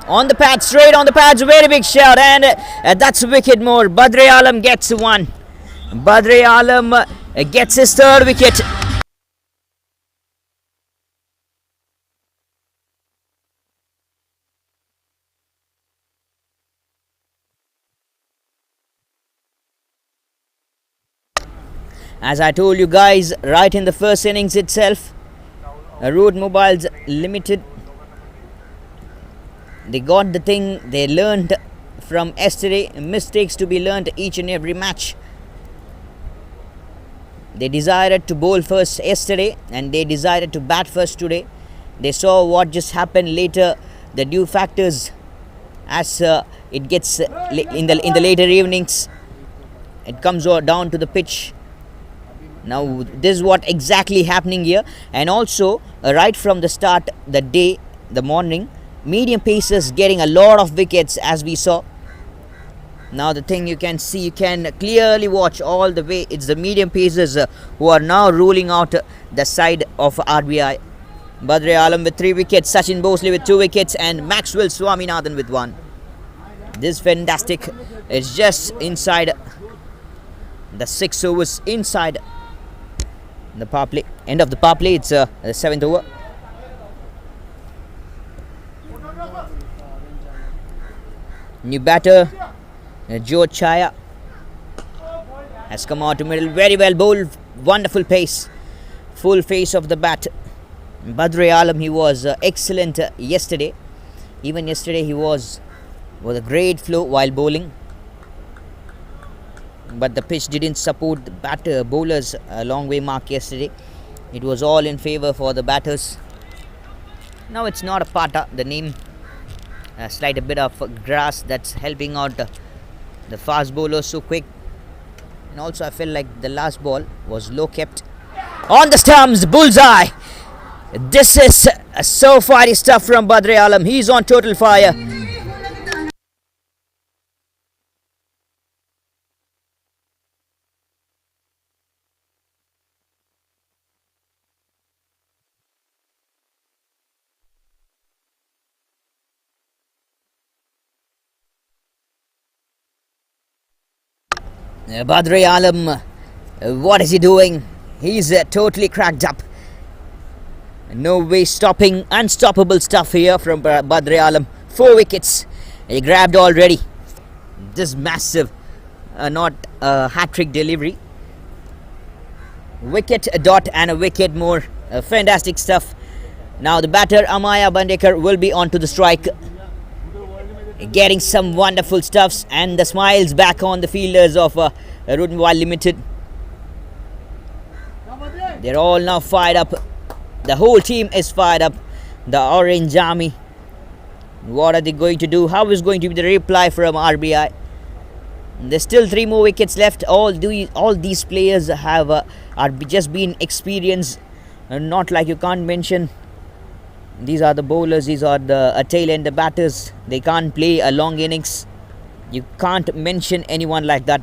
[SPEAKER 7] On the pads, straight on the pads, very big shot, and that's a wicket more. Badre Alam gets 1. Badre Alam gets his 3rd wicket. As I told you guys, right in the first innings itself, Road Mobiles Limited, they got the thing they learned from yesterday. Mistakes to be learned each and every match. They decided to bowl first yesterday and they decided to bat first today. They saw what just happened later, the new factors as it gets in the later evenings. It comes down to the pitch. Now this is what exactly happening here, and also right from the start, the morning, medium pacers getting a lot of wickets as we saw. Now the thing you can see, you can clearly watch all the way, it's the medium pacers who are now ruling out the side of RBI. Badre Alam with 3 wickets, Sachin Bosley with 2 wickets and Maxwell Swaminathan with 1. This is fantastic. It's just inside the 6 overs, inside the power play. End of the power play, it's the 7th over. New batter, Joe Chaya has come out to middle, very well bowled, wonderful pace, full face of the bat. Badre Alam, he was excellent yesterday. Even yesterday he was with a great flow while bowling. But the pitch didn't support the bowlers a long way mark yesterday. It was all in favour for the batters. Now it's not a pata, the name, slight a bit of grass that's helping out the fast bowlers so quick. And also I feel like the last ball was low kept. On the stumps, bullseye. This is so fiery stuff from Badre Alam. He's on total fire. Badre Alam, what is he doing? He's totally cracked up. No way stopping, unstoppable stuff here from Badre Alam. 4 wickets, he grabbed already. This massive, not hat-trick delivery. Wicket, a dot and a wicket more. Fantastic stuff. Now the batter Amaya Bandekar will be on to the strike. Getting some wonderful stuffs and the smiles back on the fielders of Root Mobile Limited. They're all now fired up. The whole team is fired up. The Orange Army. What are they going to do? How is going to be the reply from RBI? There's still 3 more wickets left. All these players have are just been experienced. Not like you can't mention. These are the bowlers. These are the tail end, the batters. They can't play a long innings. You can't mention anyone like that.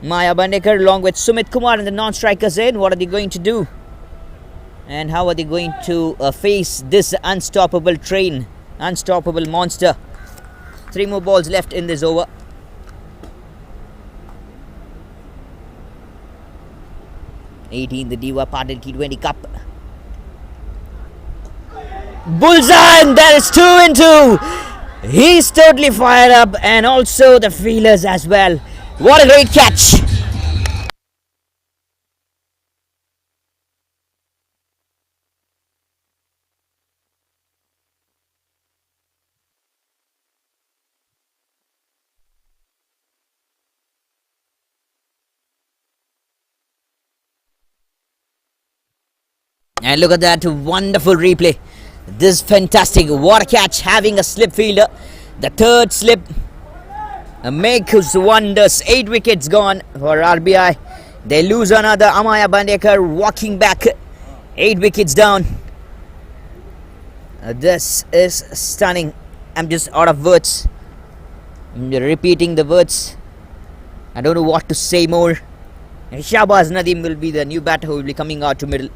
[SPEAKER 7] Maya Bandekar along with Sumit Kumar and the non-strikers in. What are they going to do? And how are they going to face this unstoppable train, unstoppable monster? 3 more balls left in this over. '18, the Diva Patil T20 Cup. Bullseye, and that is 2 and 2. He's totally fired up, and also the fielders as well. What a great catch! And look at that wonderful replay. This fantastic, what a catch, having a slip fielder. The third slip makes wonders. 8 wickets gone for RBI. They lose another. Amaya Bandekar walking back. 8 wickets down. This is stunning. I'm just out of words. I'm repeating the words. I don't know what to say more. Shahbaz Nadeem will be the new batter who will be coming out to middle.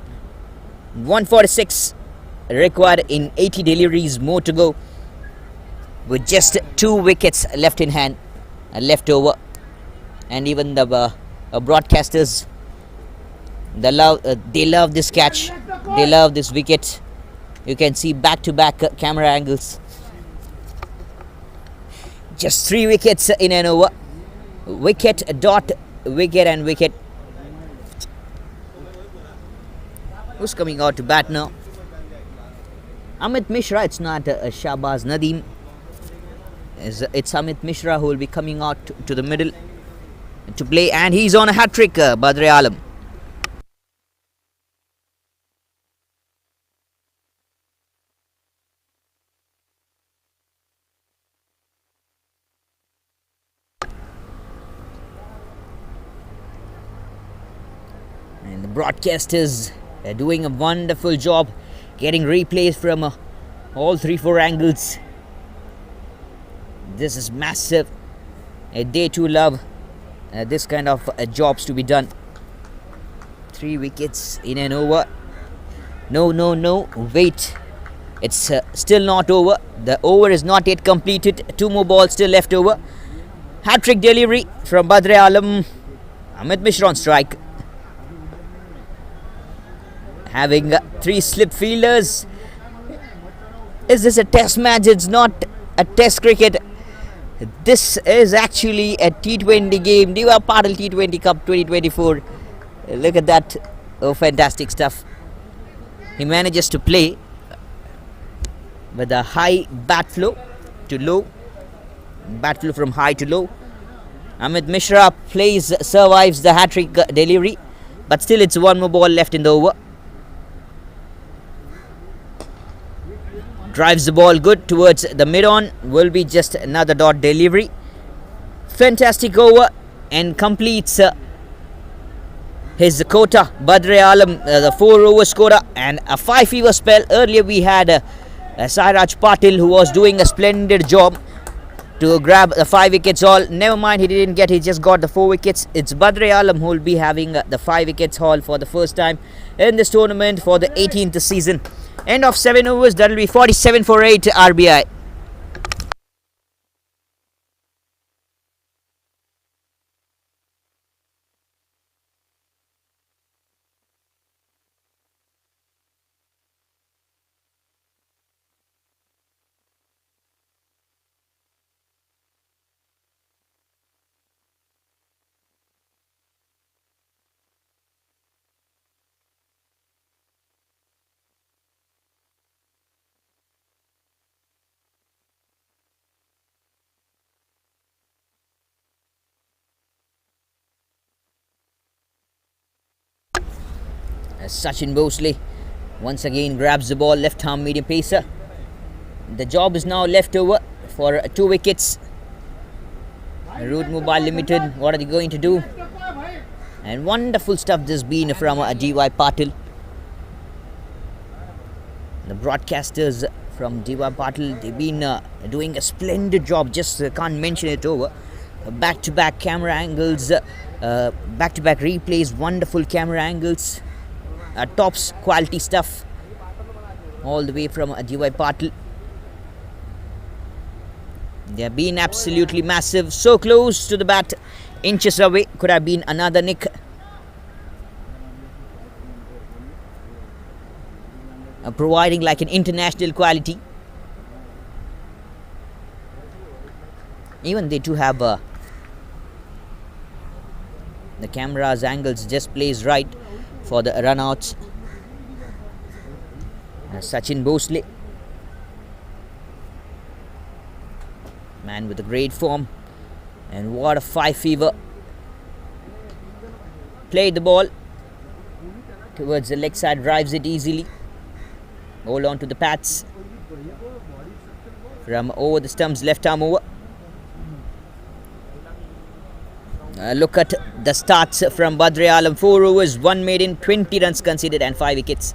[SPEAKER 7] 146 required in 80 deliveries, more to go, with just 2 wickets left in hand, left over. And even the broadcasters, they love this catch, they love this wicket. You can see back-to-back camera angles. Just 3 wickets in an over. Wicket, dot, wicket and wicket. Who's coming out to bat now? Amit Mishra. It's not Shahbaz Nadeem. It's Amit Mishra who will be coming out to the middle to play, and he's on a hat-trick, Badre Alam. And the broadcasters are doing a wonderful job getting replays from all 3-4 angles. This is massive. They too love this kind of jobs to be done. 3 wickets in an over. No, wait. It's still not over. The over is not yet completed. 2 more balls still left over. Hat-trick delivery from Badr Alam. Amit Mishra on strike. Having 3 slip fielders. Is this a test match? It's not a test cricket. This is actually a T20 game. Diva Patil T20 Cup 2024. Look at that. Oh, fantastic stuff. He manages to play with a high bat flow to low. Bat flow from high to low. Amit Mishra survives the hat-trick delivery. But still it's 1 more ball left in the over. Drives the ball good towards the mid-on. Will be just another dot delivery. Fantastic over and completes his quota. Badr Alam, the 4-over scorer, and a 5-fever spell. Earlier we had Sairaj Patil, who was doing a splendid job to grab the 5 wickets all. Never mind, he didn't get, he just got the 4 wickets. It's Badr Alam who will be having the 5 wickets haul for the first time in this tournament for the 18th season. End of 7 overs, that will be 47 for 8 RBI. Sachin Bhosley once again grabs the ball, left arm medium pacer. The job is now left over for 2 wickets. Root Mobile Limited, what are they going to do? And wonderful stuff this been from DY Patil. The broadcasters from DY Patil, they've been doing a splendid job, just can't mention it over. Back-to-back camera angles, back-to-back replays, wonderful camera angles. Tops quality stuff all the way from DY Patil. They have been absolutely massive, so close to the bat, inches away, could have been another nick. Providing like an international quality. Even they too have the camera's angles just plays right for the runouts. Sachin Bhosley, man with a great form, and what a 5-fever. Played the ball towards the leg side, drives it easily. Hold on to the pads from over the stumps, left arm over. Look at the starts from Badr Alam. 4 overs, 1 maiden, 20 runs conceded and 5 wickets.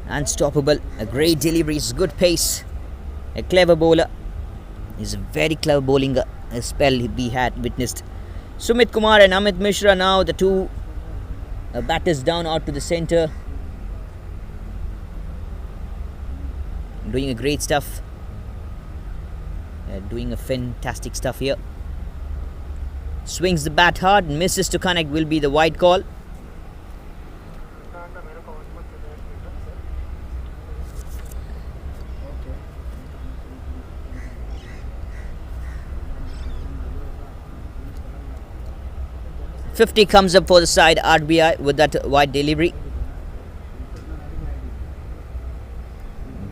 [SPEAKER 7] Unstoppable. A great delivery, good pace. A clever bowler. He's a very clever bowling spell we had witnessed. Sumit Kumar and Amit Mishra now, the 2 batters down out to the centre. Doing a great stuff. Doing a fantastic stuff here. Swings the bat hard, misses to connect, will be the wide call. .50 comes up for the side RBI with that wide delivery.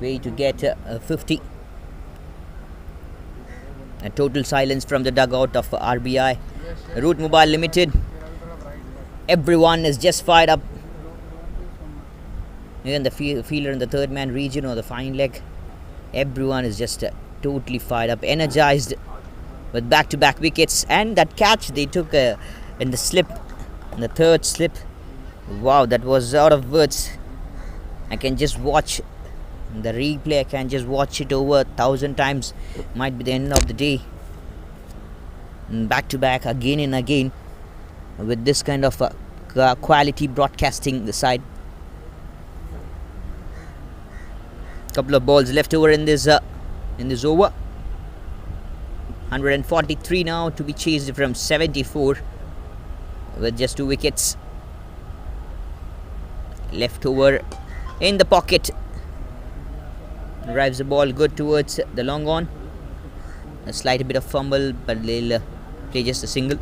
[SPEAKER 7] Way to get 50. A total silence from the dugout of RBI. Root Mobile Limited. Everyone is just fired up. Even the fielder in the third man region or the fine leg. Everyone is just totally fired up, energized with back-to-back wickets. And that catch they took in the slip The third slip. Wow, that was out of words. I can just watch the replay. I can just watch it over 1,000 times. Might be the end of the day. Back to back, again and again, with this kind of quality broadcasting the side. Couple of balls left over in this over. 143 now to be chased from 74 with just 2 wickets left over in the pocket. Drives the ball good towards the long on. A slight bit of fumble, but they'll play just a single.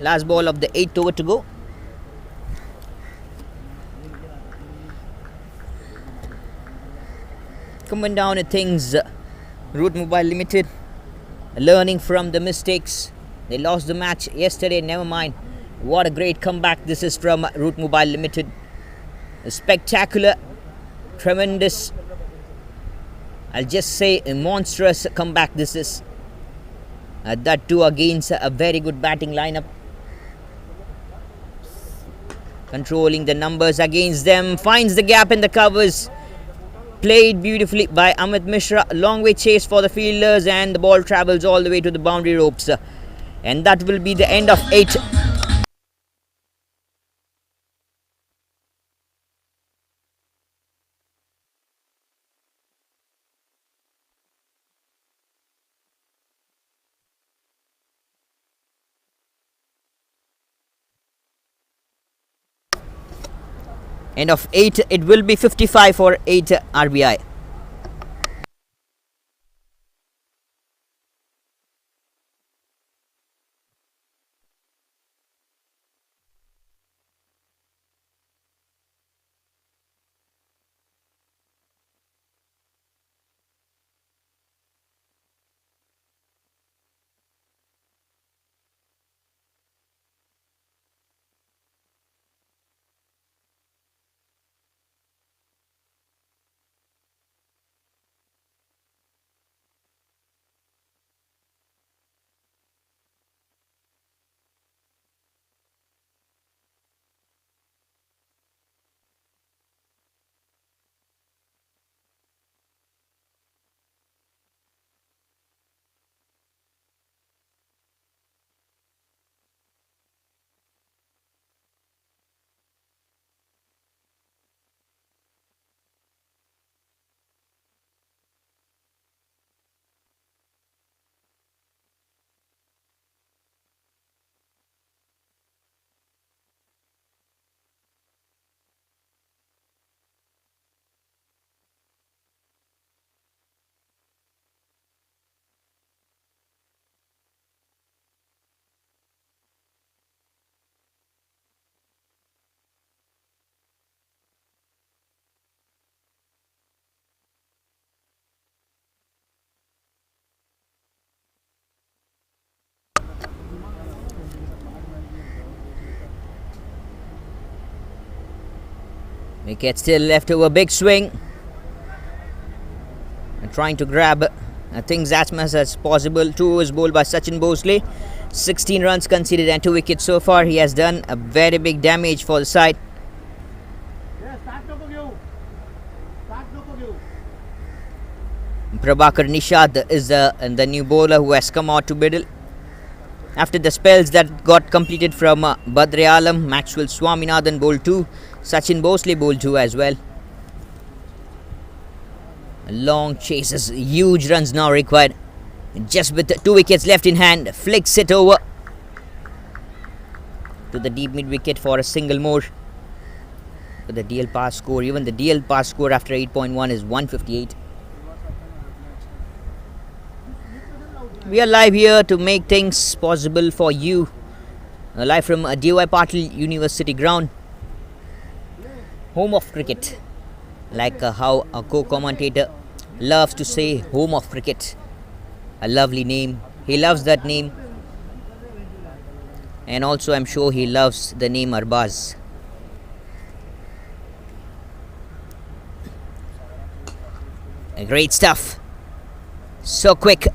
[SPEAKER 7] Last ball of the 8th over to go. Coming down to things, Root Mobile Limited learning from the mistakes. They lost the match yesterday, never mind. What a great comeback this is from Root Mobile Limited. A spectacular, tremendous, I'll just say a monstrous comeback this is. That too against a very good batting lineup. Controlling the numbers against them, finds the gap in the covers. Played beautifully by Amit Mishra. Long way chase for the fielders, and the ball travels all the way to the boundary ropes. And that will be the end of 8. End of 8, it will be 55 for 8 RBI. Wicket still left over, big swing. And trying to grab things as much as possible. 2 overs bowled by Sachin Bosley. 16 runs conceded and 2 wickets so far. He has done a very big damage for the side. Prabhakar Nishad is the new bowler who has come out to middle. After the spells that got completed from Badre Alam, Maxwell Swaminathan bowled 2. Sachin Bosley bowled 2 as well. Long chases, huge runs now required. Just with 2 wickets left in hand, flicks it over to the deep mid wicket for a single more. But the DL pass score, even the DL pass score after 8.1 is 158. We are live here to make things possible for you. Live from DY Patil University ground. Home of cricket. Like how a co-commentator loves to say, home of cricket. A lovely name. He loves that name. And also I'm sure he loves the name Arbaz. Great stuff. So quick.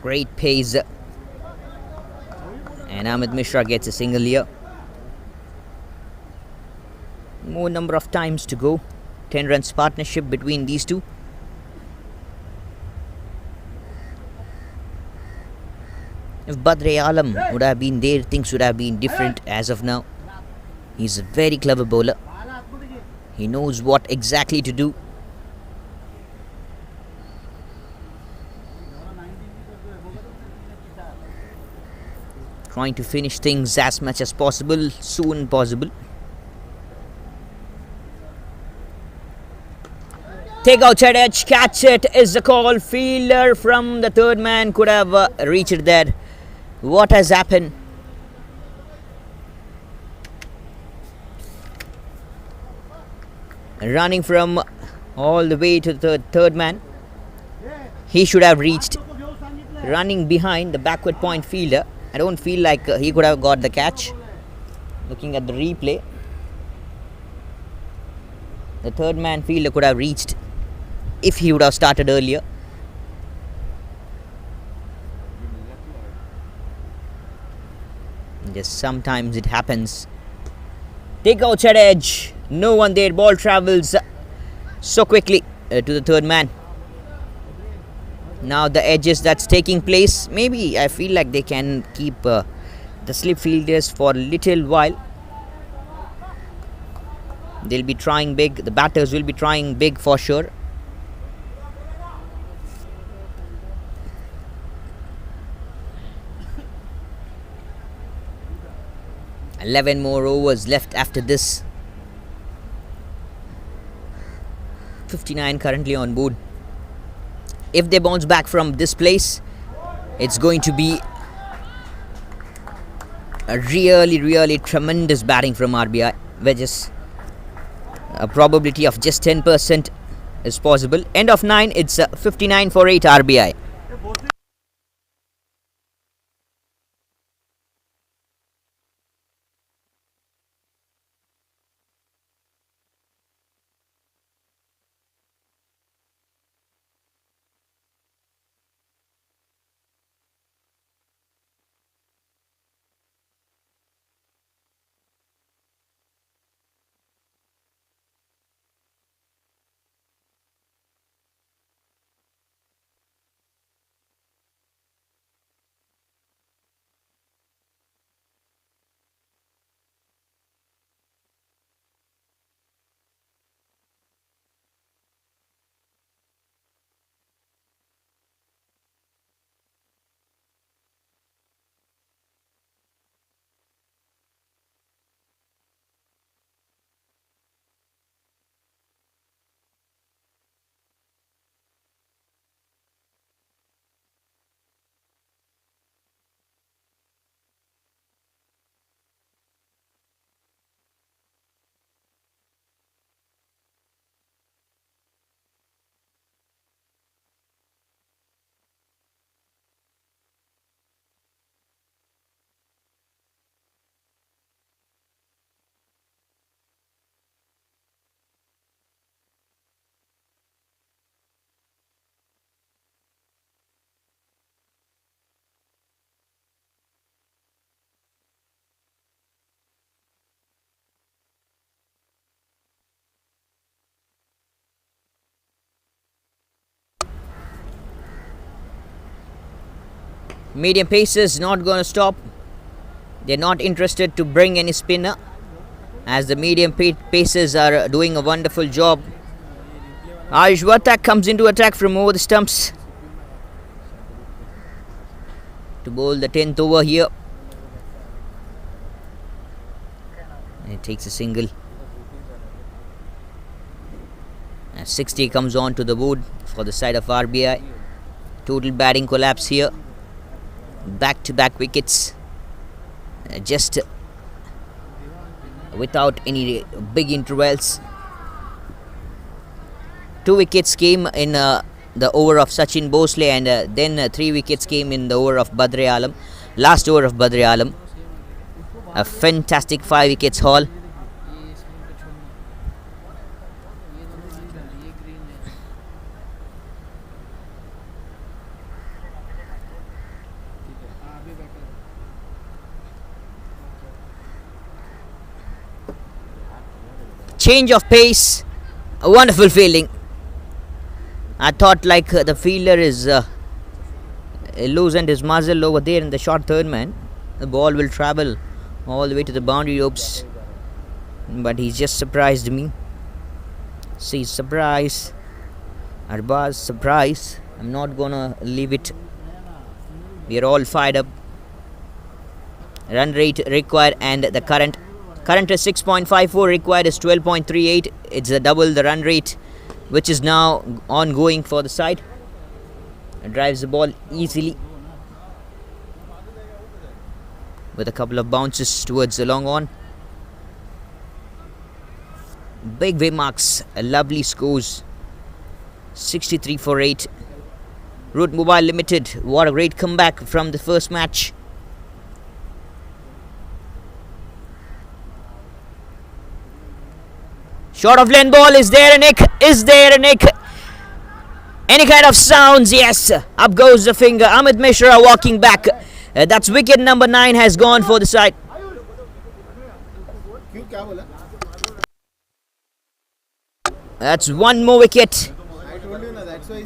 [SPEAKER 7] Great pace. And Amit Mishra gets a single here. More number of times to go. 10 runs partnership between these two. If Badre Alam would have been there, things would have been different as of now. He's a very clever bowler. He knows what exactly to do. Trying to finish things as much as possible, soon possible. Take outside edge, catch it is the call. Fielder from the third man could have reached there. What has happened? Running from all the way to the third man. He should have reached. Running behind the backward point fielder. I don't feel like he could have got the catch. Looking at the replay, the third man fielder could have reached if he would have started earlier. Just sometimes it happens. Take outside edge. No one there. Ball travels so quickly to the third man. Now the edges that's taking place. Maybe I feel like they can keep the slip fielders for a little while. They'll be trying big. The batters will be trying big for sure. $11 more overs left after this. 59 currently on board. If they bounce back from this place, it's going to be a really tremendous batting from RBI. Wedges, a probability of just 10% is possible. End of 9, it's 59 for 8 RBI. Medium pacers not going to stop. They're not interested to bring any spinner, as the medium pacers are doing a wonderful job. Ayush Vartak comes into attack from over the stumps to bowl the 10th over here. And he takes a single. And 60 comes on to the board for the side of RBI. Total batting collapse here. Back-to-back wickets, just without any big intervals. 2 wickets came in the over of Sachin Bhosle, and then 3 wickets came in the over of Badre Alam. Last over of Badre Alam. A fantastic 5 wickets haul. change of pace, a wonderful fielding. I thought like the fielder is loosened his muzzle over there in the short third man. The ball will travel all the way to the boundary ropes, but he just surprised me. See, surprise, Arbaz, surprise. I'm not gonna leave it. We are all fired up. Run rate required and the current is 6.54, required is 12.38. It's a double the run rate, which is now ongoing for the side. It drives the ball easily with a couple of bounces towards the long on. Big wave marks, lovely scores. 63 for 8. Root Mobile Limited, what a great comeback from the first match. Short of lane ball, is there a nick? Is there a nick? Any kind of sounds? Yes. Up goes the finger. Amit Mishra walking back. That's wicket number 9 has gone for the side. That's one more wicket.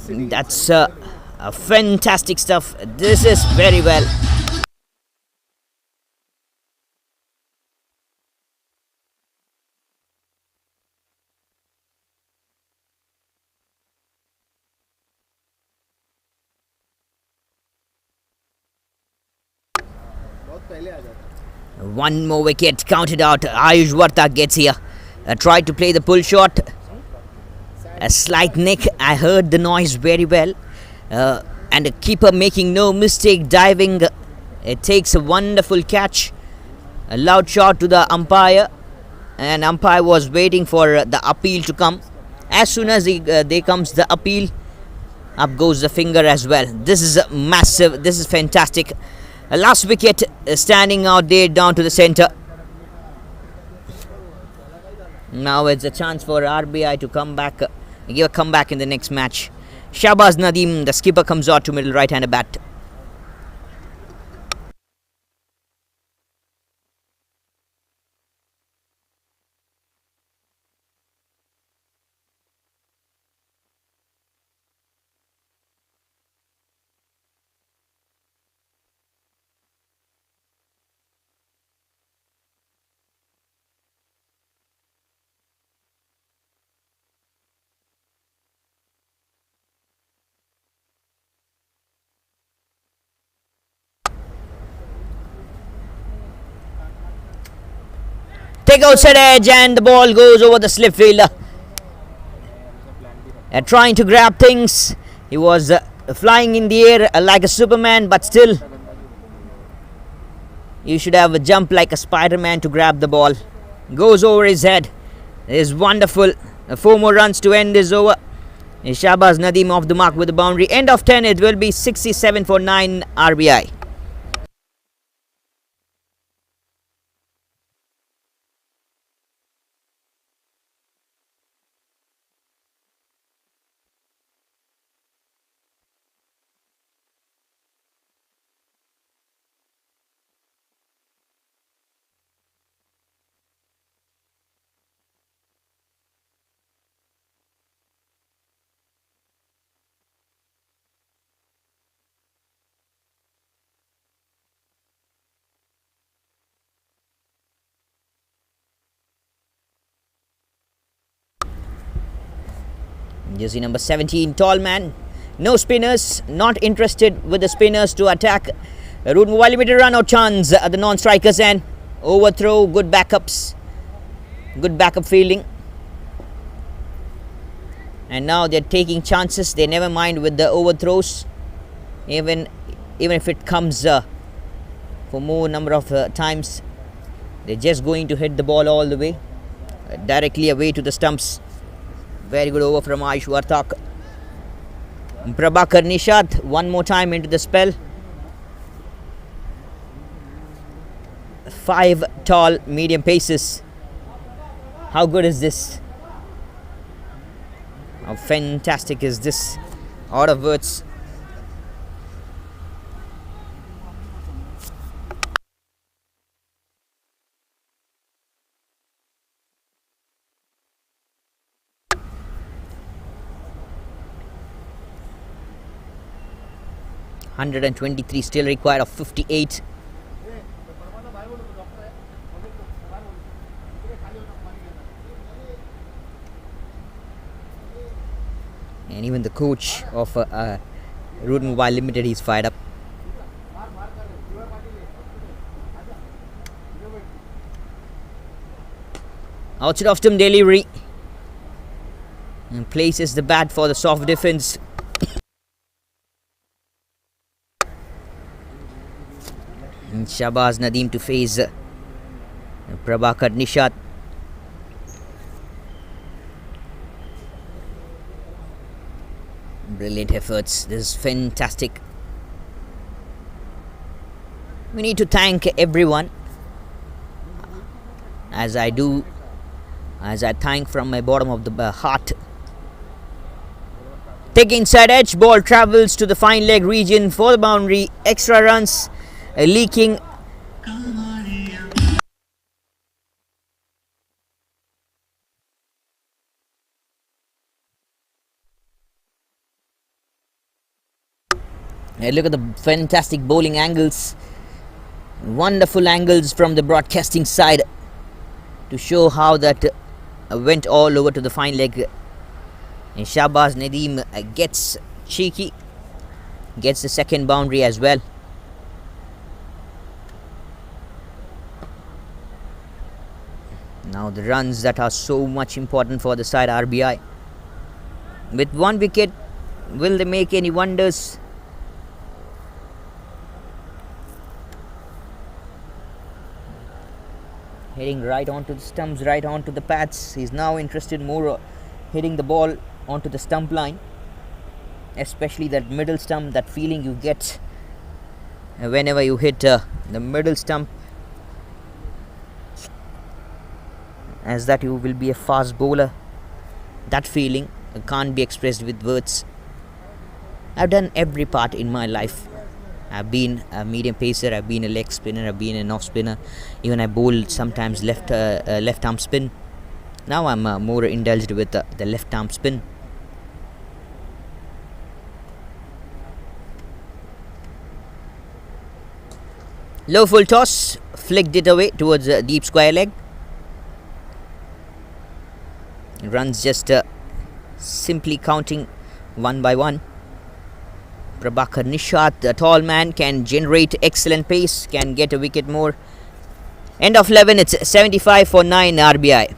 [SPEAKER 7] That's a fantastic stuff. This is very well. One more wicket counted out. Ayush Varta gets here. Tried to play the pull shot. A slight nick. I heard the noise very well. And the keeper making no mistake, diving. It takes a wonderful catch. A loud shot to the umpire. And umpire was waiting for the appeal to come. As soon as there comes the appeal, up goes the finger as well. This is massive. This is fantastic. Last wicket standing out there down to the centre. Now it's a chance for RBI to come back, give a comeback in the next match. Shahbaz Nadeem, the skipper, comes out to middle right-hander bat. Take outside edge and the ball goes over the slip fielder. Trying to grab things. He was flying in the air like a Superman, but still you should have a jump like a Spider-Man to grab the ball. Goes over his head. It is wonderful. 4 more runs to end this over. Shahbaz Nadeem off the mark with the boundary. End of 10, it will be 67 for 9 RBI. Jersey number 17, tall man. No spinners, not interested with the spinners to attack. Root Mobile Limited run out chance at the non-strikers and overthrow. Good backups. Good backup fielding. And now they're taking chances. They never mind with the overthrows. Even if it comes for more number of times, they're just going to hit the ball all the way. Directly away to the stumps. Very good over from Ayush Vartak. Prabhakar Nishad one more time into the spell. 5 tall medium paces. How good is this? How fantastic is this? Out of words. 123 still required of 58. And even the coach of Root Mobile Limited is fired up. Outside of stump delivery, and places the bat for the soft defense. And Shahbaz Nadeem to face Prabhakar Nishat. Brilliant efforts. This is fantastic. We need to thank everyone, as I thank from my bottom of the heart. Take inside edge, ball travels to the fine leg region for the boundary. Extra runs, leaking. And look at the fantastic bowling angles. Wonderful angles from the broadcasting side to show how that went all over to the fine leg. And Shahbaz Nadeem gets cheeky, gets the second boundary as well. Now the runs that are so much important for the side RBI. With one wicket, will they make any wonders? Heading right onto the stumps, right onto the pads. He's now interested more hitting the ball onto the stump line, especially that middle stump. That feeling you get whenever you hit the middle stump, as that you will be a fast bowler. That feeling can't be expressed with words. I've done every part in my life. I've been a medium pacer, I've been a leg spinner, I've been an off spinner. Even I bowl sometimes left arm spin. Now I'm more indulged with the left arm spin. Low full toss, flicked it away towards a deep square leg. Runs just simply counting one by one. Prabhakar Nishat, the tall man, can generate excellent pace, can get a wicket more. End of 11, it's 75 for 9 RBI.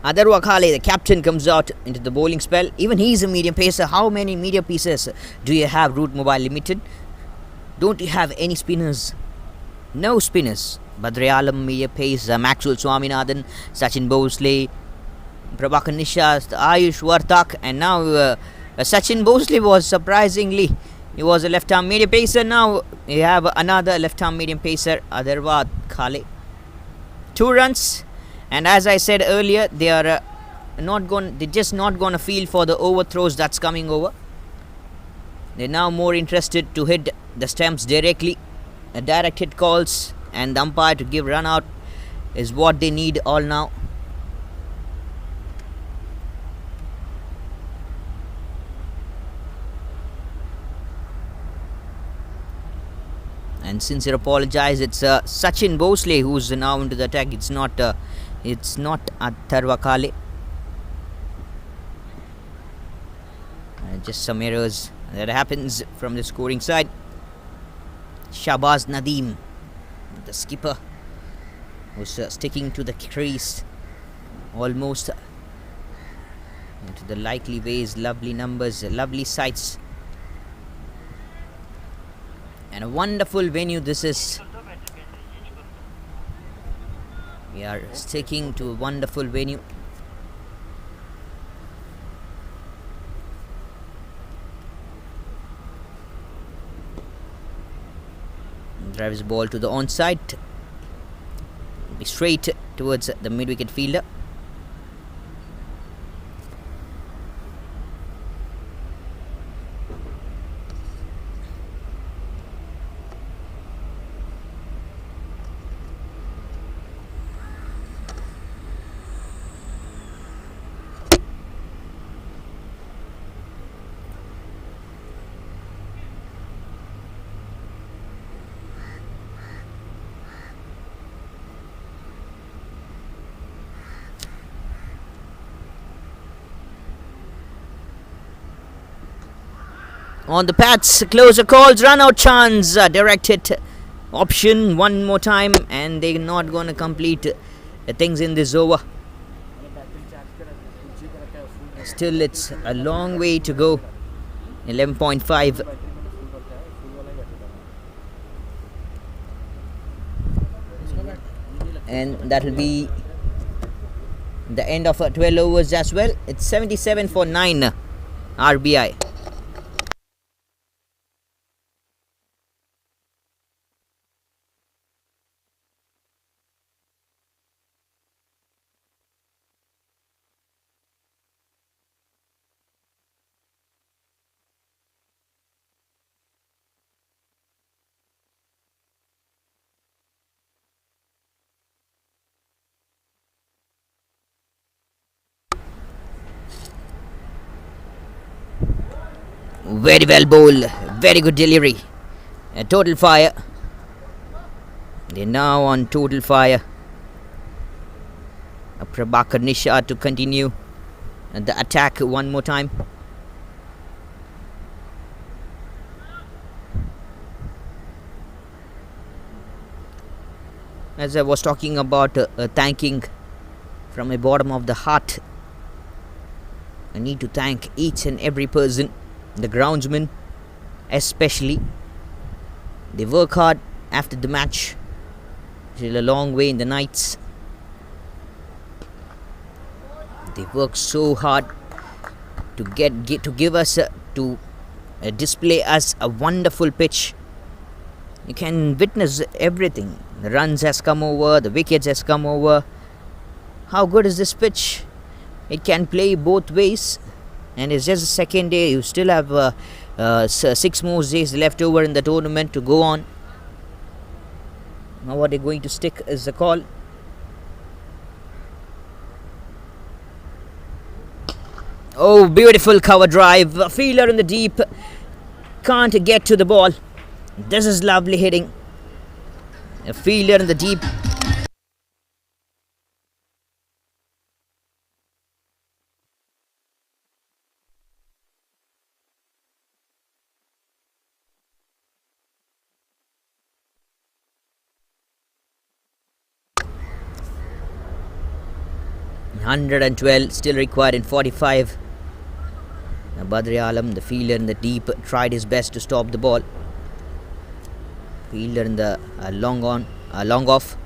[SPEAKER 7] Adarwa Khale, the captain, comes out into the bowling spell. Even he is a medium pacer. How many medium pieces do you have, Root Mobile Limited? Don't you have any spinners? No spinners. Badri Alam, medium pace, Maxwell Swaminathan, Sachin Bhosley, Prabhakar Nishat, Ayush Vartak, and now Sachin Bhosley was surprisingly, he was a left arm medium pacer. Now you have another left arm medium pacer, Adarwa Khale. 2 runs. And as I said earlier, they are they're just not going to feel for the overthrows that's coming over. They're now more interested to hit the stumps directly. Direct hit calls and the umpire to give run out is what they need all now. And sincere apologize, it's Sachin Bhosley who's now into the attack. It's not It's not Atharvakale. Just some errors that happens from the scoring side. Shahbaz Nadeem, the skipper, was sticking to the crease almost into the likely ways. Lovely numbers, lovely sights, and a wonderful venue this is. We are sticking to a wonderful venue. Drives the ball to the onside, straight towards the mid-wicket fielder. On the pads, closer calls, run out chance, direct hit option one more time, and they're not going to complete things in this over. Still, it's a long way to go. 11.5. And that will be the end of 12 overs as well. It's 77 for 9 RBI. Very well bowled, very good delivery. A total fire. They're now on total fire. Prabhakar Nisha to continue the attack one more time. As I was talking about thanking from the bottom of the heart, I need to thank each and every person, the groundsmen especially. They work hard after the match till a long way in the nights. They work so hard to give us to display us a wonderful pitch. You can witness everything. The runs has come over, the wickets has come over. How good is this pitch? It can play both ways, and it's just the second day. You still have 6 more days left over in the tournament to go on. Now what they're going to stick is the call. Oh, beautiful cover drive. A fielder in the deep can't get to the ball. This is lovely hitting. A fielder in the deep. $112 still required in 45. Badri Alam, the fielder in the deep, tried his best to stop the ball. Fielder in the long off,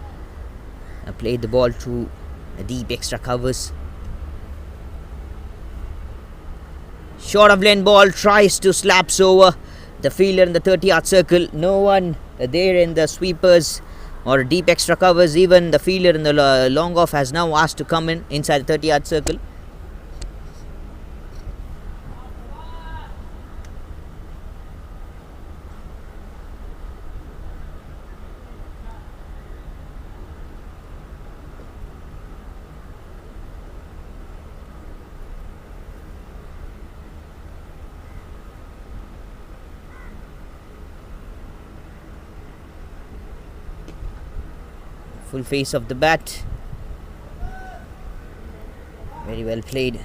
[SPEAKER 7] played the ball to deep extra covers. Short of lane ball, tries to slaps over the fielder in the 30-yard circle. No one there in the sweepers or deep extra covers. Even the fielder in the long off has now asked to come in inside the 30-yard circle. Full face of the bat. Very well played.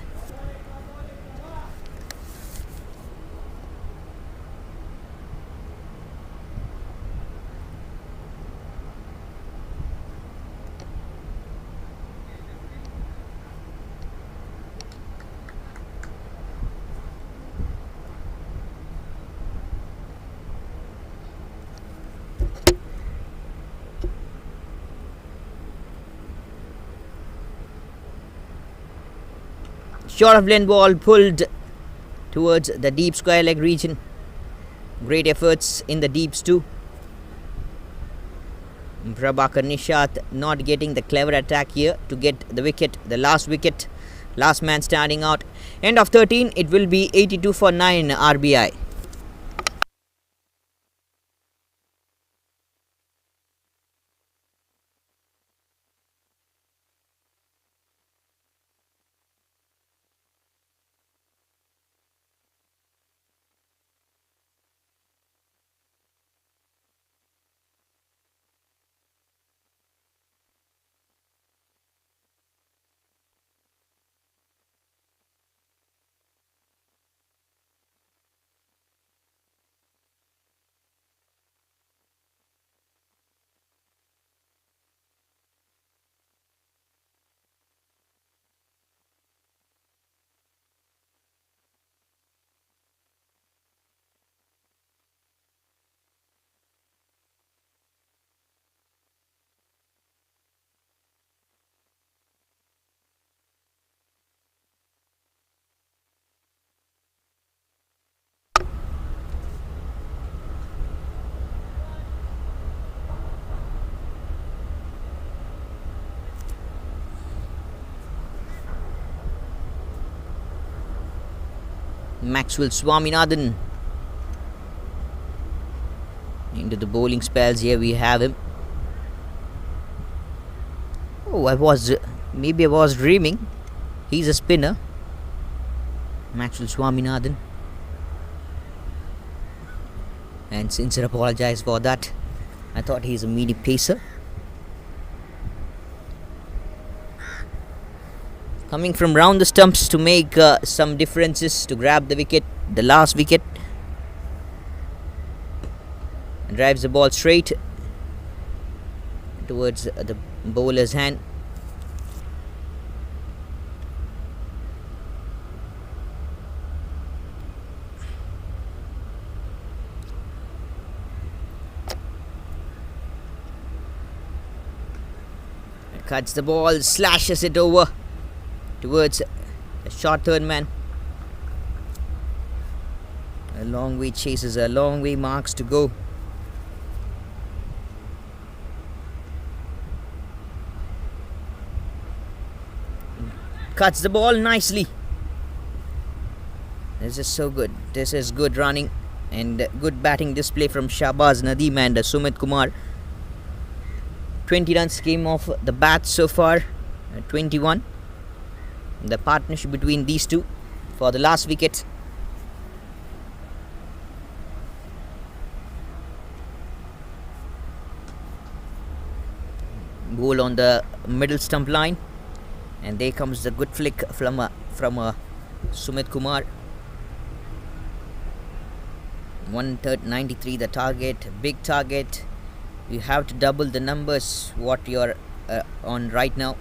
[SPEAKER 7] Short of lane ball pulled towards the deep square leg region. Great efforts in the deeps too. Prabhakar Nishat not getting the clever attack here to get the wicket, the last wicket. Last man standing out. End of 13, it will be 82 for 9 RBI. Maxwell Swaminathan into the bowling spells. Here we have him. Oh, maybe I was dreaming. He's a spinner, Maxwell Swaminathan, and sincere apologize for that. I thought he's a medium pacer. Coming from round the stumps to make some differences, to grab the wicket, the last wicket. Drives the ball straight towards the bowler's hand. Cuts the ball, slashes it over towards the short third man. A long way chases, a long way marks to go. Cuts the ball nicely. This is so good. This is good running and good batting display from Shahbaz Nadeem and Sumit Kumar. 20 runs came off the bat so far. 21. The partnership between these two for the last wicket. Ball on the middle stump line, and there comes the good flick from Sumit Kumar. 193 the target, big target. You have to double the numbers what you're on right now.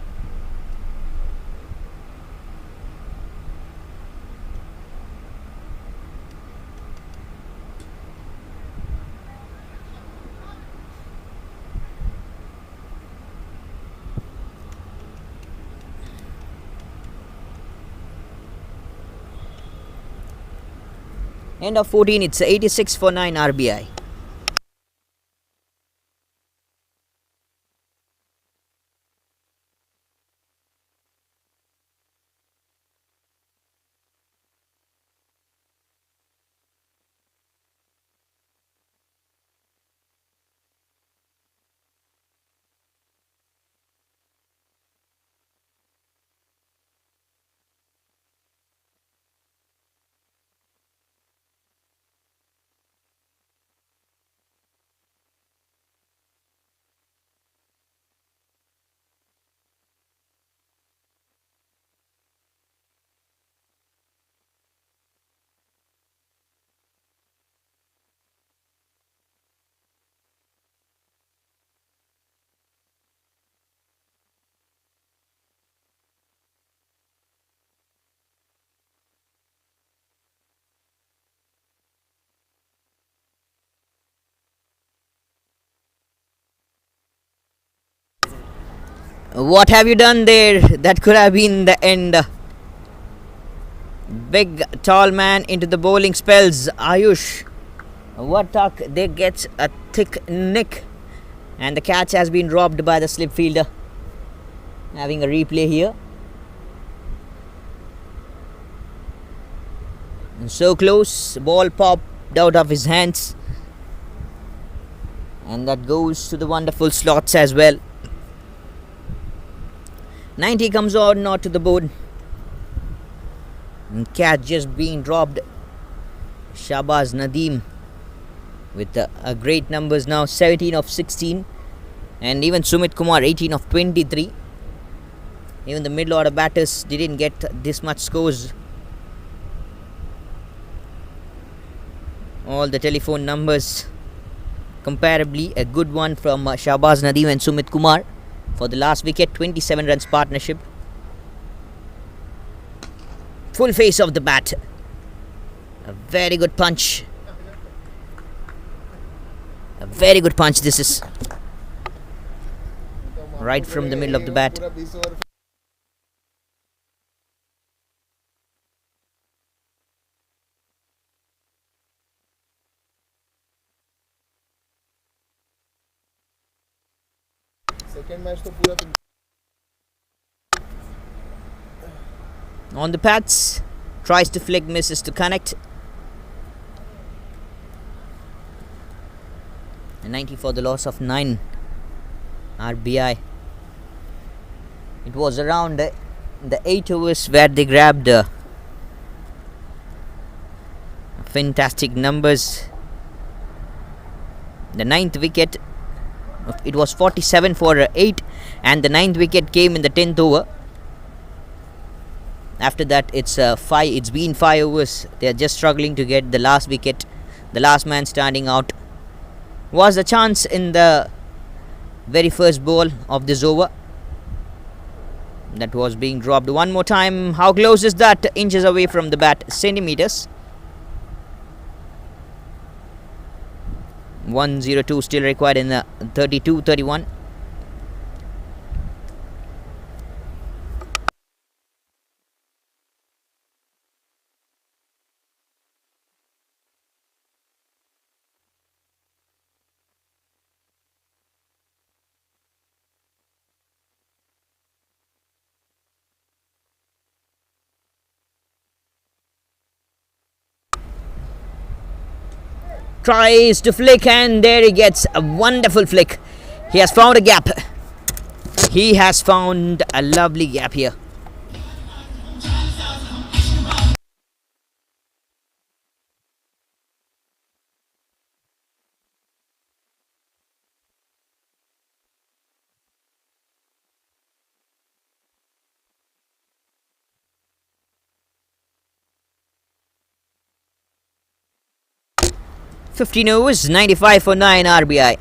[SPEAKER 7] End of 14, it's 86 for 9 RBI. What have you done there? That could have been the end. Big tall man into the bowling spells. Ayush Vartak, they gets a thick nick, and the catch has been dropped by the slip fielder. Having a replay here. And so close, ball popped out of his hands, and that goes to the wonderful slots as well. 90 comes on not to the board. And catch just being dropped. Shahbaz Nadeem with great numbers now, 17 of 16, and even Sumit Kumar 18 of 23. Even the middle order batters didn't get this much scores. All the telephone numbers comparably a good one from Shahbaz Nadeem and Sumit Kumar for the last wicket. 27 runs partnership. Full face of the bat. A very good punch. A very good punch this is. Right from the middle of the bat. On the pads, tries to flick, misses to connect. And 90 for the loss of 9 RBI. It was around the 8 overs where they grabbed fantastic numbers. The 9th wicket, it was 47 for 8, and the 9th wicket came in the 10th over. After that, it's been 5 overs. They are just struggling to get the last wicket. The last man standing out was a chance in the very first ball of this over. That was being dropped one more time. How close is that? Inches away from the bat, centimeters. 102 still required in the 32-31. Tries to flick, and there he gets a wonderful flick. He has found a gap. He has found a lovely gap here. Fifteen overs, 95 for 9 RBI.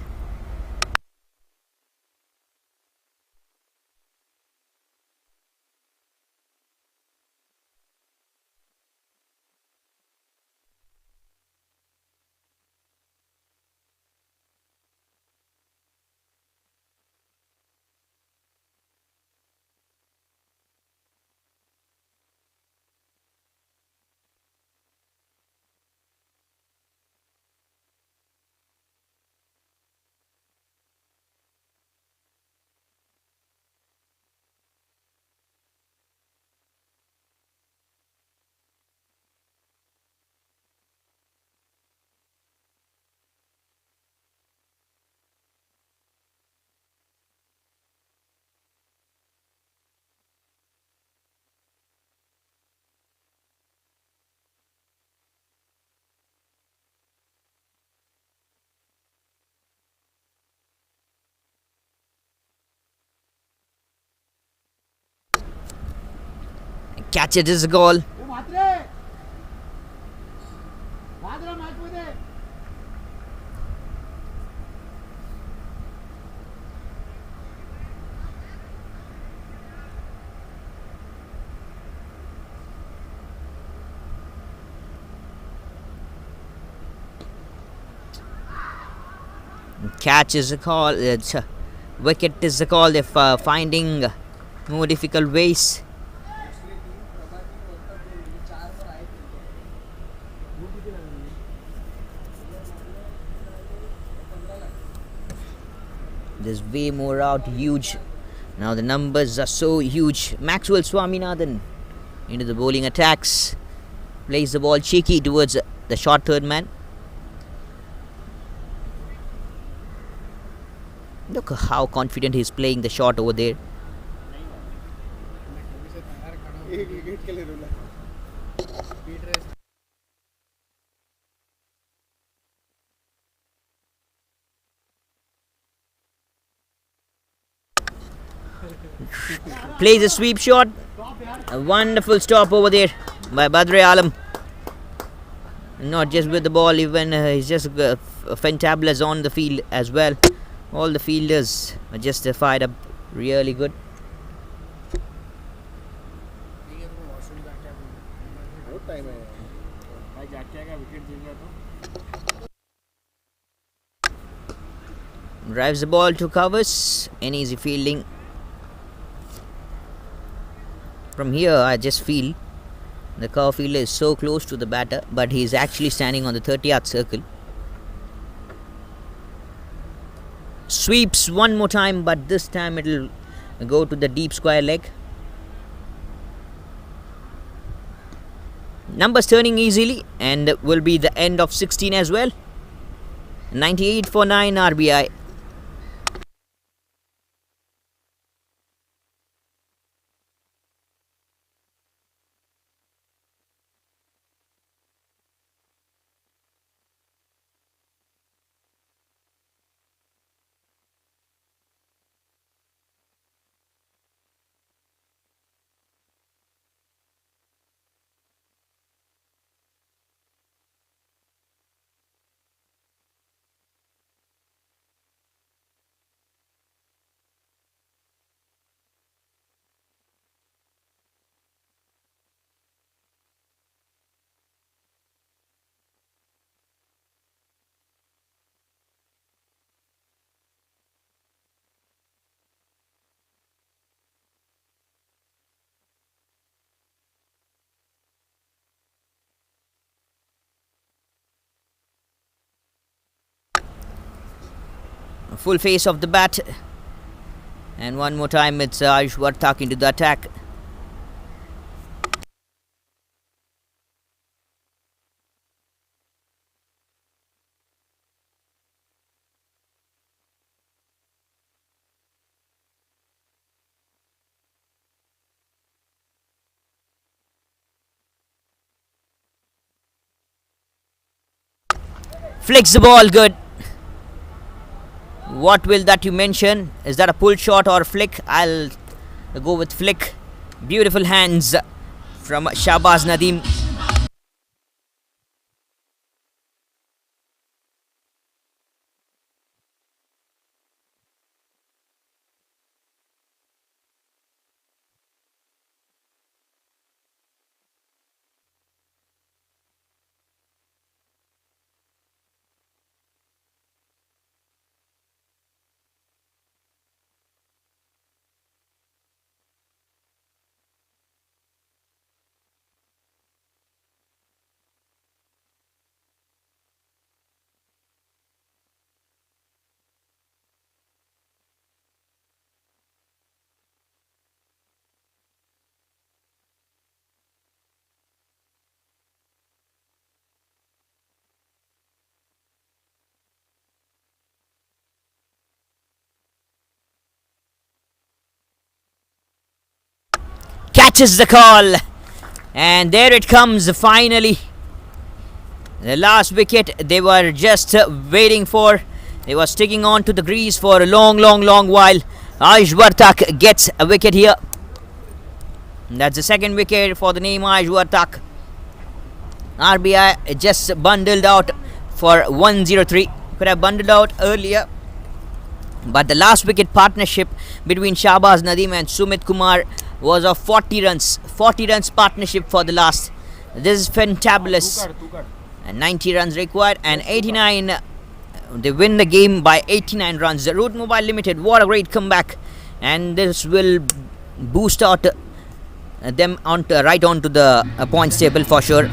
[SPEAKER 7] Catch it is a goal. Catch is a call. It's wicket is the call. They're finding more difficult ways. There's way more out, huge. Now the numbers are so huge. Maxwell Swaminathan into the bowling attacks. Plays the ball cheeky towards the short third man. Look how confident he's playing the shot over there. Plays a sweep shot. A wonderful stop over there by Badre Alam. Not just with the ball, even he's just fantabulous on the field as well. All the fielders are just fired up really good. Drives the ball to covers. An easy fielding. From here, I just feel the cover fielder is so close to the batter, but he's actually standing on the 30-yard circle. Sweeps one more time, but this time it'll go to the deep square leg. Numbers turning easily, and will be the end of 16 as well. 98 for 9 RBI. Full face of the bat, and one more time it's Ayush Vartak into the attack. Flicks the ball good. What will that you mention? Is that a pull shot or flick? I'll go with flick. Beautiful hands from Shahbaz Nadeem. Catches the call, and there it comes finally. The last wicket they were just waiting for. They were sticking on to the crease for a long while. Ayush Vartak gets a wicket here. And that's the second wicket for the name Ayush Vartak. RBI just bundled out for 103. Could have bundled out earlier, but the last wicket partnership between Shahbaz Nadeem and Sumit Kumar was of 40 runs. 40 runs partnership for the last. This is fantabulous. And 90 runs required, and 89 they win the game by 89 runs. The Root Mobile Limited, what a great comeback, and this will boost out them right onto the points table for sure.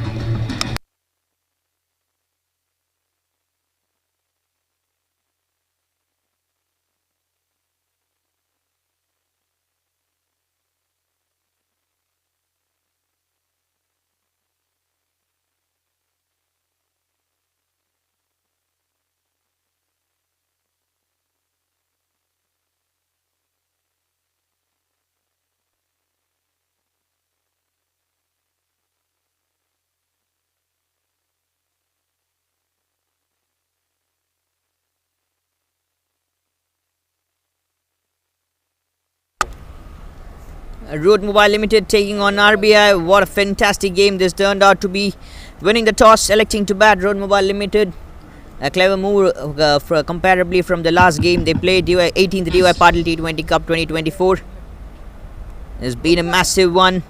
[SPEAKER 7] Root Mobile Limited taking on RBI. What a fantastic game this turned out to be. Winning the toss, selecting to bat. Root Mobile Limited, a clever move comparably from the last game they played, 18th DY Patil T20 Cup 2024. It's been a massive one.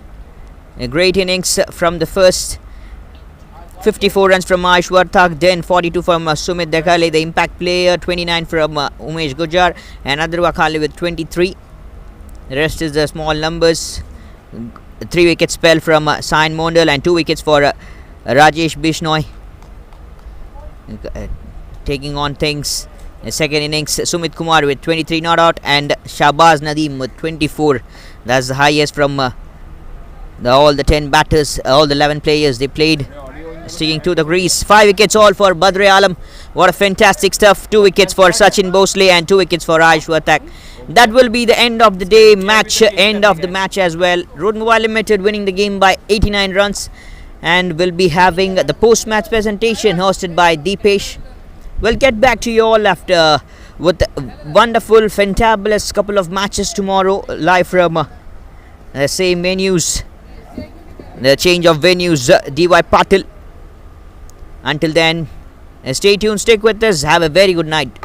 [SPEAKER 7] A great innings from the first. 54 runs from Aishwarthak, then 42 from Sumit Dekhale, the impact player, 29 from Umesh Gujar, and Adar Wakhale with 23. The rest is the small numbers. 3 wickets spell from Sain Mondal and 2 wickets for Rajesh Bishnoi. Taking on things. The second innings, Sumit Kumar with 23 not out and Shahbaz Nadeem with 24. That's the highest from all the 10 batters, all the 11 players they played. Sticking to the crease. 5 wickets all for Badr Alam. What a fantastic stuff. 2 wickets for Sachin Bhosle and 2 wickets for Aishwarthak. That will be the end of the day match, end of the match as well. Root Mobile Limited winning the game by 89 runs, and will be having the post-match presentation hosted by Deepesh. We'll get back to you all after with wonderful, fantabulous couple of matches tomorrow, live from the same venues, the change of venues, DY Patil. Until then, stay tuned, stick with us, have a very good night.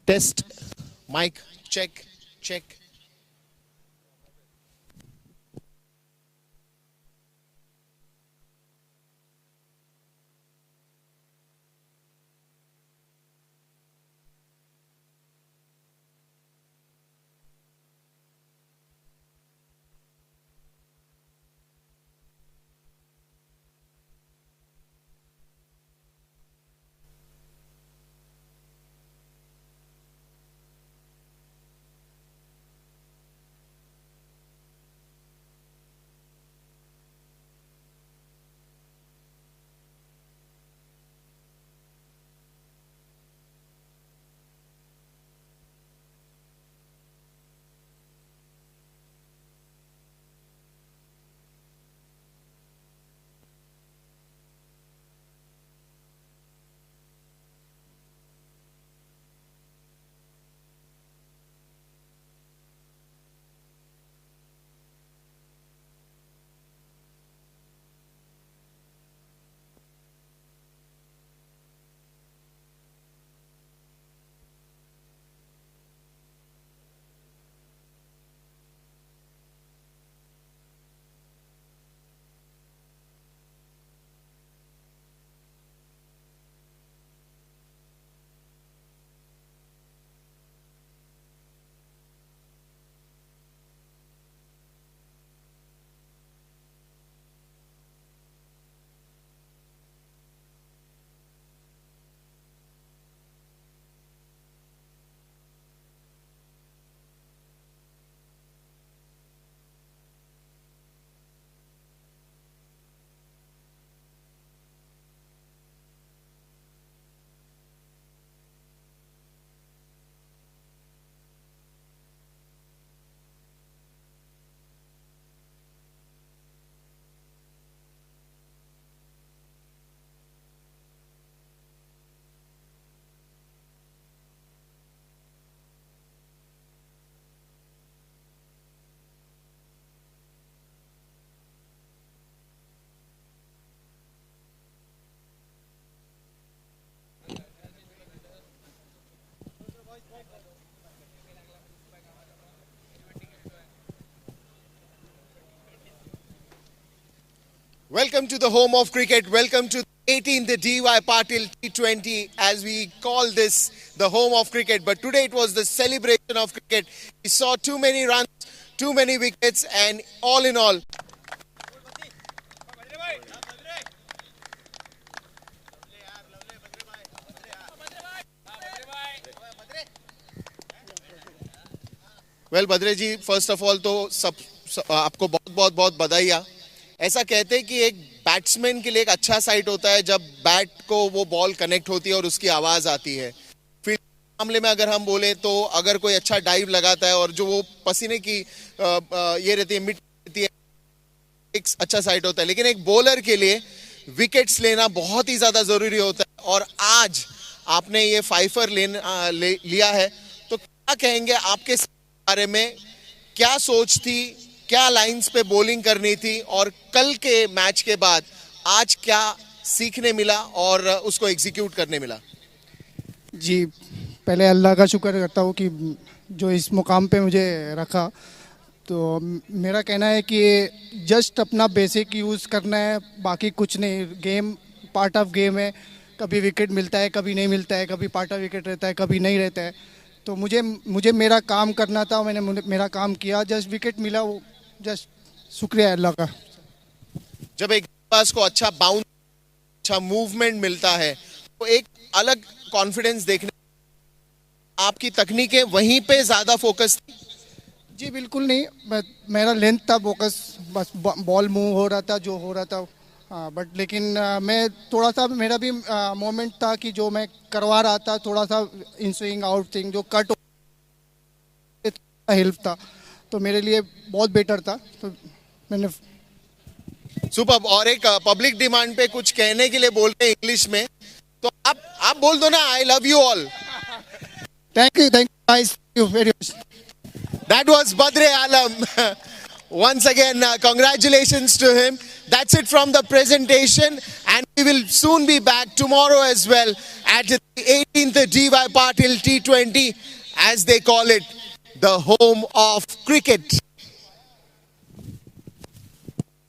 [SPEAKER 1] Test. Mic. Check. Check. Welcome to the home of cricket. Welcome to the 18th DY Patil T20, as we call this the home of cricket. But today it was the celebration of cricket. We saw too many runs, too many wickets, and all in all, well Badre ji, first of all तो आपको बहुत बहुत बहुत बधाइयाँ। ऐसा कहते हैं कि एक बैट्समैन के लिए एक अच्छा साइट होता है जब बैट को वो बॉल कनेक्ट होती है और उसकी आवाज़ आती है। फील्ड मामले में अगर हम बोले तो अगर कोई अच्छा डाइव लगाता है और जो वो पसीने की ये रहती है, मिट्टी रहती है, एक अच्छा साइट होता है। लेकिन एक बॉलर के लिए विकेट्स लेना बहुत ही ज़्यादा ज़रूरी होता है और आज आपने ये फाइफर लिया है, तो क्या कहेंगे आपके बारे में? क्या सोच थी, क्या लाइंस पे बॉलिंग करनी थी और कल के मैच के बाद आज क्या सीखने मिला और उसको एग्जीक्यूट करने मिला?
[SPEAKER 9] जी, पहले अल्लाह का शुक्र करता हूँ कि जो इस मुकाम पे मुझे रखा। तो मेरा कहना है कि जस्ट अपना बेसिक यूज़ करना है, बाकी कुछ नहीं। गेम पार्ट ऑफ गेम है, कभी विकेट मिलता है, कभी नहीं मिलता है, कभी पार्ट ऑफ विकेट रहता है, कभी नहीं रहता है। तो मुझे मेरा काम करना था, मैंने मेरा काम किया, जस्ट विकेट मिला, वो जस्ट शुक्रिया अल्लाह का।
[SPEAKER 1] जब एक पास को अच्छा बाउंस, अच्छा मूवमेंट मिलता है तो एक अलग कॉन्फिडेंस देखने, आपकी तकनीकें वहीं पे ज़्यादा फोकस थी?
[SPEAKER 9] जी बिल्कुल नहीं, मेरा लेंथ था फोकस, बस बॉल मूव हो रहा था जो हो रहा था। हाँ, बट लेकिन मैं थोड़ा सा, मेरा भी मोमेंट था कि जो मैं करवा रहा था, थोड़ा सा इन स्विंग आउट स्विंग जो कट हेल्प था, तो मेरे लिए बहुत बेटर था। तो मैंने
[SPEAKER 1] सुपर। और एक पब्लिक डिमांड पे कुछ कहने के लिए बोलते हैं इंग्लिश में, तो आप बोल दो ना, I love you all.
[SPEAKER 9] Thank you guys, you very much.
[SPEAKER 1] That was Badre Alam. Once again, congratulations to him. That's it from the presentation, and we will soon be back tomorrow as well at the 18th DY Patil T20, as they call it, the home of cricket.